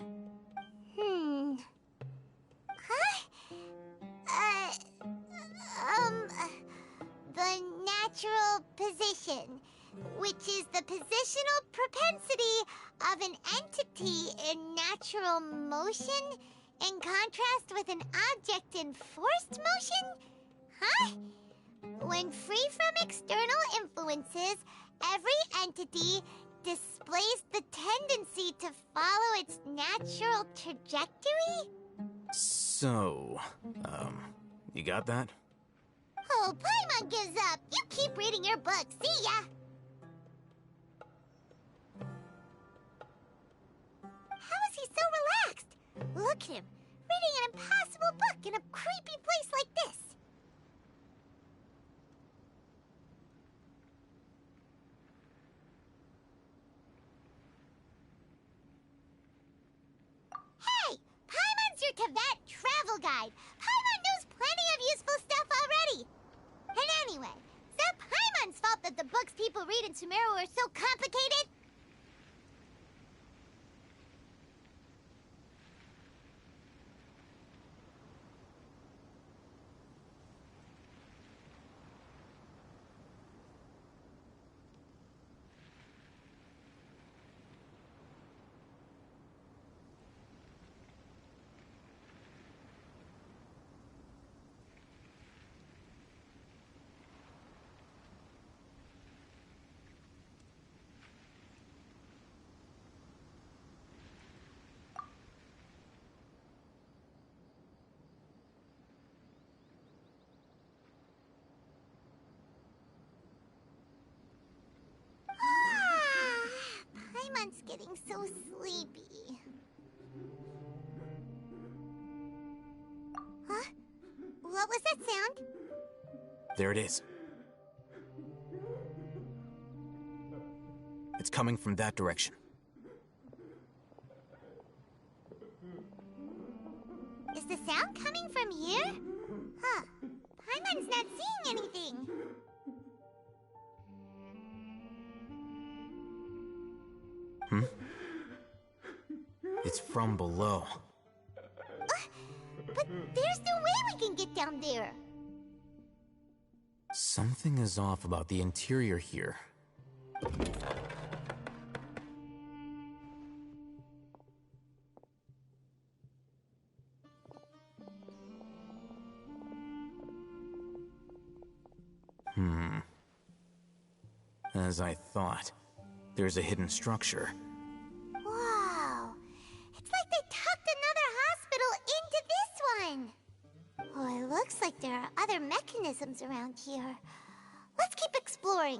Huh? The natural position, which is the positional propensity of an entity in natural motion in contrast with an object in forced motion? Huh? When free from external influences, every entity displays the tendency to follow its natural trajectory? So, you got that? Oh, Paimon gives up. You keep reading your book. See ya! How is he so relaxed? Look at him, reading an impossible book in a creepy place like this. Hey! Paimon's your Tibet travel guide. Paimon knows plenty of useful stuff already. And anyway, is that Paimon's fault that the books people read in Sumeru are so complicated? Paimon's getting so sleepy. Huh? What was that sound? There it is. It's coming from that direction. Is the sound coming from here? Huh. Paimon's not seeing anything. It's from below. But there's no way we can get down there. Something is off about the interior here. As I thought, there's a hidden structure. Wow. It's like they tucked another hospital into this one. Oh, it looks like there are other mechanisms around here. Let's keep exploring.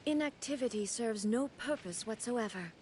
Inactivity serves no purpose whatsoever.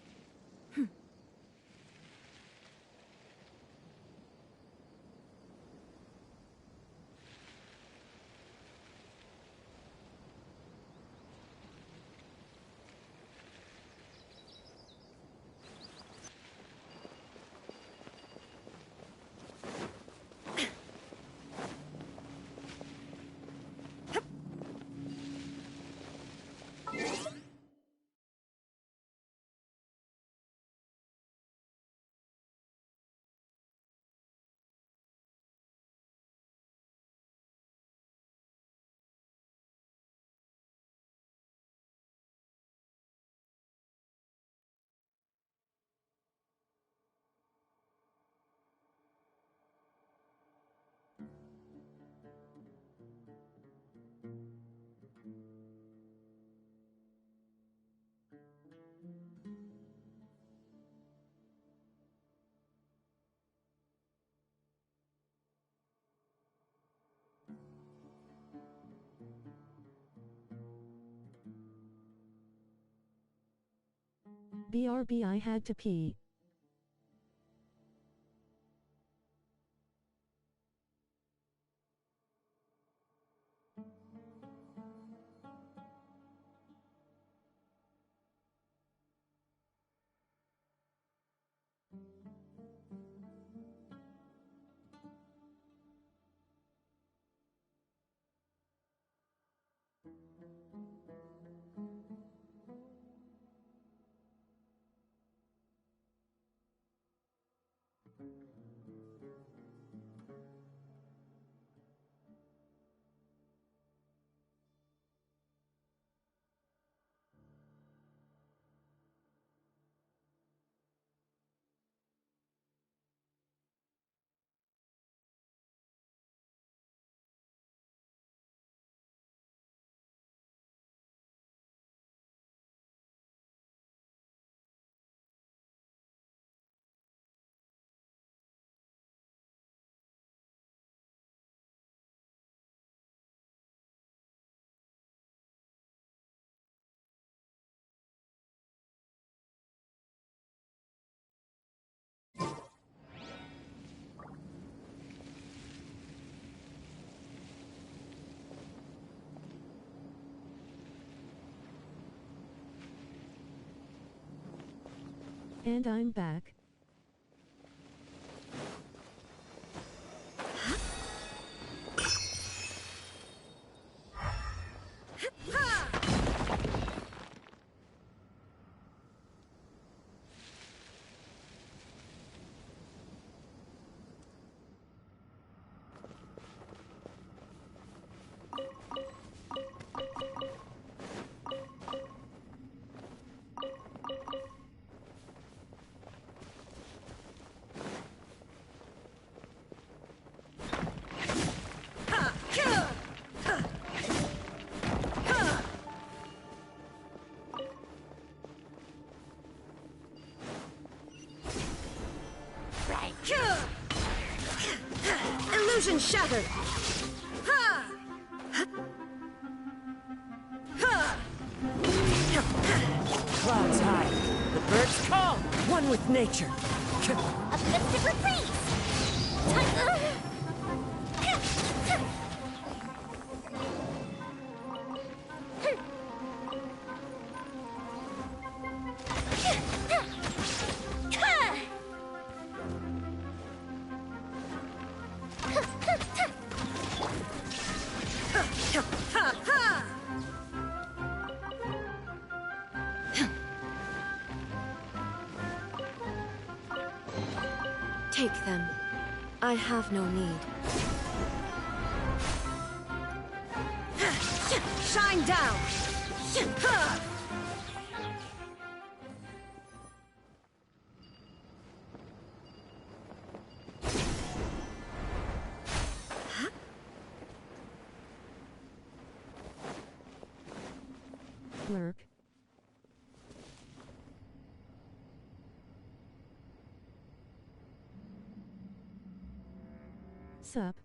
BRB, I had to pee. And I'm back. Illusion shattered! Ha! Ha! Clouds high, the birds call, one with nature. A festive reprise! Take them. I have no need. Shine down! Lurk. Sup?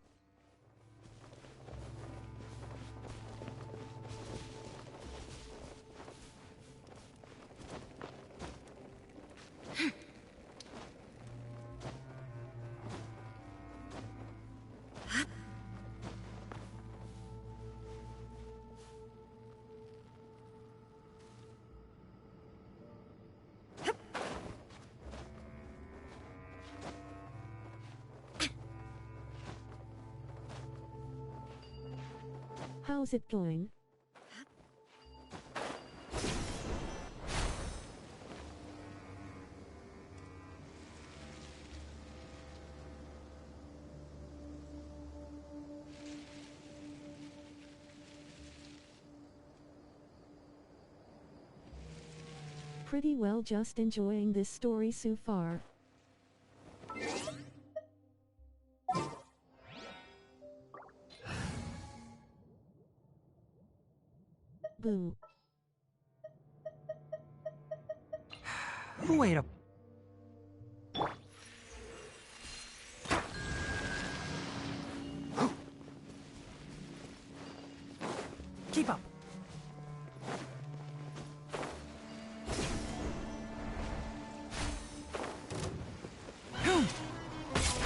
How's it going? Pretty well, just enjoying this story so far. Boo. Wait a... Keep up.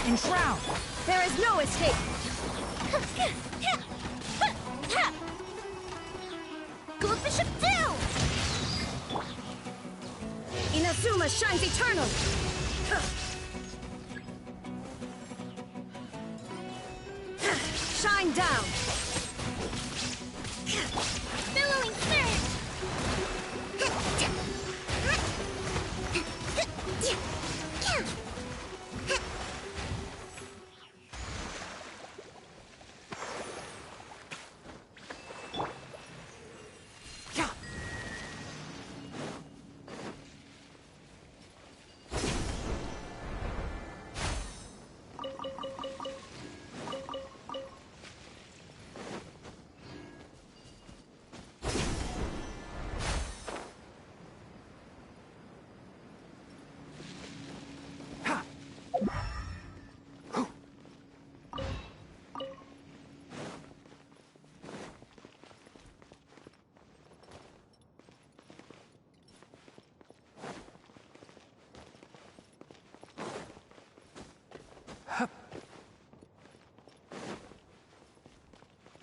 Enshroud! There is no escape! Goldfish of Doom! Inazuma shines eternal! Shine down! Billowing Surge!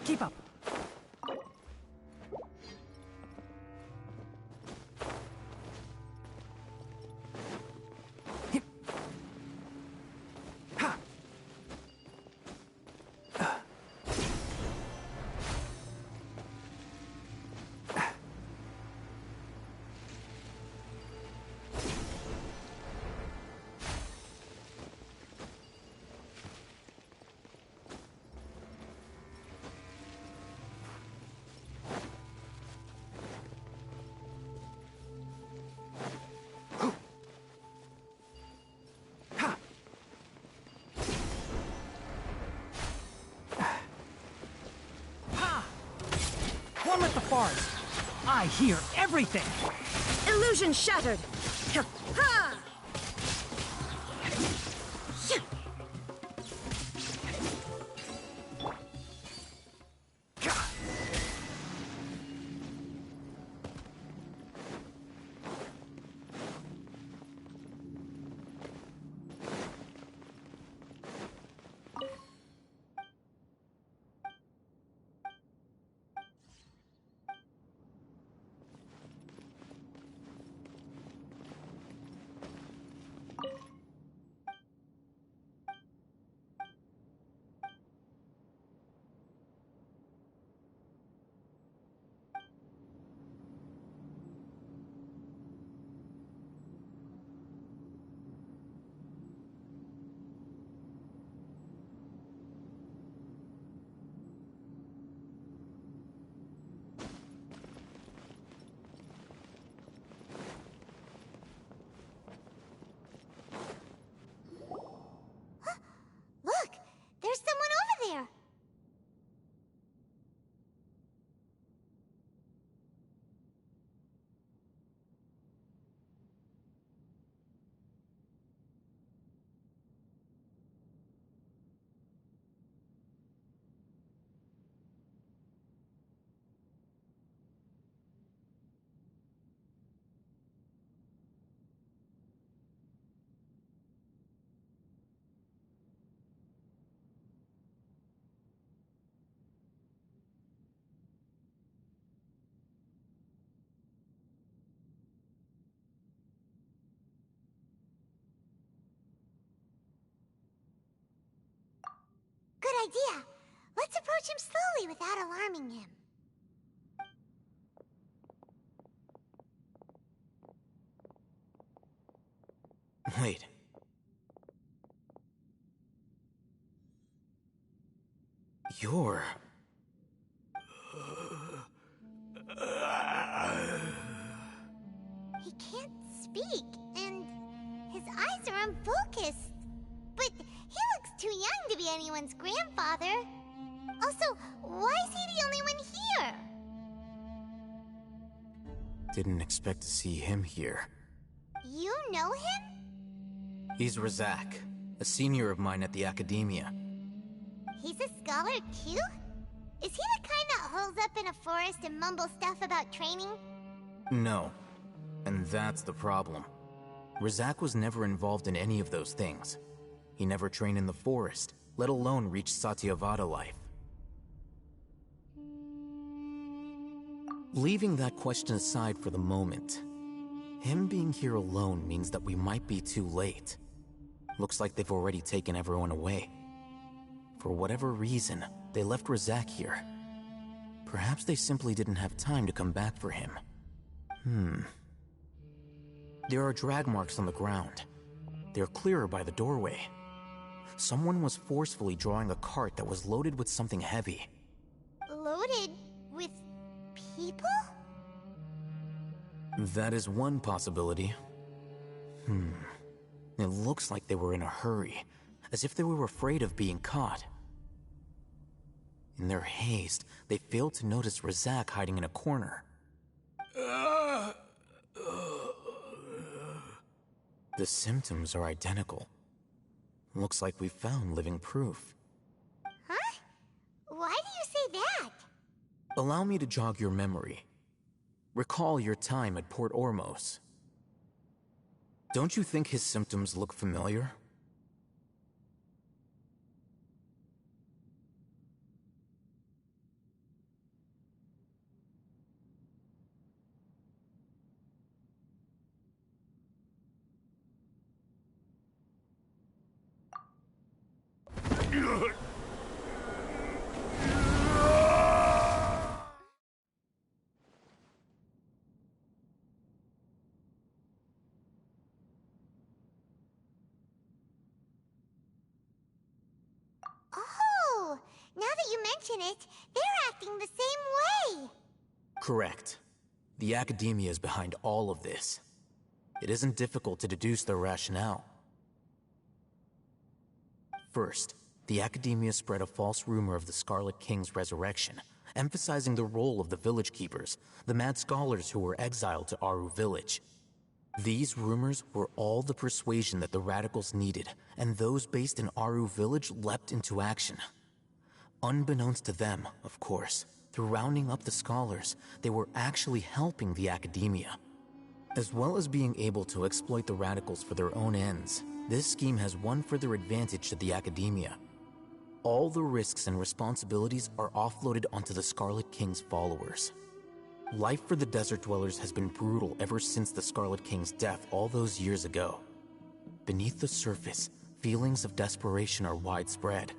Keep up. One with the forest. I hear everything. Illusion shattered! Ha! idea. Let's approach him slowly without alarming him. Wait. You're... He can't speak, and his eyes are unfocused. But he looks too young to be anyone's grandfather. Also, why is he the only one here? Didn't expect to see him here. You know him? He's Razak, a senior of mine at the Academia. He's a scholar too? Is he the kind that holes up in a forest and mumbles stuff about training? No. And that's the problem. Razak was never involved in any of those things. He never trained in the forest, let alone reach Satyavada life. Leaving that question aside for the moment, him being here alone means that we might be too late. Looks like they've already taken everyone away. For whatever reason, they left Razak here. Perhaps they simply didn't have time to come back for him. There are drag marks on the ground. They're clearer by the doorway. Someone was forcefully drawing a cart that was loaded with something heavy. Loaded with people? That is one possibility. It looks like they were in a hurry, as if they were afraid of being caught. In their haste, they failed to notice Razak hiding in a corner. The symptoms are identical. Looks like we found living proof. Huh? Why do you say that? Allow me to jog your memory. Recall your time at Port Ormos. Don't you think his symptoms look familiar? Oh, now that you mention it, they're acting the same way. Correct. The Academia is behind all of this. It isn't difficult to deduce their rationale. First, the Academia spread a false rumor of the Scarlet King's resurrection, emphasizing the role of the village keepers, the mad scholars who were exiled to Aru village. These rumors were all the persuasion that the radicals needed, and those based in Aru village leapt into action. Unbeknownst to them, of course, through rounding up the scholars, they were actually helping the Academia. As well as being able to exploit the radicals for their own ends, this scheme has one further advantage to the Academia. All the risks and responsibilities are offloaded onto the Scarlet King's followers. Life for the desert dwellers has been brutal ever since the Scarlet King's death all those years ago. Beneath the surface, feelings of desperation are widespread.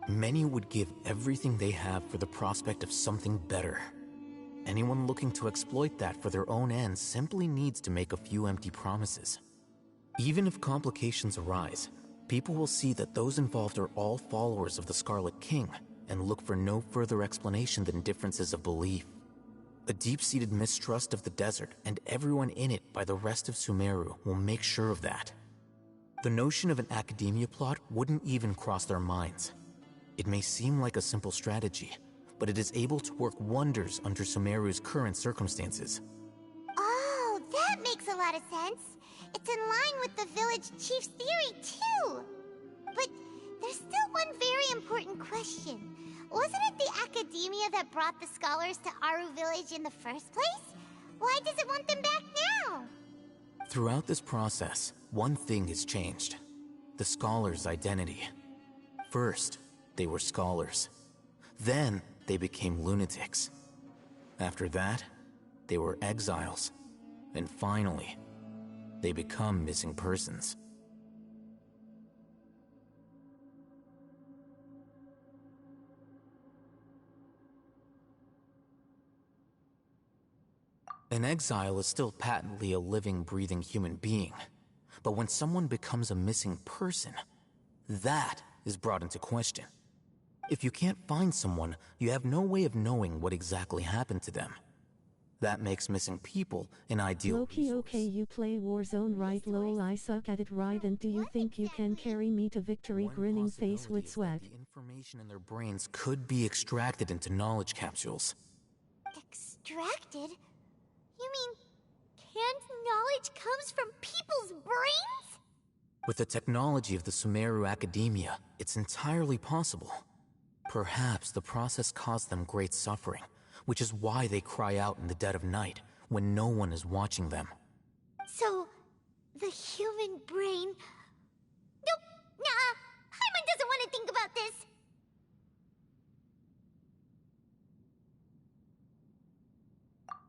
Many would give everything they have for the prospect of something better. Anyone looking to exploit that for their own ends simply needs to make a few empty promises. Even if complications arise, people will see that those involved are all followers of the Scarlet King and look for no further explanation than differences of belief. A deep-seated mistrust of the desert and everyone in it by the rest of Sumeru will make sure of that. The notion of an Academia plot wouldn't even cross their minds. It may seem like a simple strategy, but it is able to work wonders under Sumeru's current circumstances. Oh, that makes a lot of sense. It's in line with the village chief's theory, too. But there's still one very important question. Wasn't it the Academia that brought the scholars to Aru village in the first place? Why does it want them back now? Throughout this process, one thing has changed. The scholars' identity. First, they were scholars. Then, they became lunatics. After that, they were exiles. And finally, they become missing persons. An exile is still patently a living, breathing human being. But when someone becomes a missing person, that is brought into question. If you can't find someone, you have no way of knowing what exactly happened to them. That makes missing people an ideal Loki, okay, you play Warzone right? Lol, I suck at it, right? And do you think you can carry me to victory? Grinning face with sweat. The information in their brains could be extracted into knowledge capsules. Extracted? You mean canned knowledge comes from people's brains? With the technology of the Sumeru Academia, it's entirely possible. Perhaps the process caused them great suffering, which is why they cry out in the dead of night when no one is watching them. So, the human brain... Nope, nah, Paimon doesn't want to think about this.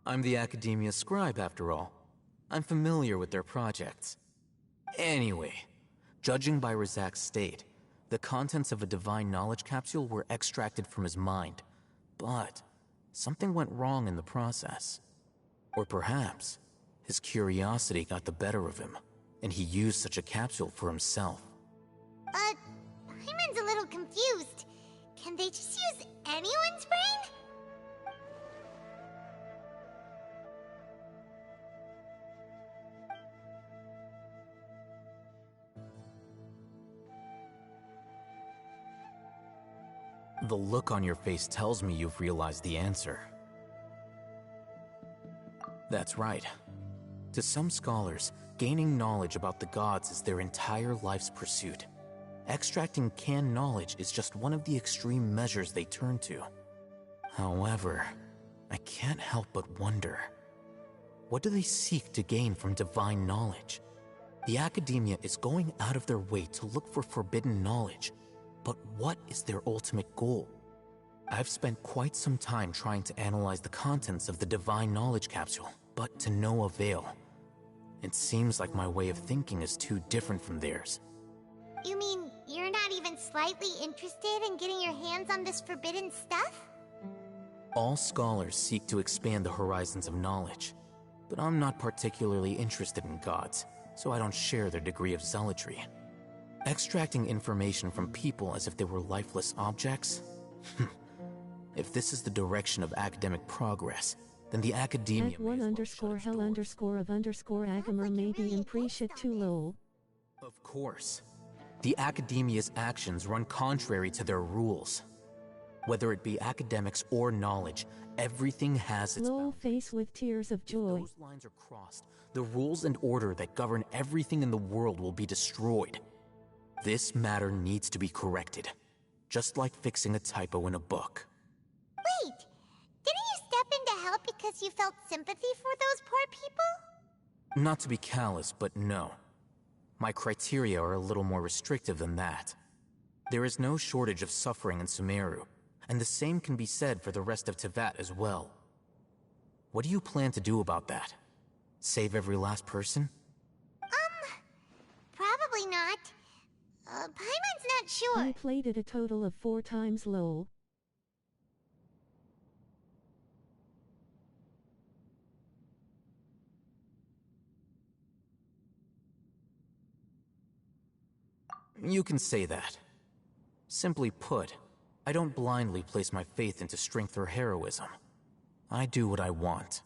I'm the Academia scribe, after all. I'm familiar with their projects. Anyway, judging by Razak's state, the contents of a divine knowledge capsule were extracted from his mind. But something went wrong in the process. Or perhaps his curiosity got the better of him, and he used such a capsule for himself. Paimon's a little confused. Can they just use anyone's brain? The look on your face tells me you've realized the answer. That's right. To some scholars, gaining knowledge about the gods is their entire life's pursuit. Extracting canned knowledge is just one of the extreme measures they turn to. However, I can't help but wonder, what do they seek to gain from divine knowledge? The Academia is going out of their way to look for forbidden knowledge, but what is their ultimate goal? I've spent quite some time trying to analyze the contents of the divine knowledge capsule, but to no avail. It seems like my way of thinking is too different from theirs. You mean you're not even slightly interested in getting your hands on this forbidden stuff? All scholars seek to expand the horizons of knowledge, but I'm not particularly interested in gods, so I don't share their degree of zealotry. Extracting information from people as if they were lifeless objects? If this is the direction of academic progress, then the Academia At one underscore hell underscore of underscore agamer may be in pre-shit too low. Of course. The Academia's actions run contrary to their rules. Whether it be academics or knowledge, everything has its Lol face with tears of joy. If those lines are crossed, the rules and order that govern everything in the world will be destroyed. This matter needs to be corrected, just like fixing a typo in a book. Wait, didn't you step in to help because you felt sympathy for those poor people? Not to be callous, but no. My criteria are a little more restrictive than that. There is no shortage of suffering in Sumeru, and the same can be said for the rest of Teyvat as well. What do you plan to do about that? Save every last person? Probably not. Paimon's not sure. I played it a total of 4 times lol. You can say that. Simply put, I don't blindly place my faith into strength or heroism. I do what I want.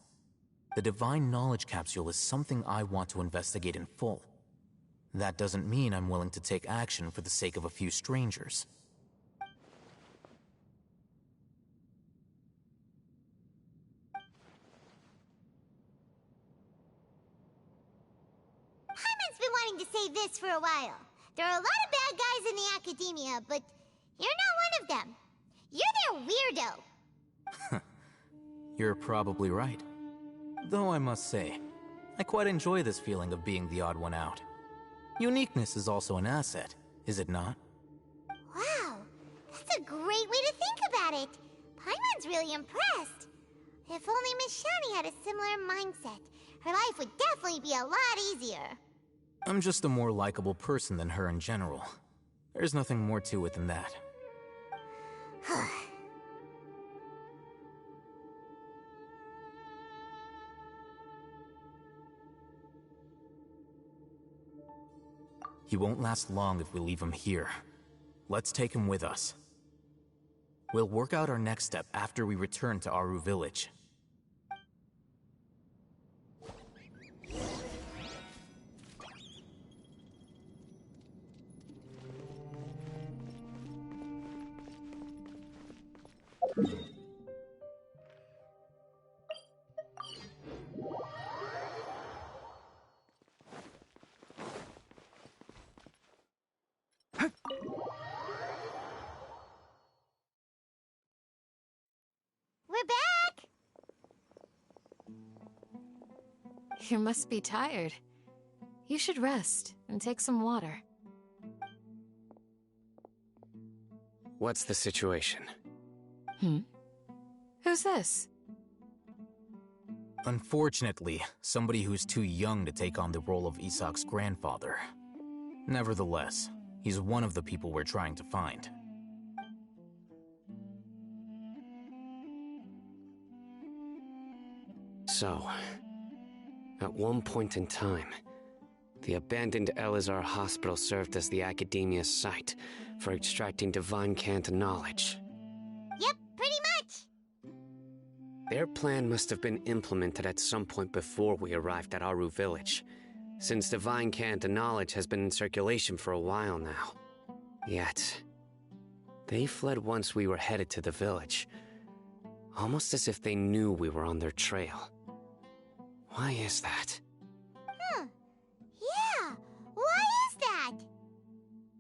The divine knowledge capsule is something I want to investigate in full. That doesn't mean I'm willing to take action for the sake of a few strangers. Paimon's been wanting to say this for a while. There are a lot of bad guys in the Academia, but you're not one of them. You're their weirdo. You're probably right. Though I must say, I quite enjoy this feeling of being the odd one out. Uniqueness is also an asset, is it not? Wow, that's a great way to think about it. Paimon's really impressed. If only Miss Shani had a similar mindset, her life would definitely be a lot easier. I'm just a more likable person than her in general. There's nothing more to it than that. He won't last long if we leave him here. Let's take him with us. We'll work out our next step after we return to Aru Village. We're back! You must be tired. You should rest and take some water. What's the situation? Who's this? Unfortunately, somebody who's too young to take on the role of Isak's grandfather. Nevertheless, he's one of the people we're trying to find. So, at one point in time, the abandoned Elazar Hospital served as the Academia's site for extracting divine cant knowledge. Yep, pretty much. Their plan must have been implemented at some point before we arrived at Aru Village, since divine cant knowledge has been in circulation for a while now. Yet, they fled once we were headed to the village, almost as if they knew we were on their trail. Why is that? Yeah, why is that?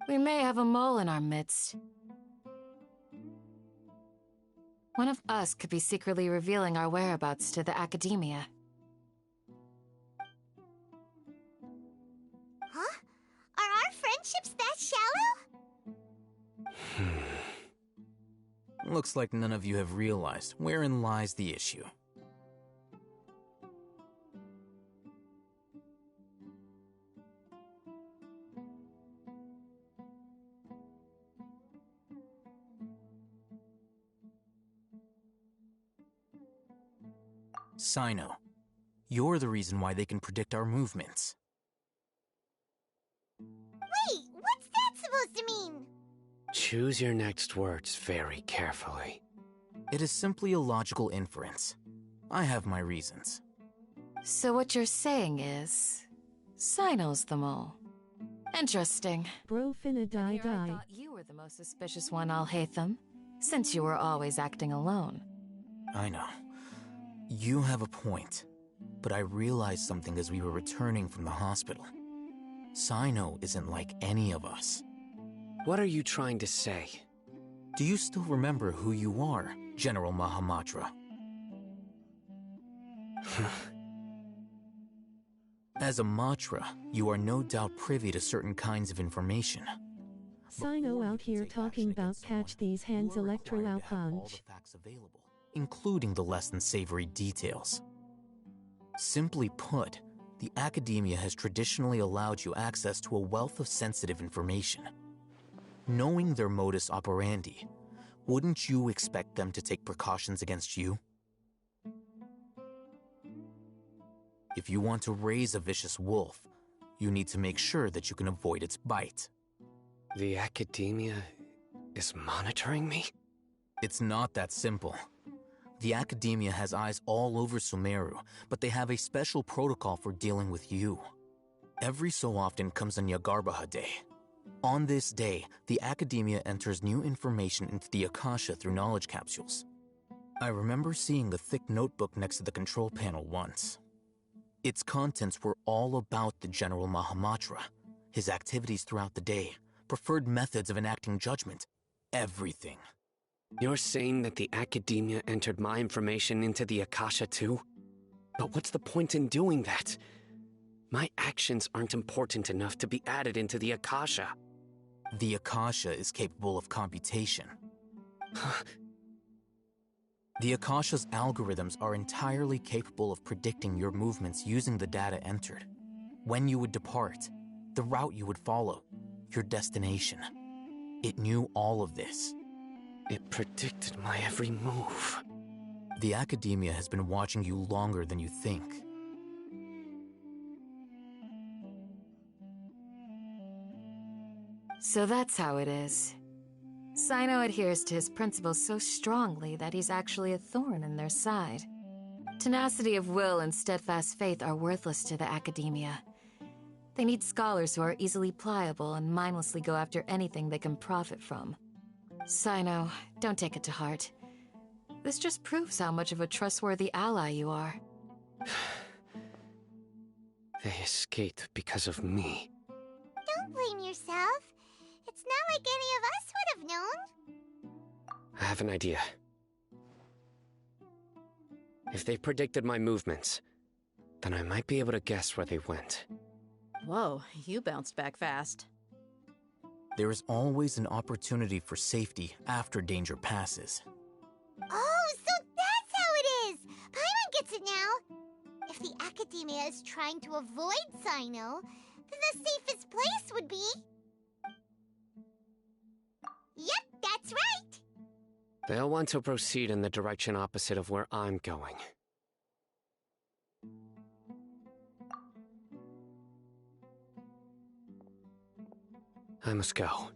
We may have a mole in our midst. One of us could be secretly revealing our whereabouts to the Academia. Huh? Are our friendships that shallow? Looks like none of you have realized wherein lies the issue. Sino, you're the reason why they can predict our movements. Wait, what's that supposed to mean? Choose your next words very carefully. It is simply a logical inference. I have my reasons. So what you're saying is... Sino's the mole. Interesting. Bro finna die. I thought you were the most suspicious one, Al-Haytham, since you were always acting alone. I know. You have a point, but I realized something as we were returning from the hospital. Sino isn't like any of us. What are you trying to say? Do you still remember who you are, General Mahamatra? As a Matra, you are no doubt privy to certain kinds of information. Sino out here talking about catch these hands electro out punch. Including the less than savory details. Simply put, the Academia has traditionally allowed you access to a wealth of sensitive information. Knowing their modus operandi, wouldn't you expect them to take precautions against you? If you want to raise a vicious wolf, you need to make sure that you can avoid its bite. The Academia is monitoring me? It's not that simple. The Academia has eyes all over Sumeru, but they have a special protocol for dealing with you. Every so often comes a Nyagarbaha Day. On this day, the Academia enters new information into the Akasha through knowledge capsules. I remember seeing a thick notebook next to the control panel once. Its contents were all about the General Mahamatra, his activities throughout the day, preferred methods of enacting judgment, everything. You're saying that the Academia entered my information into the Akasha too? But what's the point in doing that? My actions aren't important enough to be added into the Akasha. The Akasha is capable of computation. The Akasha's algorithms are entirely capable of predicting your movements using the data entered. When you would depart, the route you would follow, your destination. It knew all of this. It predicted my every move. The Academia has been watching you longer than you think. So that's how it is. Sino adheres to his principles so strongly that he's actually a thorn in their side. Tenacity of will and steadfast faith are worthless to the academia. They need scholars who are easily pliable and mindlessly go after anything they can profit from. Sino, don't take it to heart. This just proves how much of a trustworthy ally you are. They escaped because of me. Don't blame yourself. It's not like any of us would have known. I have an idea. If they predicted my movements, then I might be able to guess where they went. Whoa, you bounced back fast. There is always an opportunity for safety after danger passes. Oh, so that's how it is! Paimon gets it now! If the Academia is trying to avoid Sino, then the safest place would be... Yep, that's right! They'll want to proceed in the direction opposite of where I'm going. I must go.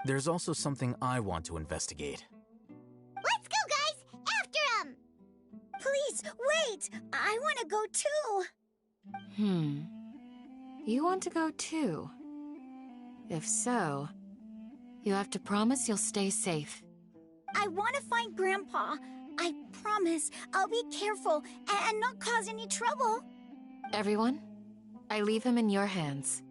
There's also something I want to investigate. Let's go, guys! After him! Please, wait! I want to go too! You want to go too? If so, you have to promise you'll stay safe. I want to find Grandpa. I promise I'll be careful and not cause any trouble. Everyone, I leave him in your hands.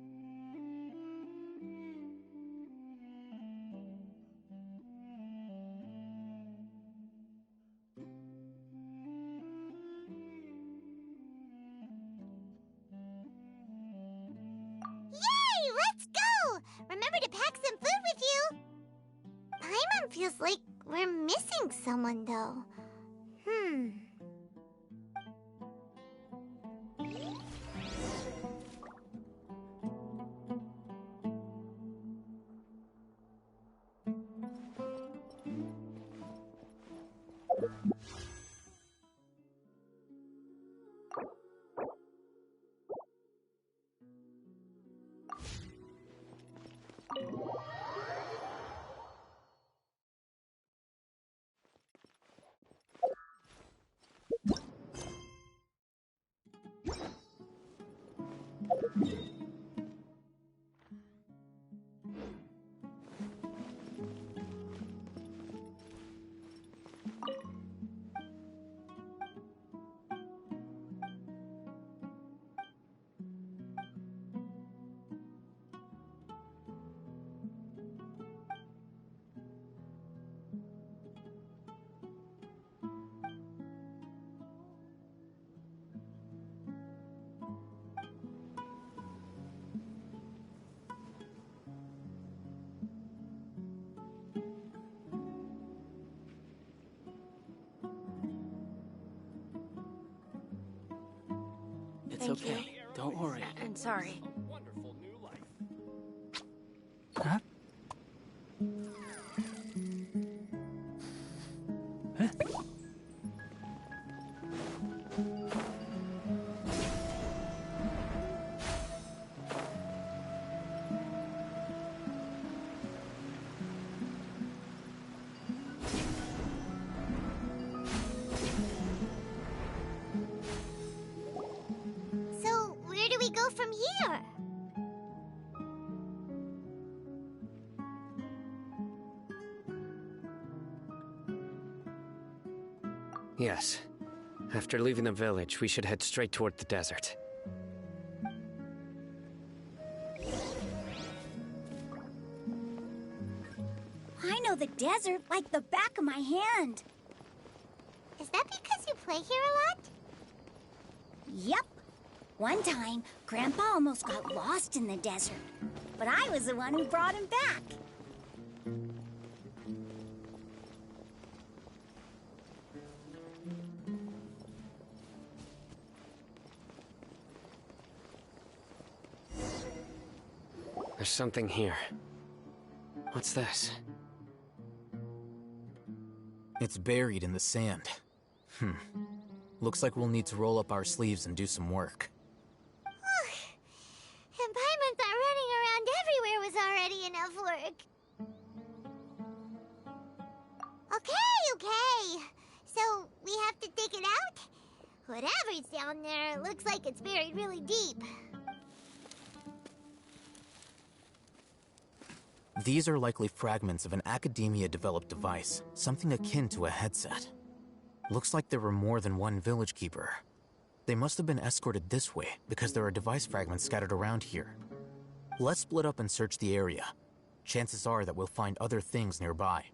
Yay! Let's go! Remember to pack some food with you! Paimon feels like we're missing someone, though. It's Thank okay. you. Don't worry. I'm sorry. Huh? So, where do we go from here? Yes. After leaving the village, we should head straight toward the desert. I know the desert like the back of my hand. Is that because you play here a lot? Yep. One time, Grandpa almost got lost in the desert, but I was the one who brought him back. There's something here. What's this? It's buried in the sand. Looks like we'll need to roll up our sleeves and do some work. And Paimon thought running around everywhere was work. Okay. So, we have to dig it out? Whatever's down there, looks like it's buried really deep. These are likely fragments of an Academia-developed device, something akin to a headset. Looks like there were more than one village keeper. They must have been escorted this way because there are device fragments scattered around here. Let's split up and search the area. Chances are that we'll find other things nearby.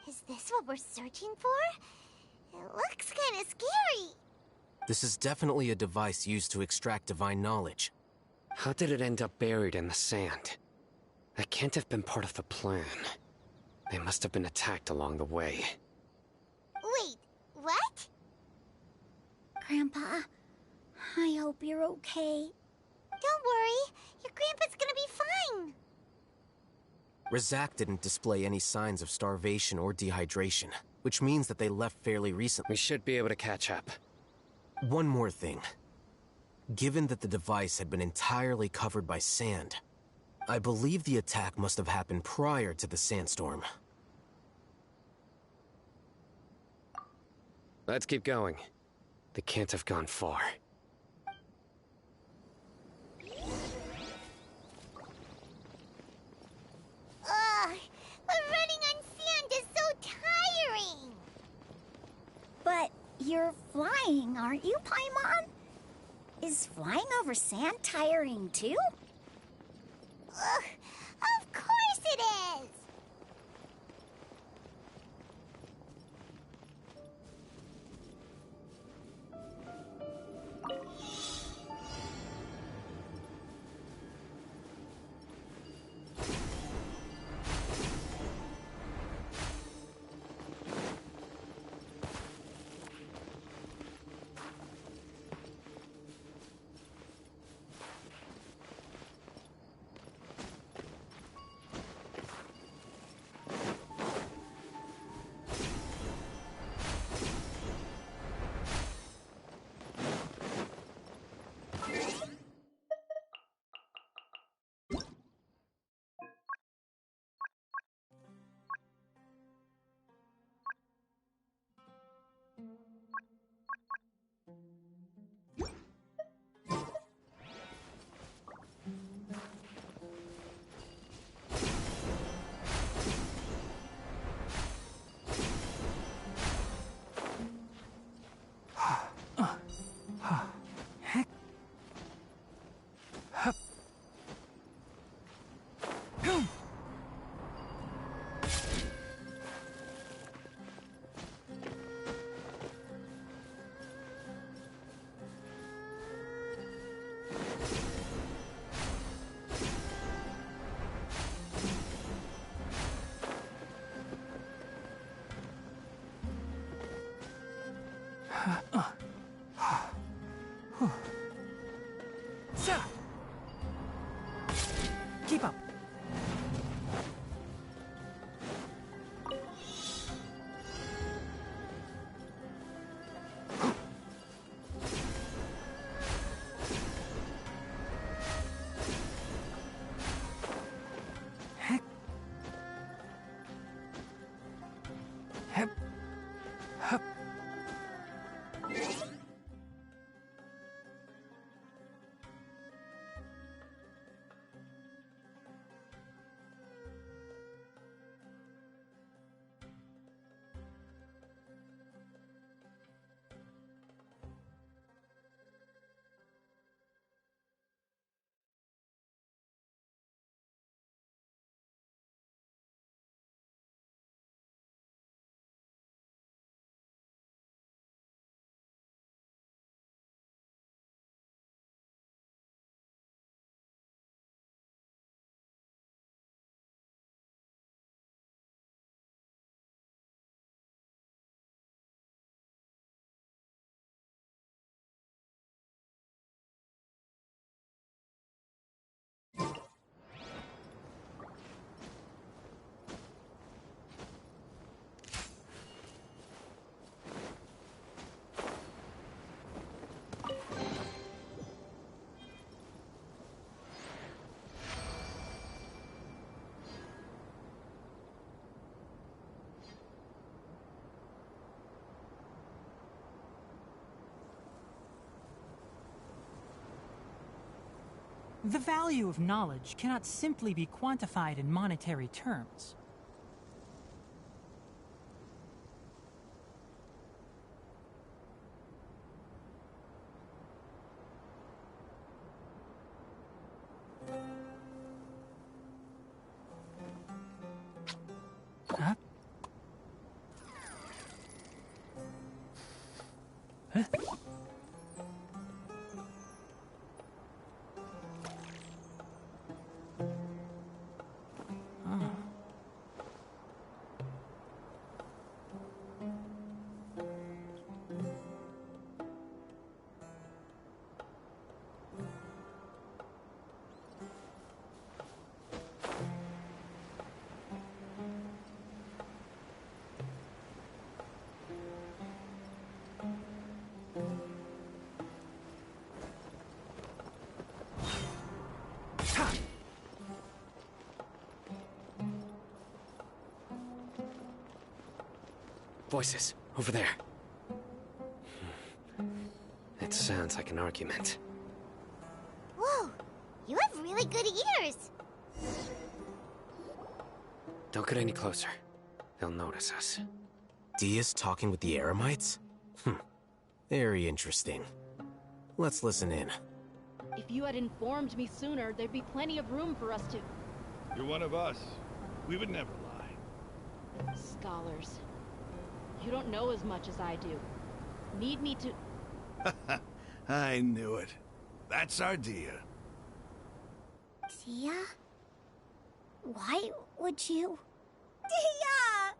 Is this what we're searching for? It looks kinda scary. This is definitely a device used to extract divine knowledge. How did it end up buried in the sand? That can't have been part of the plan. They must have been attacked along the way. Wait, what? Grandpa, I hope you're okay. Don't worry, your grandpa's gonna be fine. Razak didn't display any signs of starvation or dehydration, which means that they left fairly recently. We should be able to catch up. One more thing. Given that the device had been entirely covered by sand, I believe the attack must have happened prior to the sandstorm. Let's keep going. They can't have gone far. Ugh, but running on sand is so tiring. But you're flying, aren't you, Paimon? Is flying over sand tiring too? Ugh, of course it is. The value of knowledge cannot simply be quantified in monetary terms. Huh? Huh? Voices, over there. It sounds like an argument. Whoa, you have really good ears. Don't get any closer. They'll notice us. Dia's talking with the Eremites? Very interesting. Let's listen in. If you had informed me sooner, there'd be plenty of room for us to... You're one of us. We would never lie. Scholars. You don't know as much as I do. Need me to... I knew it. That's our Dia. Dia? Why would you... Dia!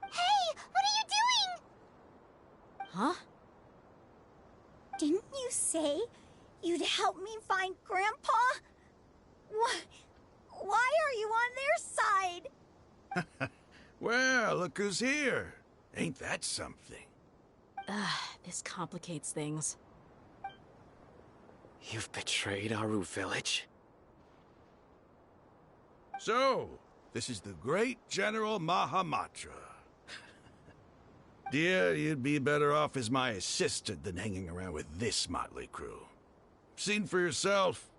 Hey, what are you doing? Huh? Didn't you say you'd help me find Grandpa? Why are you on their side? Well, look who's here. Ain't that something? This complicates things. You've betrayed Aru village? So, this is the great General Mahamatra. Dear, you'd be better off as my assistant than hanging around with this motley crew. Seen for yourself,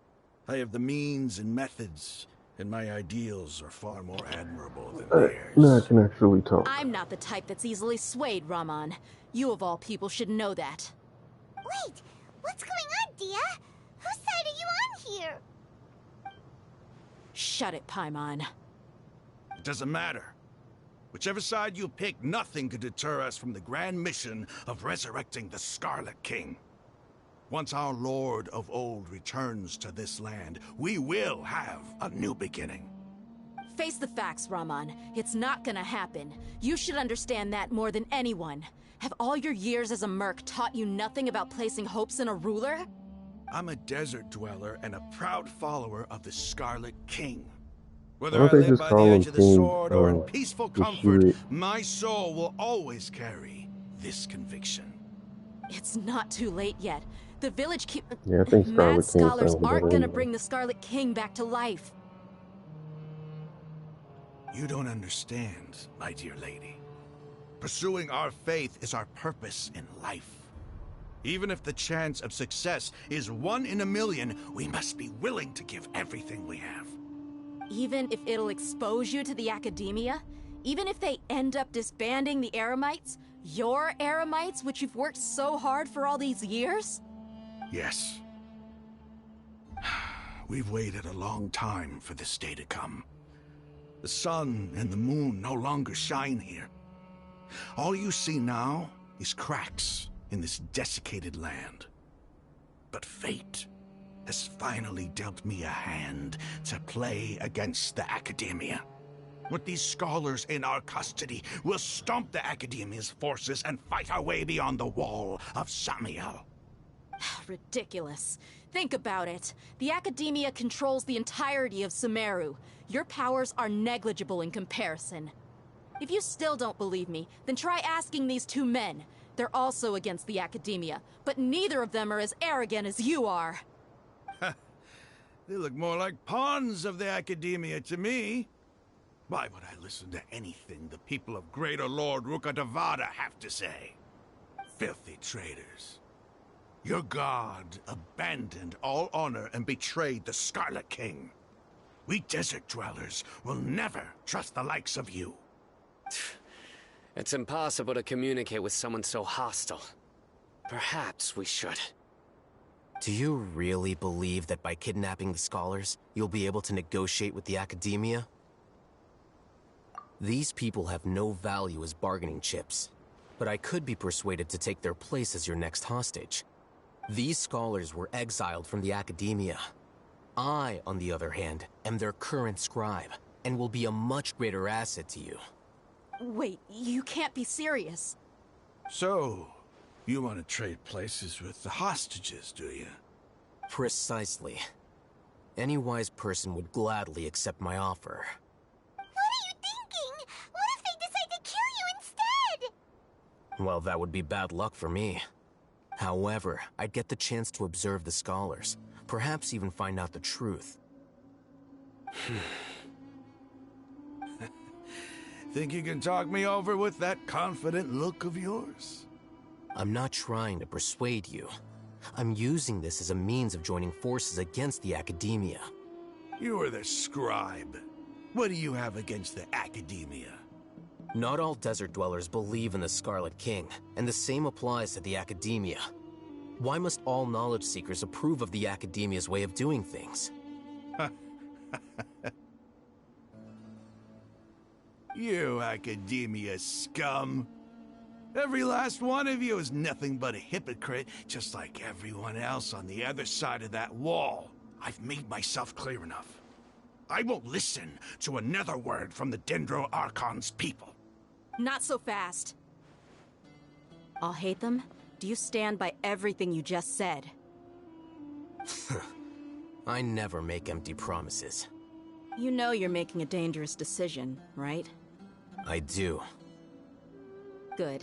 I have the means and methods, and my ideals are far more admirable than theirs. Now I can actually talk. I'm not the type that's easily swayed, Raman. You of all people should know that. Wait, what's going on, Dia? Whose side are you on here? Shut it, Paimon. It doesn't matter. Whichever side you pick, nothing could deter us from the grand mission of resurrecting the Scarlet King. Once our Lord of Old returns to this land, we will have a new beginning. Face the facts, Raman. It's not gonna happen. You should understand that more than anyone. Have all your years as a merc taught you nothing about placing hopes in a ruler? I'm a desert dweller and a proud follower of the Scarlet King. Why Whether don't I they live just by call the him edge of the King, sword or in peaceful comfort, Ishiri? my soul will always carry this conviction. It's not too late yet. The village Yeah, I think Scarlet Mad King scholars sounds aren't better gonna anyway. bring the Scarlet King back to life. You don't understand, my dear lady. Pursuing our faith is our purpose in life. Even if the chance of success is 1 in a million, we must be willing to give everything we have. Even if it'll expose you to the academia? Even if they end up disbanding the Eremites? Your Eremites, which you've worked so hard for all these years? Yes. We've waited a long time for this day to come. The sun and the moon no longer shine here. All you see now is cracks in this desiccated land. But fate has finally dealt me a hand to play against the academia. With these scholars in our custody, we'll stomp the academia's forces and fight our way beyond the wall of Samiel. Ridiculous. Think about it. The academia controls the entirety of Sumeru. Your powers are negligible in comparison. If you still don't believe me, then try asking these two men. They're also against the academia, but neither of them are as arrogant as you are. They look more like pawns of the academia to me. Why would I listen to anything the people of Greater Lord Rukkhadevada have to say? Filthy traitors. Your god abandoned all honor and betrayed the Scarlet King. We desert dwellers will never trust the likes of you. It's impossible to communicate with someone so hostile. Perhaps we should. Do you really believe that by kidnapping the scholars, you'll be able to negotiate with the Academia? These people have no value as bargaining chips, but I could be persuaded to take their place as your next hostage. These scholars were exiled from the Academia. I, on the other hand, am their current scribe, and will be a much greater asset to you. Wait, you can't be serious. So, you want to trade places with the hostages, do you? Precisely. Any wise person would gladly accept my offer. What are you thinking? What if they decide to kill you instead? Well, that would be bad luck for me. However, I'd get the chance to observe the scholars, perhaps even find out the truth. Think you can talk me over with that confident look of yours? I'm not trying to persuade you. I'm using this as a means of joining forces against the Academia. You are the scribe. What do you have against the Academia? Not all desert dwellers believe in the Scarlet King, and the same applies to the Academia. Why must all knowledge seekers approve of the Academia's way of doing things? You Academia scum. Every last one of you is nothing but a hypocrite, just like everyone else on the other side of that wall. I've made myself clear enough. I won't listen to another word from the Dendro Archon's people. Not so fast. I'll hate them. Do you stand by everything you just said? I never make empty promises. You know you're making a dangerous decision, right? I do. Good.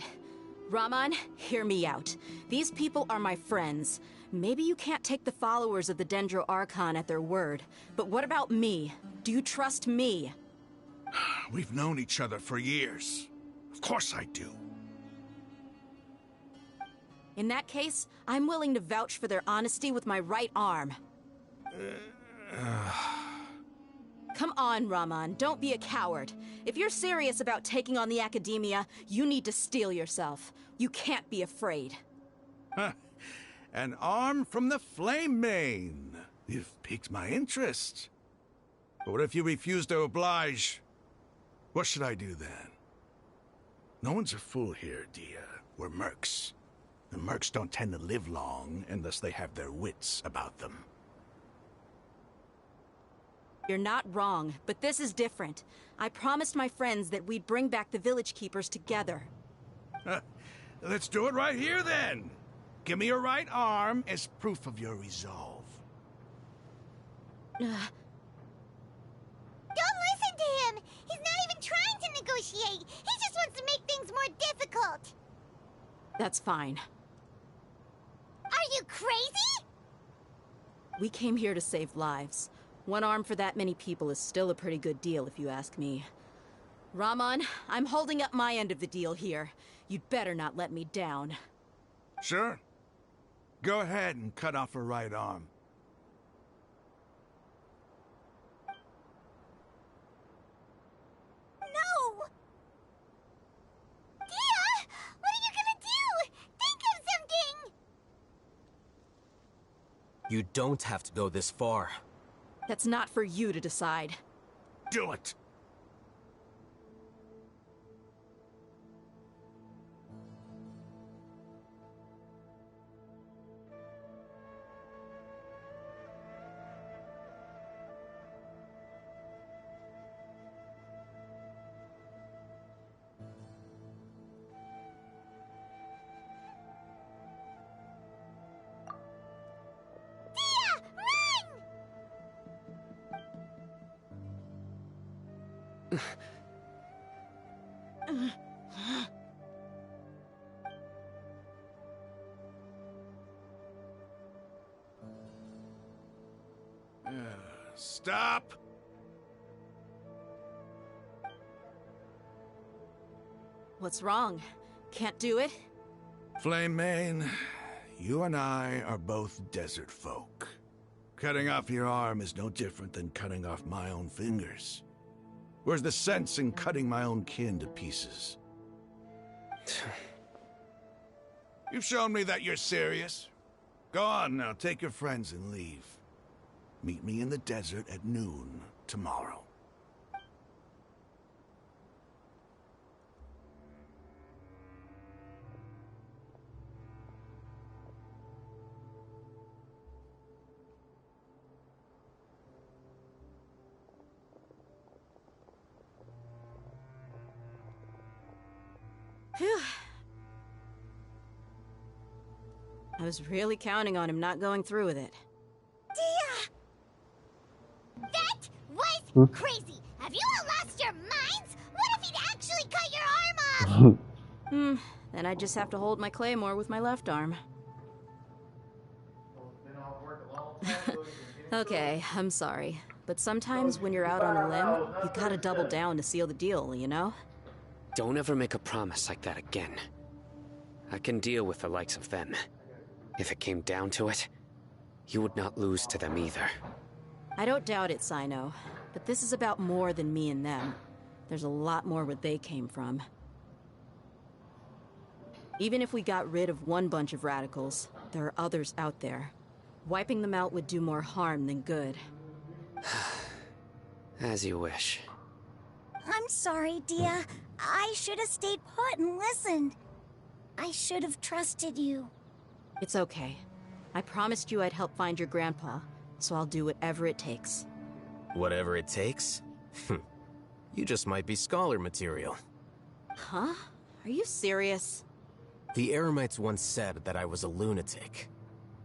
Raman, hear me out. These people are my friends. Maybe you can't take the followers of the Dendro Archon at their word, but what about me? Do you trust me? We've known each other for years. Of course I do. In that case, I'm willing to vouch for their honesty with my right arm. Come on, Raman, don't be a coward. If you're serious about taking on the Academia, you need to steel yourself. You can't be afraid. An arm from the Flame Mane. You've piqued my interest. But what if you refuse to oblige? What should I do then? No one's a fool here, Dia. We're mercs. And mercs don't tend to live long unless they have their wits about them. You're not wrong, but this is different. I promised my friends that we'd bring back the village keepers together. Let's do it right here, then. Give me your right arm as proof of your resolve. Don't listen to him! He's not even trying to negotiate! He just wants to make things more difficult! That's fine. Are you crazy? We came here to save lives. One arm for that many people is still a pretty good deal, if you ask me. Raman, I'm holding up my end of the deal here. You'd better not let me down. Sure. Go ahead and cut off her right arm. No! Dia! What are you gonna do? Think of something! You don't have to go this far. That's not for you to decide. Do it! Stop! What's wrong? Can't do it? Flame Mane, you and I are both desert folk. Cutting off your arm is no different than cutting off my own fingers. Where's the sense in cutting my own kin to pieces? You've shown me that you're serious. Go on now, take your friends and leave. Meet me in the desert at noon tomorrow. Phew. I was really counting on him not going through with it. Dia! That was crazy! Have you all lost your minds? What if he'd actually cut your arm off? Then I just have to hold my claymore with my left arm. Okay, I'm sorry. But sometimes when you're out on a limb, you gotta double down to seal the deal, you know? Don't ever make a promise like that again. I can deal with the likes of them. If it came down to it, you would not lose to them either. I don't doubt it, Sino. But this is about more than me and them. There's a lot more where they came from. Even if we got rid of one bunch of radicals, there are others out there. Wiping them out would do more harm than good. As you wish. I'm sorry, Dia. I should have stayed put and listened. I should have trusted you. It's okay. I promised you I'd help find your grandpa, so I'll do whatever it takes. Whatever it takes? You just might be scholar material. Huh? Are you serious? The Eremites once said that I was a lunatic.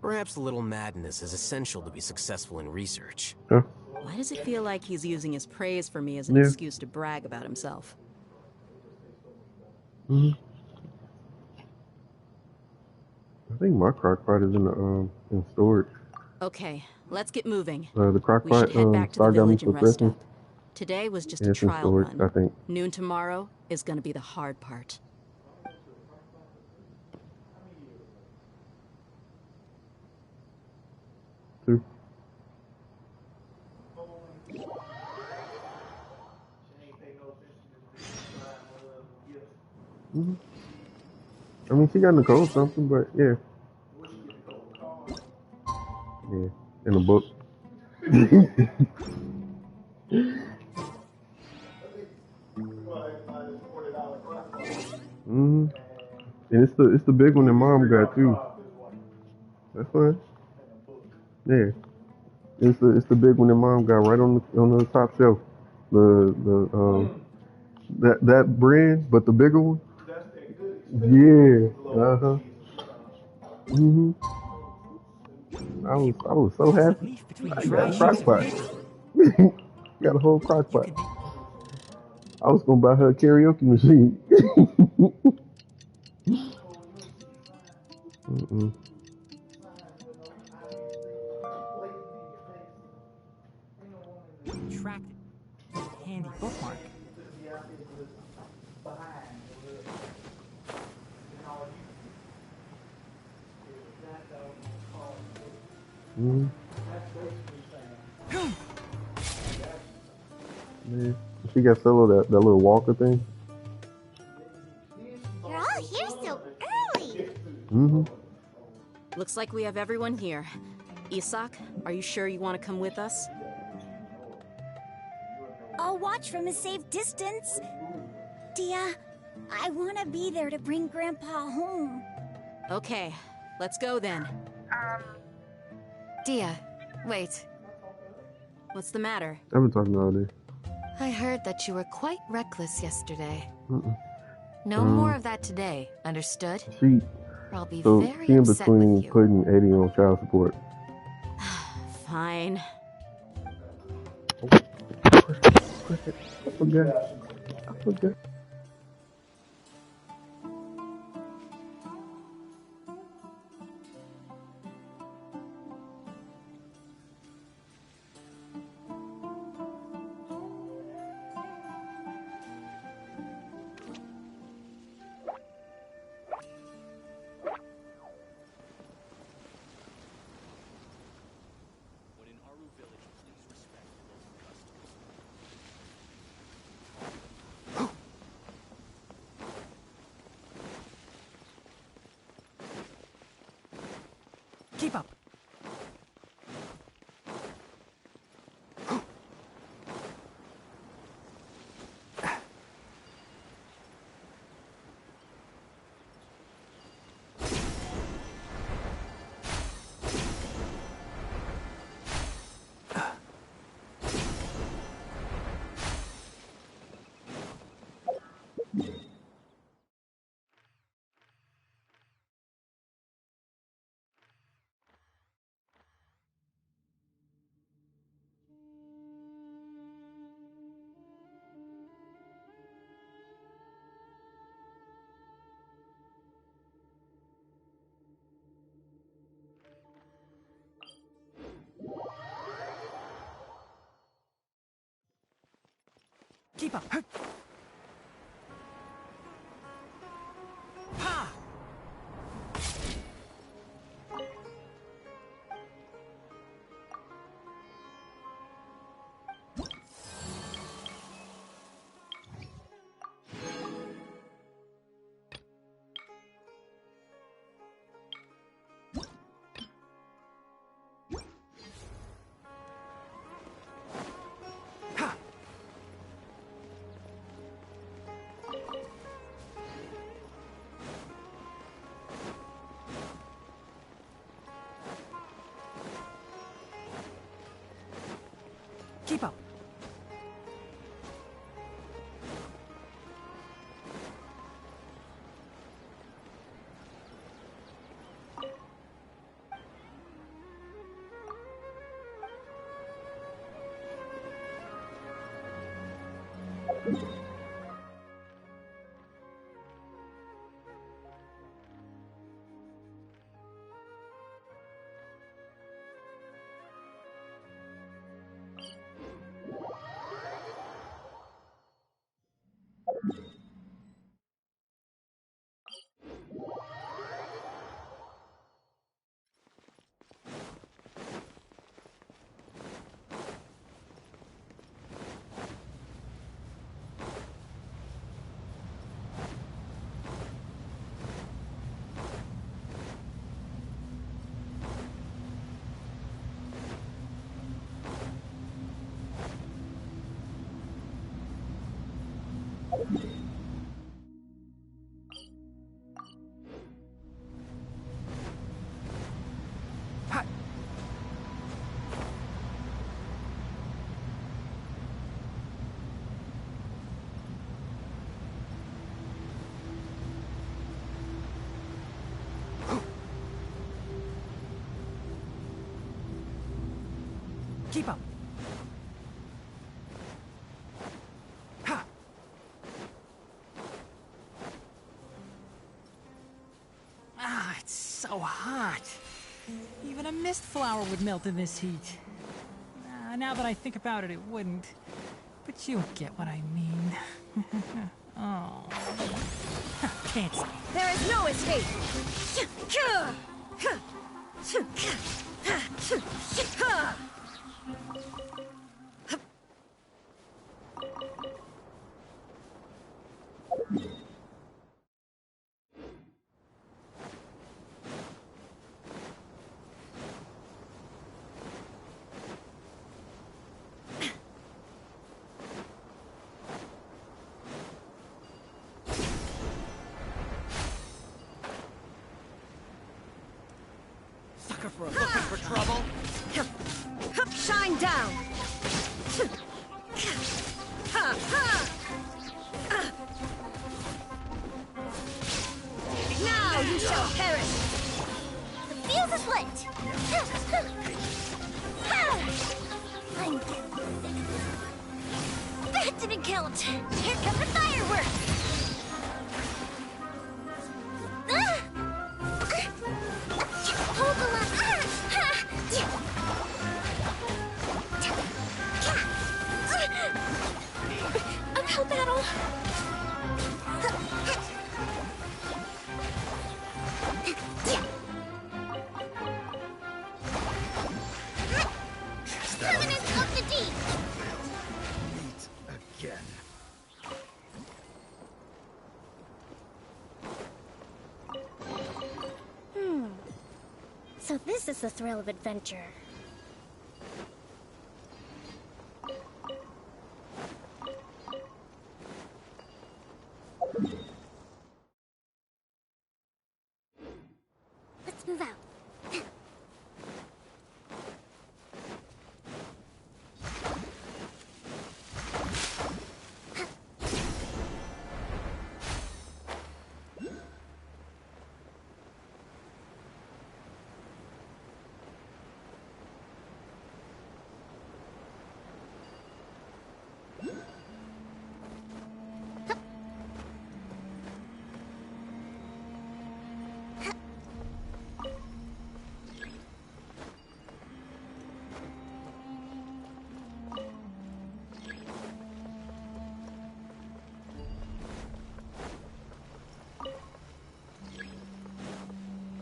Perhaps a little madness is essential to be successful in research. Why does it feel like he's using his praise for me as an excuse to brag about himself? I think my crockpot is in storage. Okay, let's get moving. The We crockpot should head back to the Star got me village for and rest Christmas. up. Today was just Yeah, a it's in trial storage, run. I think. Noon tomorrow is gonna be the hard part. Two. I mean, she got Nicole something, but yeah. Yeah, in a book. And it's the big one that Mom got too. That's fine. Yeah, it's the big one that Mom got right on the top shelf. That brand, but the bigger one. Yeah. I was so happy. I got a crock pot. Got a whole crock pot. I was gonna buy her a karaoke machine. Attractive. Handy bookmark. Man, she got Solo that little walker thing. You're all here so early. Looks like we have everyone here. Isak, are you sure you want to come with us? I'll watch from a safe distance. Dia, I want to be there to bring Grandpa home. Okay, let's go then. Dia, wait. What's the matter? I've been talking all day. I heard that you were quite reckless yesterday. Mm-mm. No more of that today, understood? She Or I'll be so very she in upset with between you. putting Eddie on child support. Fine. I forgot. Keep up. Keep up. Ha! Keep up. Keep up. Ha! Ah, it's so hot. Even a mist flower would melt in this heat. Now that I think about it, it wouldn't. But you get what I mean. Oh. Can't see. There is no escape! Sucker for looking for trouble. Shine down! Now you shall perish! The fuse is lit! I'm that didn't count! Here come the fireworks! Hold the line! Uphill battle! Permanence of the deep! Meet again. So this is the thrill of adventure. Let's move out.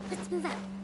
Let's move out.